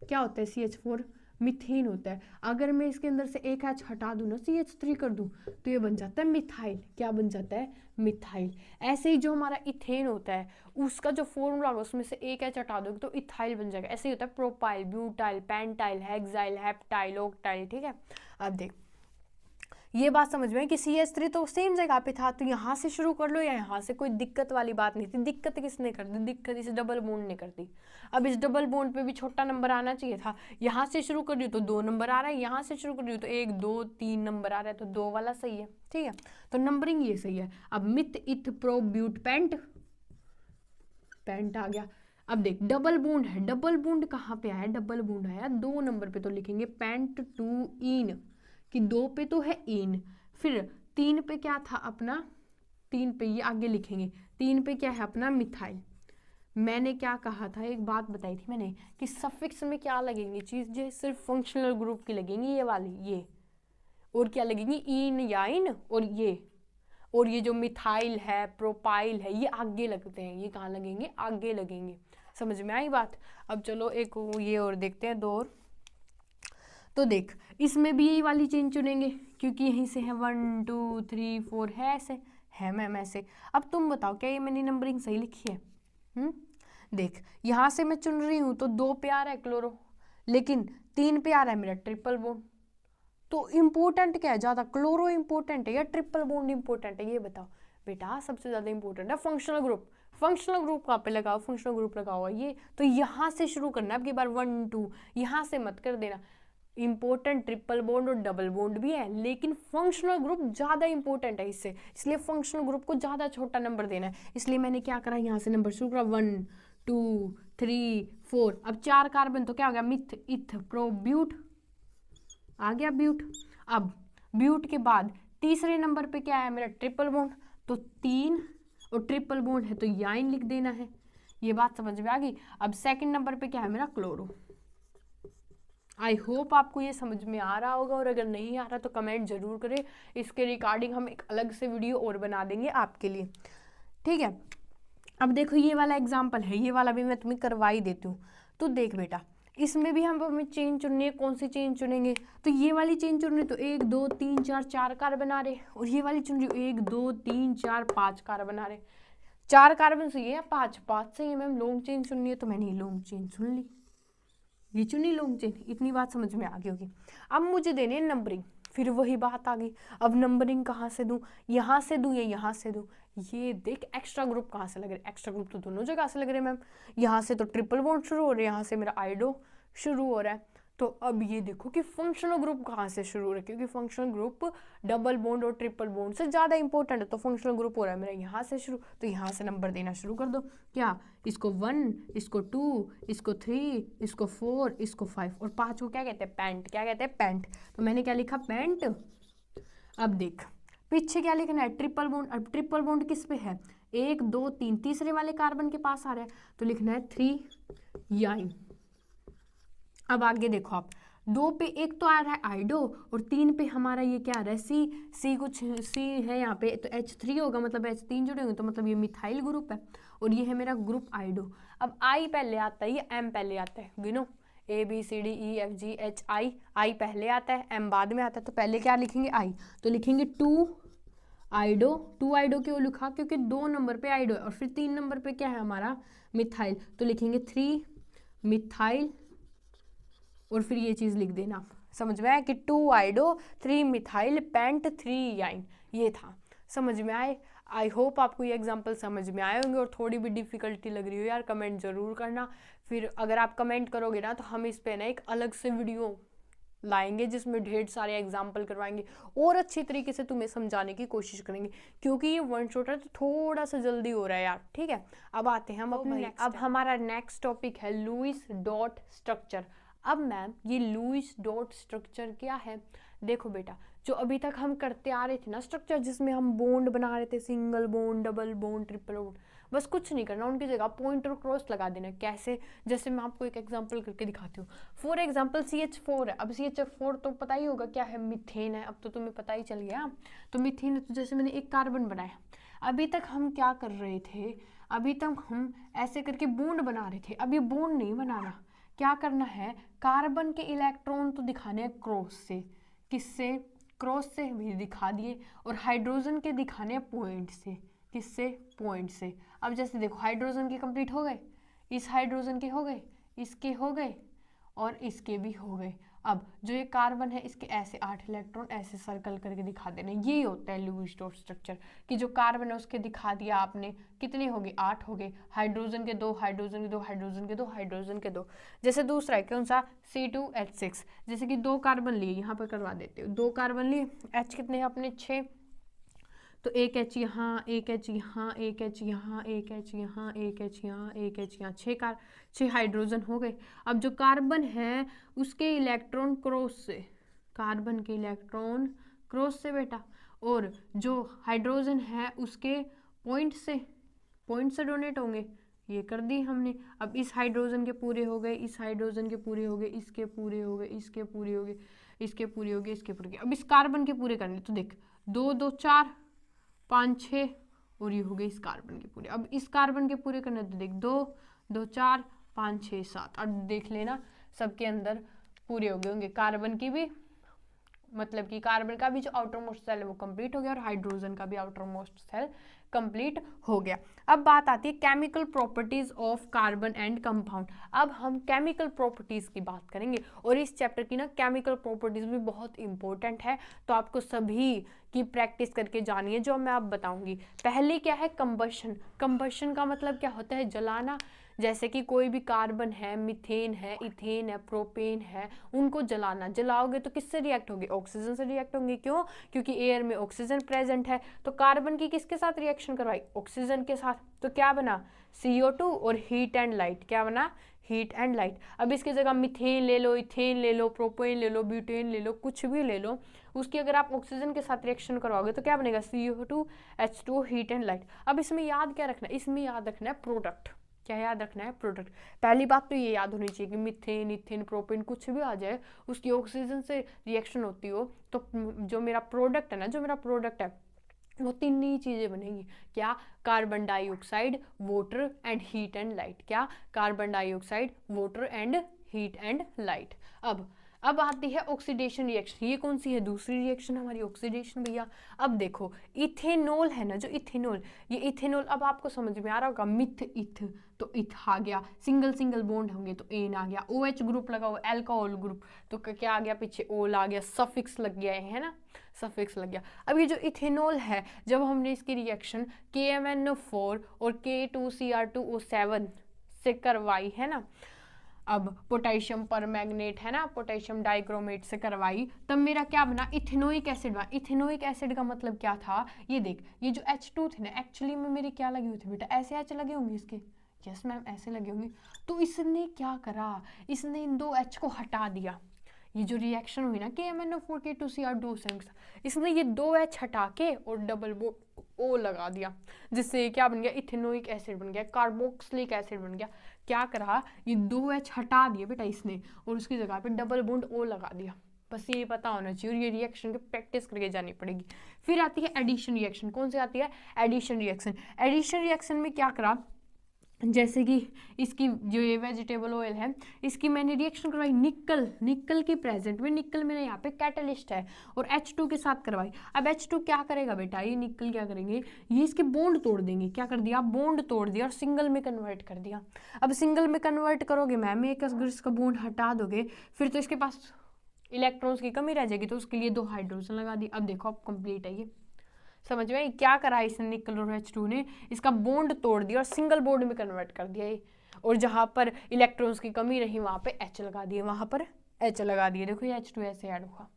क्या होता है CH4? मीथेन होता है। अगर मैं इसके अंदर से एक H हटा दूं ना, CH3 कर दूं, तो ये बन जाता है मिथाइल। क्या बन जाता है? मिथाइल। ऐसे ही जो हमारा इथेन होता है, उसका जो फॉर्मूला होगा उसमें से एक H हटा दोगे तो इथाइल बन जाएगा। ऐसे ही होता है propyl, butyl, pentyl, hexyl, heptyl, octyl, ठीक है। अब देख ये बात समझ में कि CH3 तो सेम जगह पे था, तो यहाँ से शुरू कर लो या यहाँ से, कोई दिक्कत वाली बात नहीं थी। दिक्कत किसने कर दी? दिक्कत इस डबल बॉन्ड ने कर दी। अब इस डबल बॉन्ड पे भी छोटा नंबर आना चाहिए था। यहाँ से शुरू कर रही हो तो 2 नंबर आ रहा है, यहाँ से शुरू कर रही हो तो 1 2 3 नंबर आ रहा है, तो 2 वाला सही है, ठीक है। तो नंबरिंग ये सही है। अब meth eth prop but pent, pent आ गया। अब देख डबल बॉन्ड है, डबल बॉन्ड कहाँ पे आया? डबल बॉन्ड आया 2 नंबर पे, तो लिखेंगे पेंट टू इन, कि 2 पे तो है इन। फिर 3 पे क्या था अपना? 3 पे ये आगे लिखेंगे, 3 पे क्या है अपना? मिथाइल। मैंने क्या कहा था, एक बात बताई थी मैंने कि सफिक्स में क्या लगेंगी चीज़ें? सिर्फ फंक्शनल ग्रुप की लगेंगी, ये वाली, ये। और क्या लगेंगी? इन या इन, और ये जो मिथाइल है, प्रोपाइल है, ये आगे लगते हैं। ये कहाँ लगेंगे? आगे लगेंगे। समझ में आई बात? अब चलो एक ये और देखते हैं, 2 और। तो देख इसमें भी यही वाली चेन चुनेंगे, क्योंकि यहीं से है 1 2 3 4 है, ऐसे है मैम ऐसे। अब तुम बताओ क्या ये मैंने नंबरिंग सही लिखी है? देख यहाँ से मैं चुन रही हूँ तो 2 पे आ रहा है क्लोरो, लेकिन 3 पे आ रहा है मेरा ट्रिपल बॉन्ड। तो इम्पोर्टेंट क्या है ज़्यादा, क्लोरो इम्पोर्टेंट है या ट्रिपल बॉन्ड इम्पोर्टेंट है? ये बताओ बेटा। सबसे ज़्यादा इम्पोर्टेंट है फंक्शनल ग्रुप। फंक्शनल ग्रुप कहाँ पे लगाओ? फंक्शनल ग्रुप लगाओ ये। तो यहाँ से शुरू करना है अब की बार, 1 2, यहाँ से मत कर देना। इंपॉर्टेंट ट्रिपल बॉन्ड और डबल बॉन्ड भी है, लेकिन फंक्शनल ग्रुप ज़्यादा इंपॉर्टेंट है इससे, इसलिए फंक्शनल ग्रुप को ज़्यादा छोटा नंबर देना है। इसलिए मैंने क्या करा, यहाँ से नंबर शुरू करा 1 2 3 4। अब 4 कार्बन तो क्या हो गया? मिथ इथ प्रो ब्यूट आ गया, ब्यूट। अब ब्यूट के बाद तीसरे नंबर पे क्या है मेरा? Triple bond. तो 3 और ट्रिपल बॉन्ड है तो याइन लिख देना है। ये बात समझ में आ गई? अब सेकंड नंबर पे क्या है मेरा? क्लोरो। आई होप आपको ये समझ में आ रहा होगा, और अगर नहीं आ रहा तो कमेंट जरूर करें। इसके रिगार्डिंग हम एक अलग से वीडियो और बना देंगे आपके लिए, ठीक है। अब देखो ये वाला एग्जाम्पल है, ये वाला भी मैं तुम्हें करवा ही देती हूँ। तो देख बेटा इसमें भी हम हमें चेन चुननी है। कौन सी चेन चुनेंगे? तो ये वाली चेन चुन रही तो 1 2 3 4 4 कार्बन आ रहे, और ये वाली चुन रही हूँ 1 2 3 4 5 कार्बन आ रहे। 4 कार्बन से ये 5 से ये मैम लॉन्ग चेन चुननी है, तो मैंने लॉन्ग चेन चुन ली, ये चुनी लॉन्ग चेन। इतनी बात समझ में आ गई होगी। अब मुझे देने हैं नंबरिंग, फिर वही बात आ गई। अब नंबरिंग कहाँ से दूँ? यहाँ से दूँ या यहाँ से दूँ? ये देख एक्स्ट्रा ग्रुप कहाँ से लग रहे? एक्स्ट्रा ग्रुप तो दोनों जगह से लग रहे मैम। यहाँ से तो ट्रिपल बॉन्ड शुरू हो रहे हैं, यहाँ से मेरा आइडो शुरू हो रहा है। तो अब ये देखो कि फंक्शनल ग्रुप कहाँ से शुरू हो रहा है, क्योंकि फंक्शनल ग्रुप डबल बॉन्ड और ट्रिपल बॉन्ड से ज़्यादा इंपॉर्टेंट है। तो फंक्शनल ग्रुप हो रहा है मेरा यहाँ से शुरू, तो यहाँ से नंबर देना शुरू कर दो। क्या? इसको 1, इसको 2, इसको 3, इसको 4, इसको 5, और 5 को क्या कहते हैं? पेंट। क्या कहते हैं? पेंट। तो मैंने क्या लिखा? पेंट। अब देख पीछे क्या लिखना है? Triple bond. अब ट्रिपल बॉन्ड किस पे है? 1 2 3 तीसरे वाले कार्बन के पास आ रहा है, तो लिखना है 3 याइन। अब आगे देखो आप, 2 पे एक तो आ रहा है आइडो, और 3 पे हमारा ये क्या आ रहा है? सी कुछ सी है यहाँ पे, तो H3 होगा, मतलब H3 जुड़े होंगे, तो मतलब ये मिथाइल ग्रुप है, और ये है मेरा ग्रुप आइडो। अब I पहले आता है, ये M पहले आता है, गिनो ABCDEFGH I पहले आता है, M बाद में आता है। तो पहले क्या लिखेंगे? I, तो लिखेंगे 2 आइडो। 2 आइडो क्यों लिखा? क्योंकि 2 नंबर पे आइडो है, और फिर 3 नंबर पे क्या है हमारा? मिथाइल। तो लिखेंगे 3 मिथाइल, और फिर ये चीज़ लिख देना। समझ में आया कि 2 आइडो 3 मिथाइल पेंट 3 याइन, ये था। समझ में आए? आई होप आपको ये एग्जांपल समझ में आए होंगे, और थोड़ी भी डिफिकल्टी लग रही हो यार कमेंट ज़रूर करना। फिर अगर आप कमेंट करोगे ना तो हम इस पे ना एक अलग से वीडियो लाएंगे जिसमें ढेर सारे एग्जाम्पल करवाएंगे और अच्छी तरीके से तुम्हें समझाने की कोशिश करेंगे, क्योंकि ये वन शॉट है तो थोड़ा सा जल्दी हो रहा है यार, ठीक है। अब आते हैं हम अपने अब हमारा नेक्स्ट टॉपिक है लुईस डॉट स्ट्रक्चर। अब मैम ये लुईस डॉट स्ट्रक्चर क्या है? देखो बेटा, जो अभी तक हम करते आ रहे थे ना स्ट्रक्चर, जिसमें हम बॉन्ड बना रहे थे, single bond, double bond, triple bond, बस कुछ नहीं करना, उनकी जगह पॉइंट और क्रॉस लगा देना। कैसे? जैसे मैं आपको एक एग्जांपल करके दिखाती हूँ। फॉर एग्जांपल CH4 है। अब CH4 तो पता ही होगा क्या है, मीथेन है। अब तो तुम्हें पता ही चल गया। तो मीथेन है, तो जैसे मैंने एक कार्बन बनाया, अभी तक हम क्या कर रहे थे, अभी तक हम ऐसे करके बॉन्ड बना रहे थे। अब ये बॉन्ड नहीं बनाना, क्या करना है, कार्बन के इलेक्ट्रॉन तो दिखाने हैं क्रॉस से, किससे, क्रॉस से भी दिखा दिए, और हाइड्रोजन के दिखाने हैं पॉइंट से, किससे, पॉइंट से। अब जैसे देखो हाइड्रोजन के कंप्लीट हो गए, इस हाइड्रोजन के हो गए, इसके हो गए और इसके भी हो गए। अब जो ये कार्बन है इसके ऐसे 8 इलेक्ट्रॉन ऐसे सर्कल करके दिखा देने, यही होता है लुईस डॉट स्ट्रक्चर, कि जो कार्बन है उसके दिखा दिया आपने, कितने हो गए, 8 हो गए, हाइड्रोजन के 2, हाइड्रोजन के 2, हाइड्रोजन के 2, हाइड्रोजन के 2। जैसे दूसरा है कौन सा, C2H6, जैसे कि 2 कार्बन लिए, यहाँ पर करवा देते हो, 2 कार्बन लिए, H कितने हैं अपने, 6, तो एक H यहाँ, एक H यहाँ, एक H यहाँ, एक H यहाँ, एक H यहाँ, एक H यहाँ, 6 हाइड्रोजन हो गए। अब जो कार्बन है उसके इलेक्ट्रॉन क्रॉस से, कार्बन के इलेक्ट्रॉन क्रॉस से बेटा, और जो हाइड्रोजन है उसके पॉइंट से डोनेट होंगे, ये कर दी हमने। अब इस हाइड्रोजन के पूरे हो गए, इस हाइड्रोजन के पूरे हो गए, इसके पूरे हो गए, इसके पूरे हो गए, इसके पूरे हो गए, इसके पूरे हो गए। अब इस कार्बन के पूरे करने, तो देख 2 2 4 5 6 और ये हो गए इस कार्बन के पूरे। अब इस कार्बन के पूरे करने, तो देख 2 2 4 5 6 7, और देख लेना सबके अंदर पूरे हो गए होंगे, कार्बन की भी, मतलब कि कार्बन का भी जो आउटर मोस्ट सेल है वो कंप्लीट हो गया, और हाइड्रोजन का भी आउटर मोस्ट सेल कंप्लीट हो गया। अब बात आती है chemical properties of carbon and compound. अब हम केमिकल प्रॉपर्टीज की बात करेंगे, और इस चैप्टर की ना केमिकल प्रॉपर्टीज भी बहुत इंपॉर्टेंट है, तो आपको सभी की प्रैक्टिस करके जानी है जो मैं आप बताऊंगी। पहले क्या है, कंबशन। कंबशन का मतलब क्या होता है, जलाना। जैसे कि कोई भी कार्बन है, मीथेन है, इथेन है, प्रोपेन है, उनको जलाना। जलाओगे तो किससे रिएक्ट होंगे, ऑक्सीजन से रिएक्ट होंगे। क्यों? क्योंकि एयर में ऑक्सीजन प्रेजेंट है। तो कार्बन की किसके साथ रिएक्शन करवाई, ऑक्सीजन के साथ, तो क्या बना, CO2 और हीट एंड लाइट। क्या बना, हीट एंड लाइट। अब इसकी जगह मीथेन ले लो, इथेन ले लो, प्रोपेन ले लो, ब्यूटेन ले लो, कुछ भी ले लो, उसकी अगर आप ऑक्सीजन के साथ रिएक्शन करवाओगे तो क्या बनेगा, CO2 H2 heat and light. अब इसमें याद क्या रखना है, इसमें याद रखना है प्रोडक्ट। क्या याद रखना है, प्रोडक्ट। पहली बात तो ये याद होनी चाहिए कि मीथेन, इथेन, प्रोपेन कुछ भी आ जाए, उसकी ऑक्सीजन से रिएक्शन होती हो, तो जो मेरा प्रोडक्ट है ना, जो मेरा प्रोडक्ट है वो 3 ही चीज़ें बनेगी। क्या, carbon dioxide, water and heat and light. क्या, carbon dioxide, water and heat and light. अब आती है ऑक्सीडेशन रिएक्शन। ये कौन सी है, दूसरी रिएक्शन हमारी ऑक्सीडेशन भैया। अब देखो इथेनॉल है ना, जो इथेनॉल, ये इथेनॉल अब आपको समझ में आ रहा होगा, मिथ इथ, तो इथ आ गया, सिंगल सिंगल बॉन्ड होंगे तो एन आ गया, OH ग्रुप लगा हुआ, अल्कोहल ग्रुप, तो क्या आ गया पीछे, ओल आ गया, सफिक्स लग गया है ना, सफिक्स लग गया। अब ये जो इथेनॉल है, जब हमने इसकी रिएक्शन KMnO4 और K2Cr2O7 से करवाई है ना, अब पोटेशियम परमैंगनेट है ना, पोटेशियम डाइक्रोमेट से करवाई, तब मेरा क्या बना, इथेनोइक एसिड बना। इथेनोइक एसिड का मतलब क्या था, ये देख, ये जो H2 थे ना, एक्चुअली में मेरे क्या लगे हुए थे बेटा, ऐसे H लगे होंगे इसके, यस मैम ऐसे लगे होंगे। तो इसने क्या करा, इसने इन 2 H को हटा दिया। ये जो रिएक्शन हुई ना KMnO4 K2Cr2O7, इसने ये 2 H हटा के और डबल O लगा दिया, जिससे क्या बन गया, इथेनोइक एसिड बन गया, कार्बोक्सिलिक एसिड बन गया। क्या करा, ये 2 H हटा दिए बेटा इसने, और उसकी जगह पे डबल बॉन्ड O लगा दिया। बस ये पता होना चाहिए, और ये रिएक्शन की प्रैक्टिस करके जानी पड़ेगी। फिर आती है एडिशन रिएक्शन। कौन सी आती है, एडिशन रिएक्शन। एडिशन रिएक्शन में क्या करा, जैसे कि इसकी जो ये वेजिटेबल ऑयल है, इसकी मैंने रिएक्शन करवाई निकल की प्रेजेंट में, निकल मेरा यहाँ पे कैटलिस्ट है, और H2 के साथ करवाई। अब H2 क्या करेगा बेटा, ये निकल क्या करेंगे, ये इसके बॉन्ड तोड़ देंगे। क्या कर दिया, बॉन्ड तोड़ दिया और सिंगल में कन्वर्ट कर दिया। अब सिंगल में कन्वर्ट करोगे मैम, एक अगर इसका बॉन्ड हटा दोगे, फिर तो इसके पास इलेक्ट्रॉन्स की कमी रह जाएगी, तो उसके लिए 2 हाइड्रोजन लगा दी। अब देखो अब कंप्लीट है ये, समझ में क्या करा इसने, निकल और H2 ने इसका बॉन्ड तोड़ दिया और सिंगल बॉन्ड में कन्वर्ट कर दिया ये, और जहाँ पर इलेक्ट्रॉन्स की कमी रही वहाँ पे H लगा दिए, वहाँ पर H लगा दिए, देखो ये H2 ऐसे ऐड हुआ।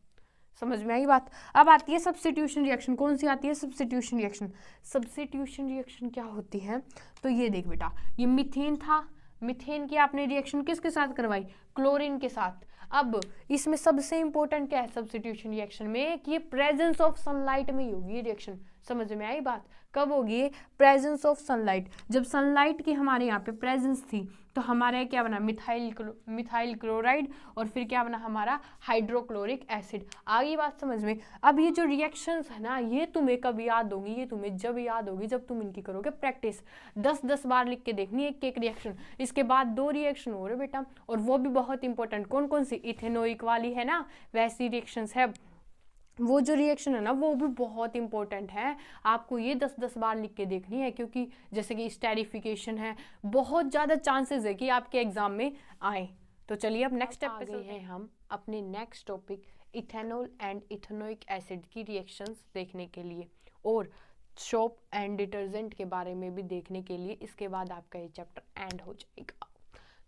समझ में आई बात। अब आती है सब्स्टिट्यूशन रिएक्शन। कौन सी आती है? Substitution reaction. सब्स्टिट्यूशन रिएक्शन क्या होती है? तो ये देख बेटा, ये मीथेन था, मीथेन की आपने रिएक्शन किसके साथ करवाई? क्लोरीन के साथ। अब इसमें सबसे इंपॉर्टेंट क्या है सब्स्टिट्यूशन रिएक्शन में? कि ये प्रेजेंस ऑफ सनलाइट में ही होगी ये रिएक्शन। समझ में आई बात? कब होगी? Presence of sunlight. जब सनलाइट की हमारे यहाँ पे प्रेजेंस थी तो हमारे क्या बना? मिथाइल क्लोराइड, और फिर क्या बना हमारा? Hydrochloric acid. आगे बात समझ में? अब ये जो रिएक्शंस है ना, ये तुम्हें कब याद होगी? ये तुम्हें जब याद होगी जब तुम इनकी करोगे प्रैक्टिस। 10-10 बार लिख के देखनी एक एक रिएक्शन। इसके बाद 2 रिएक्शन हो रहे बेटा, और वो भी बहुत इंपॉर्टेंट। कौन कौन सी? इथेनोइक वाली है ना, वैसी रिएक्शंस है। वो जो रिएक्शन है ना वो भी बहुत इंपॉर्टेंट है, आपको ये 10-10 बार लिख के देखनी है, क्योंकि जैसे कि स्टेरिफिकेशन है, बहुत ज़्यादा चांसेस है कि आपके एग्जाम में आए। तो चलिए अब नेक्स्ट स्टेप पे चलते हैं हम अपने next topic ethanol and ethanoic acid की रिएक्शंस देखने के लिए, और सोप एंड डिटर्जेंट के बारे में भी देखने के लिए। इसके बाद आपका ये चैप्टर एंड हो जाएगा।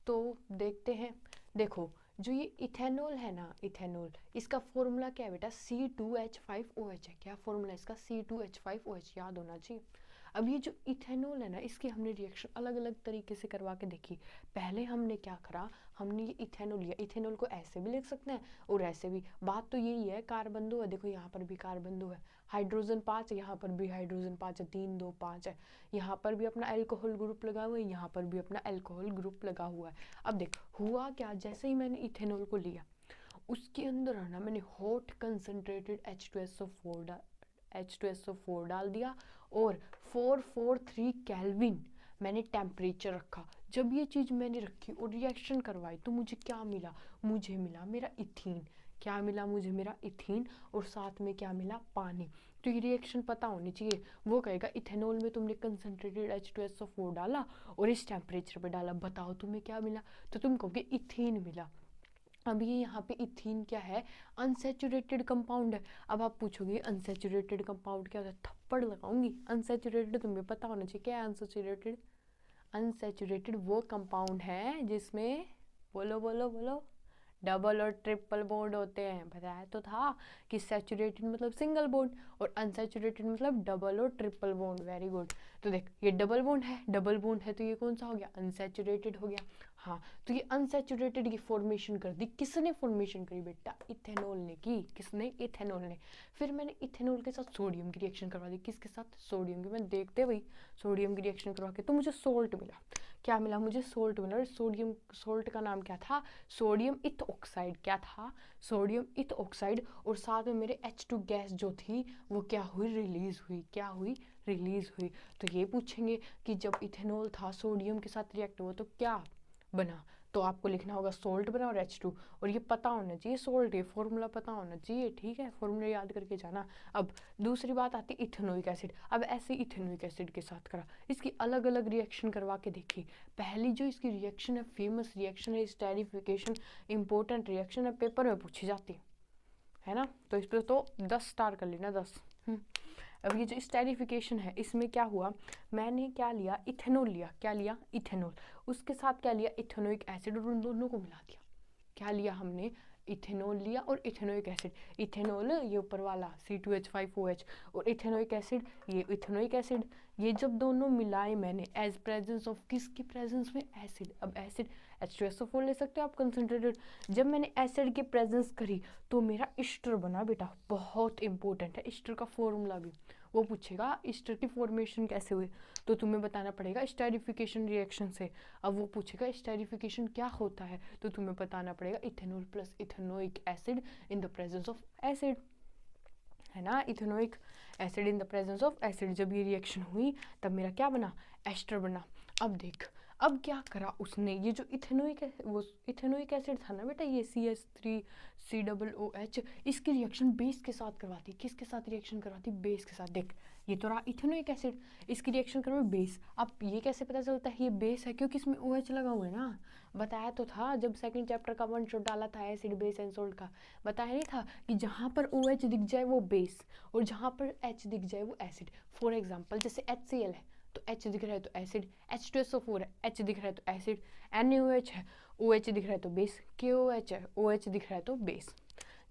तो देखते हैं। देखो जो ये इथेनॉल है ना, इथेनॉल, इसका फॉर्मूला क्या है बेटा? C2H5OH है। क्या फॉर्मूला है इसका? C2H5OH, याद होना चाहिए। अब ये जो इथेनॉल है ना, इसकी हमने रिएक्शन अलग अलग तरीके से करवा के देखी। पहले हमने क्या करा? हमने ये इथेनॉल लिया। इथेनॉल को ऐसे भी लिख सकते हैं और ऐसे भी। बात तो यही है, कार्बन 2 है, देखो यहाँ पर भी कार्बन 2 है, हाइड्रोजन 5 है, यहाँ पर भी हाइड्रोजन 5 है, 3 2 5 है, यहाँ पर भी अपना एल्कोहल ग्रुप लगा हुआ है, यहाँ पर भी अपना एल्कोहल ग्रुप लगा हुआ है। अब देख हुआ क्या, जैसे ही मैंने इथेनॉल को लिया, उसके अंदर है ना मैंने हॉट कंसनट्रेटेड H2SO4 डाल दिया, और 443 केल्विन मैंने टेम्परेचर रखा। जब ये चीज़ मैंने रखी और रिएक्शन करवाई तो मुझे क्या मिला? मुझे मिला मेरा इथीन। क्या मिला मुझे? मेरा इथीन, और साथ में क्या मिला? पानी। तो ये रिएक्शन पता होनी चाहिए। वो कहेगा इथेनॉल में तुमने कंसनट्रेटेड H2SO4 डाला और इस टेम्परेचर पे डाला, बताओ तुम्हें क्या मिला? तो तुम कहोगे इथीन मिला। अब ये यहाँ पे इथीन क्या है? अनसैचुरेटेड कंपाउंड है। अब आप पूछोगे अनसैचुरेटेड कंपाउंड क्या होता है? थप्पड़ लगाऊंगी। अनसैचुरेटेड तुम्हें पता होना चाहिए क्या है अनसैचुरेटेड। अनसैचुरेटेड वो कंपाउंड है जिसमें, बोलो बोलो बोलो, डबल और ट्रिपल बॉन्ड होते हैं। बताया तो था कि सैचुरेटेड मतलब सिंगल बॉन्ड और अनसैचुरेटेड मतलब डबल और ट्रिपल बॉन्ड। Very good. तो देख ये डबल बॉन्ड है, डबल बॉन्ड है, तो ये कौन सा हो गया? अनसैचुरेटेड हो गया। हाँ, तो ये अनसैचुरेटेड की फॉर्मेशन कर दी। किसने फॉर्मेशन करी बेटा? इथेनॉल ने की। किसने? इथेनॉल ने। फिर मैंने इथेनॉल के साथ सोडियम की रिएक्शन करवा दी। किसके साथ? सोडियम की। मैंने देखते भाई सोडियम की रिएक्शन करवा के तो मुझे सोल्ट मिला। क्या मिला? मुझे सोल्ट मिला। और सोडियम, सोल्ट का नाम क्या था? सोडियम इथ ऑक्साइड। क्या था? सोडियम इथ ऑक्साइड। और साथ में मेरे H2 गैस जो थी वो क्या हुई? रिलीज हुई। क्या हुई? रिलीज हुई। तो ये पूछेंगे कि जब इथेनॉल था सोडियम के साथ रिएक्ट हुआ तो क्या बना? तो आपको लिखना होगा सोल्ट बना और H2। और ये पता होना चाहिए सोल्ट, ये फॉर्मूला पता होना चाहिए। ठीक है, फॉर्मूला याद करके जाना। अब दूसरी बात आती है इथेनोइक एसिड। अब ऐसे इथेनोइक एसिड के साथ करा, इसकी अलग अलग रिएक्शन करवा के देखी। पहली जो इसकी रिएक्शन है, फेमस रिएक्शन है स्टेरिफिकेशन, इंपॉर्टेंट रिएक्शन है, पेपर में पूछी जाती है ना। तो इस पर तो 10 स्टार कर लेना, 10। अब ये जो स्टेरिफिकेशन है इसमें क्या हुआ? मैंने क्या लिया? इथेनॉल लिया। क्या लिया? इथेनॉल। उसके साथ क्या लिया? इथेनोइक एसिड, और उन दोनों को मिला दिया। क्या लिया हमने? इथेनॉल लिया और इथेनोइक एसिड। इथेनॉल ये ऊपर वाला C2H5OH, और इथेनोइक एसिड ये इथेनोइक एसिड। ये जब दोनों मिलाए मैंने एज प्रेजेंस ऑफ किसकी प्रेजेंस में? एसिड। अब एसिड H2SO4 ले सकते हो आप कंसनट्रेटेड। जब मैंने एसिड की प्रेजेंस करी तो मेरा ईस्टर बना बेटा। बहुत इंपॉर्टेंट है ईस्टर का फॉर्मूला भी, वो पूछेगा ईस्टर की फॉर्मेशन कैसे हुई, तो तुम्हें बताना पड़ेगा स्टेरिफिकेशन रिएक्शन से। अब वो पूछेगा स्टेरिफिकेशन क्या होता है, तो तुम्हें बताना पड़ेगा ethanol plus ethanoic acid in the presence of acid, है ना। Ethanoic acid in the presence of acid. जब ये रिएक्शन हुई तब मेरा क्या बना? एस्टर बना। अब देख अब क्या करा उसने, ये जो इथेनोइक एसिड था ना बेटा, ये CH3COOH, इसकी रिएक्शन बेस के साथ करवाती। किसके साथ रिएक्शन करवाती? बेस के साथ। देख ये तो रहा इथेनोइक एसिड, इसकी रिएक्शन करवा बेस। अब ये कैसे पता चलता है ये बेस है? क्योंकि इसमें OH लगा हुआ है ना। बताया तो था जब सेकंड चैप्टर का 1 शॉट डाला था एसिड बेस एंड सोल्ट का, बताया नहीं था कि जहाँ पर OH दिख जाए वो बेस और जहाँ पर H दिख जाए वो एसिड। फॉर एग्जाम्पल जैसे HCl है, तो H दिख रहा है तो एसिड, H2SO4 है, H दिख रहा है तो एसिड, NaOH है, OH दिख रहा है तो बेस, KOH है, OH दिख रहा है तो बेस।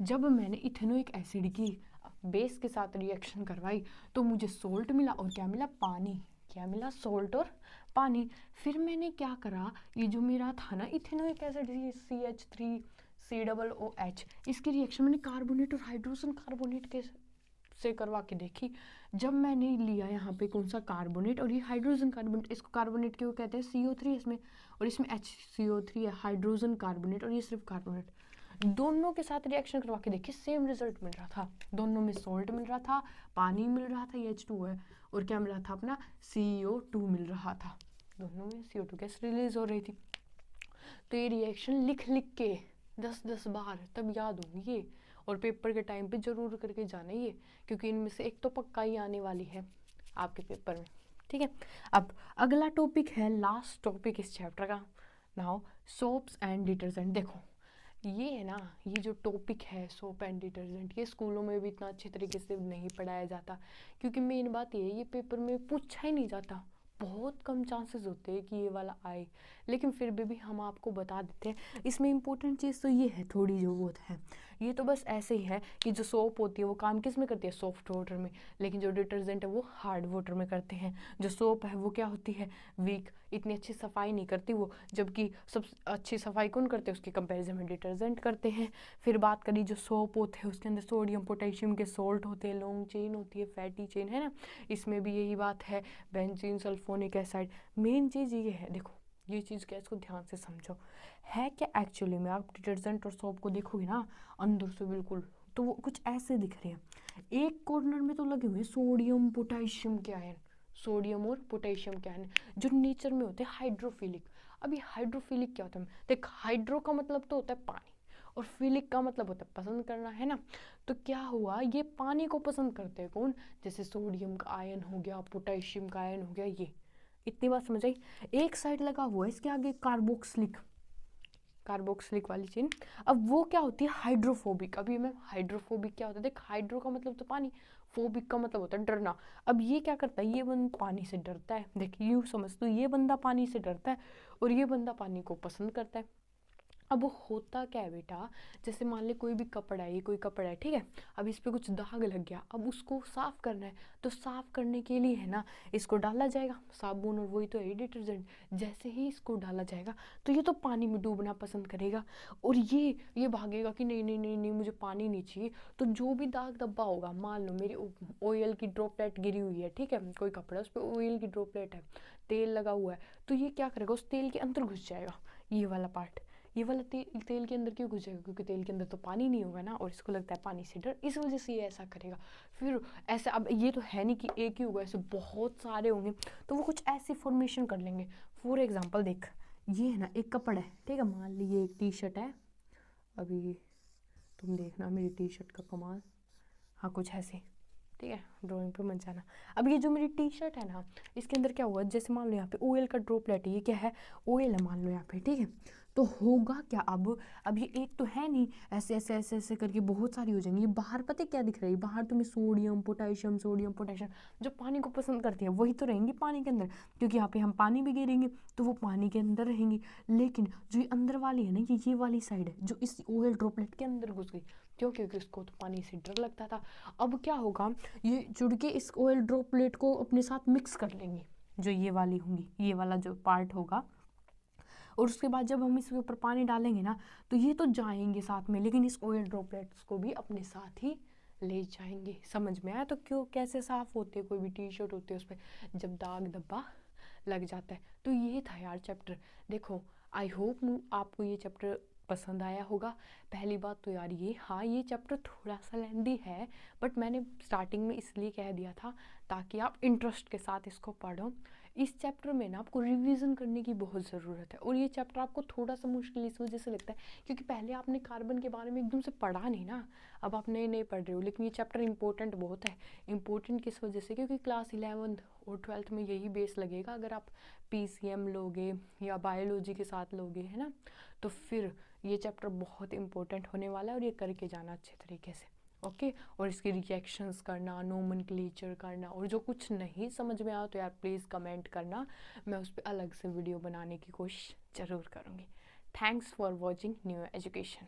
जब मैंने इथेनोइक एसिड की बेस के साथ रिएक्शन करवाई तो मुझे सोल्ट मिला और क्या मिला, पानी। क्या मिला, सोल्ट और पानी। फिर मैंने क्या करा, ये जो मेरा था ना इथेनोइक एसिड CH3COOH, इसकी रिएक्शन मैंने कार्बोनेट और हाइड्रोजन कार्बोनेट के से करवा के देखी। जब मैंने लिया यहाँ पे कौन सा, कार्बोनेट, और ये हाइड्रोजन कार्बोनेट, इसको कार्बोनेट क्यों कहते हैं, CO3 इसमें, और इसमें HCO3 है, हाइड्रोजन कार्बोनेट, और ये सिर्फ कार्बोनेट। दोनों के साथ रिएक्शन करवा के देखिए, सेम रिजल्ट मिल रहा था। दोनों में सॉल्ट मिल रहा था, पानी मिल रहा था, ये H2 है, और क्या मिल रहा था अपना, CO2 मिल रहा था। दोनों में CO2 गैस रिलीज हो रही थी। तो ये रिएक्शन लिख लिख के 10-10 बार तब याद होंगी ये, और पेपर के टाइम पे जरूर करके जाना ये, क्योंकि इनमें से एक तो पक्का ही आने वाली है आपके पेपर में। ठीक है, अब अगला टॉपिक है, लास्ट टॉपिक इस चैप्टर का, नाउ सोप्स एंड डिटर्जेंट। देखो ये है ना, ये जो टॉपिक है सोप एंड डिटर्जेंट, ये स्कूलों में भी इतना अच्छे तरीके से नहीं पढ़ाया जाता, क्योंकि मेन बात ये पेपर में पूछा ही नहीं जाता। बहुत कम चांसेस होते हैं कि ये वाला आए, लेकिन फिर भी हम आपको बता देते हैं। इसमें इम्पोर्टेंट चीज़ तो ये है थोड़ी जो वो है, ये तो बस ऐसे ही है कि जो सोप होती है वो काम किस में करती है, सॉफ्ट वाटर में, लेकिन जो डिटर्जेंट है वो हार्ड वाटर में करते हैं। जो सोप है वो क्या होती है, वीक, इतनी अच्छी सफाई नहीं करती वो, जबकि सब अच्छी सफाई कौन करते हैं, उसके कंपैरिजन में डिटर्जेंट करते हैं। फिर बात करी जो सोप होते हैं उसके अंदर सोडियम पोटेशियम के सॉल्ट होते हैं, लॉन्ग चेन होती है, फैटी चेन है ना, इसमें भी यही बात है, बेंजीन सल्फोनिक एसिड। मेन चीज़ ये है, देखो ये चीज़ क्या, इसको ध्यान से समझो, है क्या एक्चुअली में। आप डिटर्जेंट और सोप को देखोगे ना अंदर से बिल्कुल, तो वो कुछ ऐसे दिख रहे हैं। एक कॉर्नर में तो लगे हुए सोडियम पोटेशियम के आयन, सोडियम और पोटेशियम के आयन, जो नेचर में होते हैं हाइड्रोफिलिक। अभी हाइड्रोफिलिक क्या होता है, देख हाइड्रो का मतलब तो होता है पानी, और फिलिक का मतलब होता है पसंद करना, है ना। तो क्या हुआ, ये पानी को पसंद करते हैं कौन, जैसे सोडियम का आयन हो गया, पोटेशियम का आयन हो गया, ये इतनी बात समझ आई। एक साइड लगा हुआ है इसके आगे कार्बोक्सिलिक, कार्बोक्सिलिक वाली चेन। अब वो क्या होती है, हाइड्रोफोबिक। अभी मैं हाइड्रोफोबिक क्या होता है, देख हाइड्रो का मतलब तो पानी, फोबिक का मतलब होता है डरना। अब ये क्या करता है, ये बंदा पानी से डरता है, देख यूँ समझ, तो ये बंदा पानी से डरता है और ये बंदा पानी को पसंद करता है। अब होता क्या है बेटा, जैसे मान ले कोई भी कपड़ा है, ये कोई कपड़ा है, ठीक है, अब इस पे कुछ दाग लग गया, अब उसको साफ करना है, तो साफ करने के लिए है ना इसको डाला जाएगा साबुन, और वही तो है डिटर्जेंट। जैसे ही इसको डाला जाएगा तो ये तो पानी में डूबना पसंद करेगा, और ये भागेगा कि नहीं नहीं नहीं नहीं मुझे पानी नहीं चाहिए। तो जो भी दाग धब्बा होगा, मान लो मेरी ऑयल की ड्रॉपलेट गिरी हुई है, ठीक है, कोई कपड़ा उस पर ऑयल की ड्रॉपलेट है, तेल लगा हुआ है, तो ये क्या करेगा, उस तेल के अंदर घुस जाएगा, ये वाला पार्ट, ये वाला तेल के अंदर क्यों घुसेगा, क्योंकि तेल के अंदर तो पानी नहीं होगा ना, और इसको लगता है पानी से डर, इस वजह से ये ऐसा करेगा। फिर ऐसा, अब ये तो है नहीं कि एक ही होगा, ऐसे बहुत सारे होंगे, तो वो कुछ ऐसी फॉर्मेशन कर लेंगे। फॉर एग्जांपल देख, ये है ना एक कपड़ा है, ठीक है, मान ली ये एक टी शर्ट है, अभी तुम देखना मेरी टी शर्ट का कमाल, हाँ कुछ ऐसे, ठीक है, ड्राइंग पे मत जाना। अब ये जो मेरी टी शर्ट है ना, इसके अंदर क्या हुआ, जैसे मान लो यहाँ पे ऑयल का ड्रॉपलेट है, ये क्या है, ऑयल है मान लो यहाँ पे, ठीक है, तो होगा क्या, अब ये एक तो है नहीं, ऐसे ऐसे ऐसे ऐसे करके बहुत सारी हो जाएंगी। ये बाहर पता है क्या दिख रहा है, बाहर तुम्हें सोडियम पोटेशियम, सोडियम पोटेशियम, जो पानी को पसंद करती है वही तो रहेंगी पानी के अंदर, क्योंकि यहाँ पे हम पानी भी गिरेंगे तो वो पानी के अंदर रहेंगी। लेकिन जो ये अंदर वाली है ना, ये वाली साइड है जो इस ऑयल ड्रॉपलेट के अंदर घुस गई, क्यों, क्योंकि उसको तो पानी से डर लगता था। अब क्या होगा, ये जुड़ के इस ऑयल ड्रॉपलेट को अपने साथ मिक्स कर लेंगे, जो ये वाली होंगी, ये वाला जो पार्ट होगा, और उसके बाद जब हम इसके ऊपर पानी डालेंगे ना, तो ये तो जाएंगे साथ में, लेकिन इस ऑयल ड्रॉपलेट्स को भी अपने साथ ही ले जाएंगे। समझ में आया, तो क्यों कैसे साफ होती है कोई भी टी शर्ट होती है उस पर जब दाग धब्बा लग जाता है। तो ये था यार चैप्टर। देखो आई होप आपको ये चैप्टर पसंद आया होगा। पहली बात तो यार ये, हाँ ये चैप्टर थोड़ा सा लेंदी है, बट मैंने स्टार्टिंग में इसलिए कह दिया था ताकि आप इंटरेस्ट के साथ इसको पढ़ो। इस चैप्टर में ना आपको रिवीजन करने की बहुत ज़रूरत है, और ये चैप्टर आपको थोड़ा सा मुश्किल इस वजह से लगता है क्योंकि पहले आपने कार्बन के बारे में एकदम से पढ़ा नहीं ना, अब आप नए नए पढ़ रहे हो। लेकिन ये चैप्टर इंपॉर्टेंट बहुत है। इंपॉर्टेंट किस वजह से, क्योंकि क्लास 11 और 12th में यही बेस लगेगा अगर आप PCM लोगे या बायोलॉजी के साथ लोगे, है ना, तो फिर ये चैप्टर बहुत इंपॉर्टेंट होने वाला है, और ये करके जाना अच्छे तरीके से। ओके। और इसके रिएक्शंस करना, नोमेनक्लेचर करना, और जो कुछ नहीं समझ में आया तो यार प्लीज़ कमेंट करना, मैं उस पर अलग से वीडियो बनाने की कोशिश ज़रूर करूँगी। Thanks for watching new education.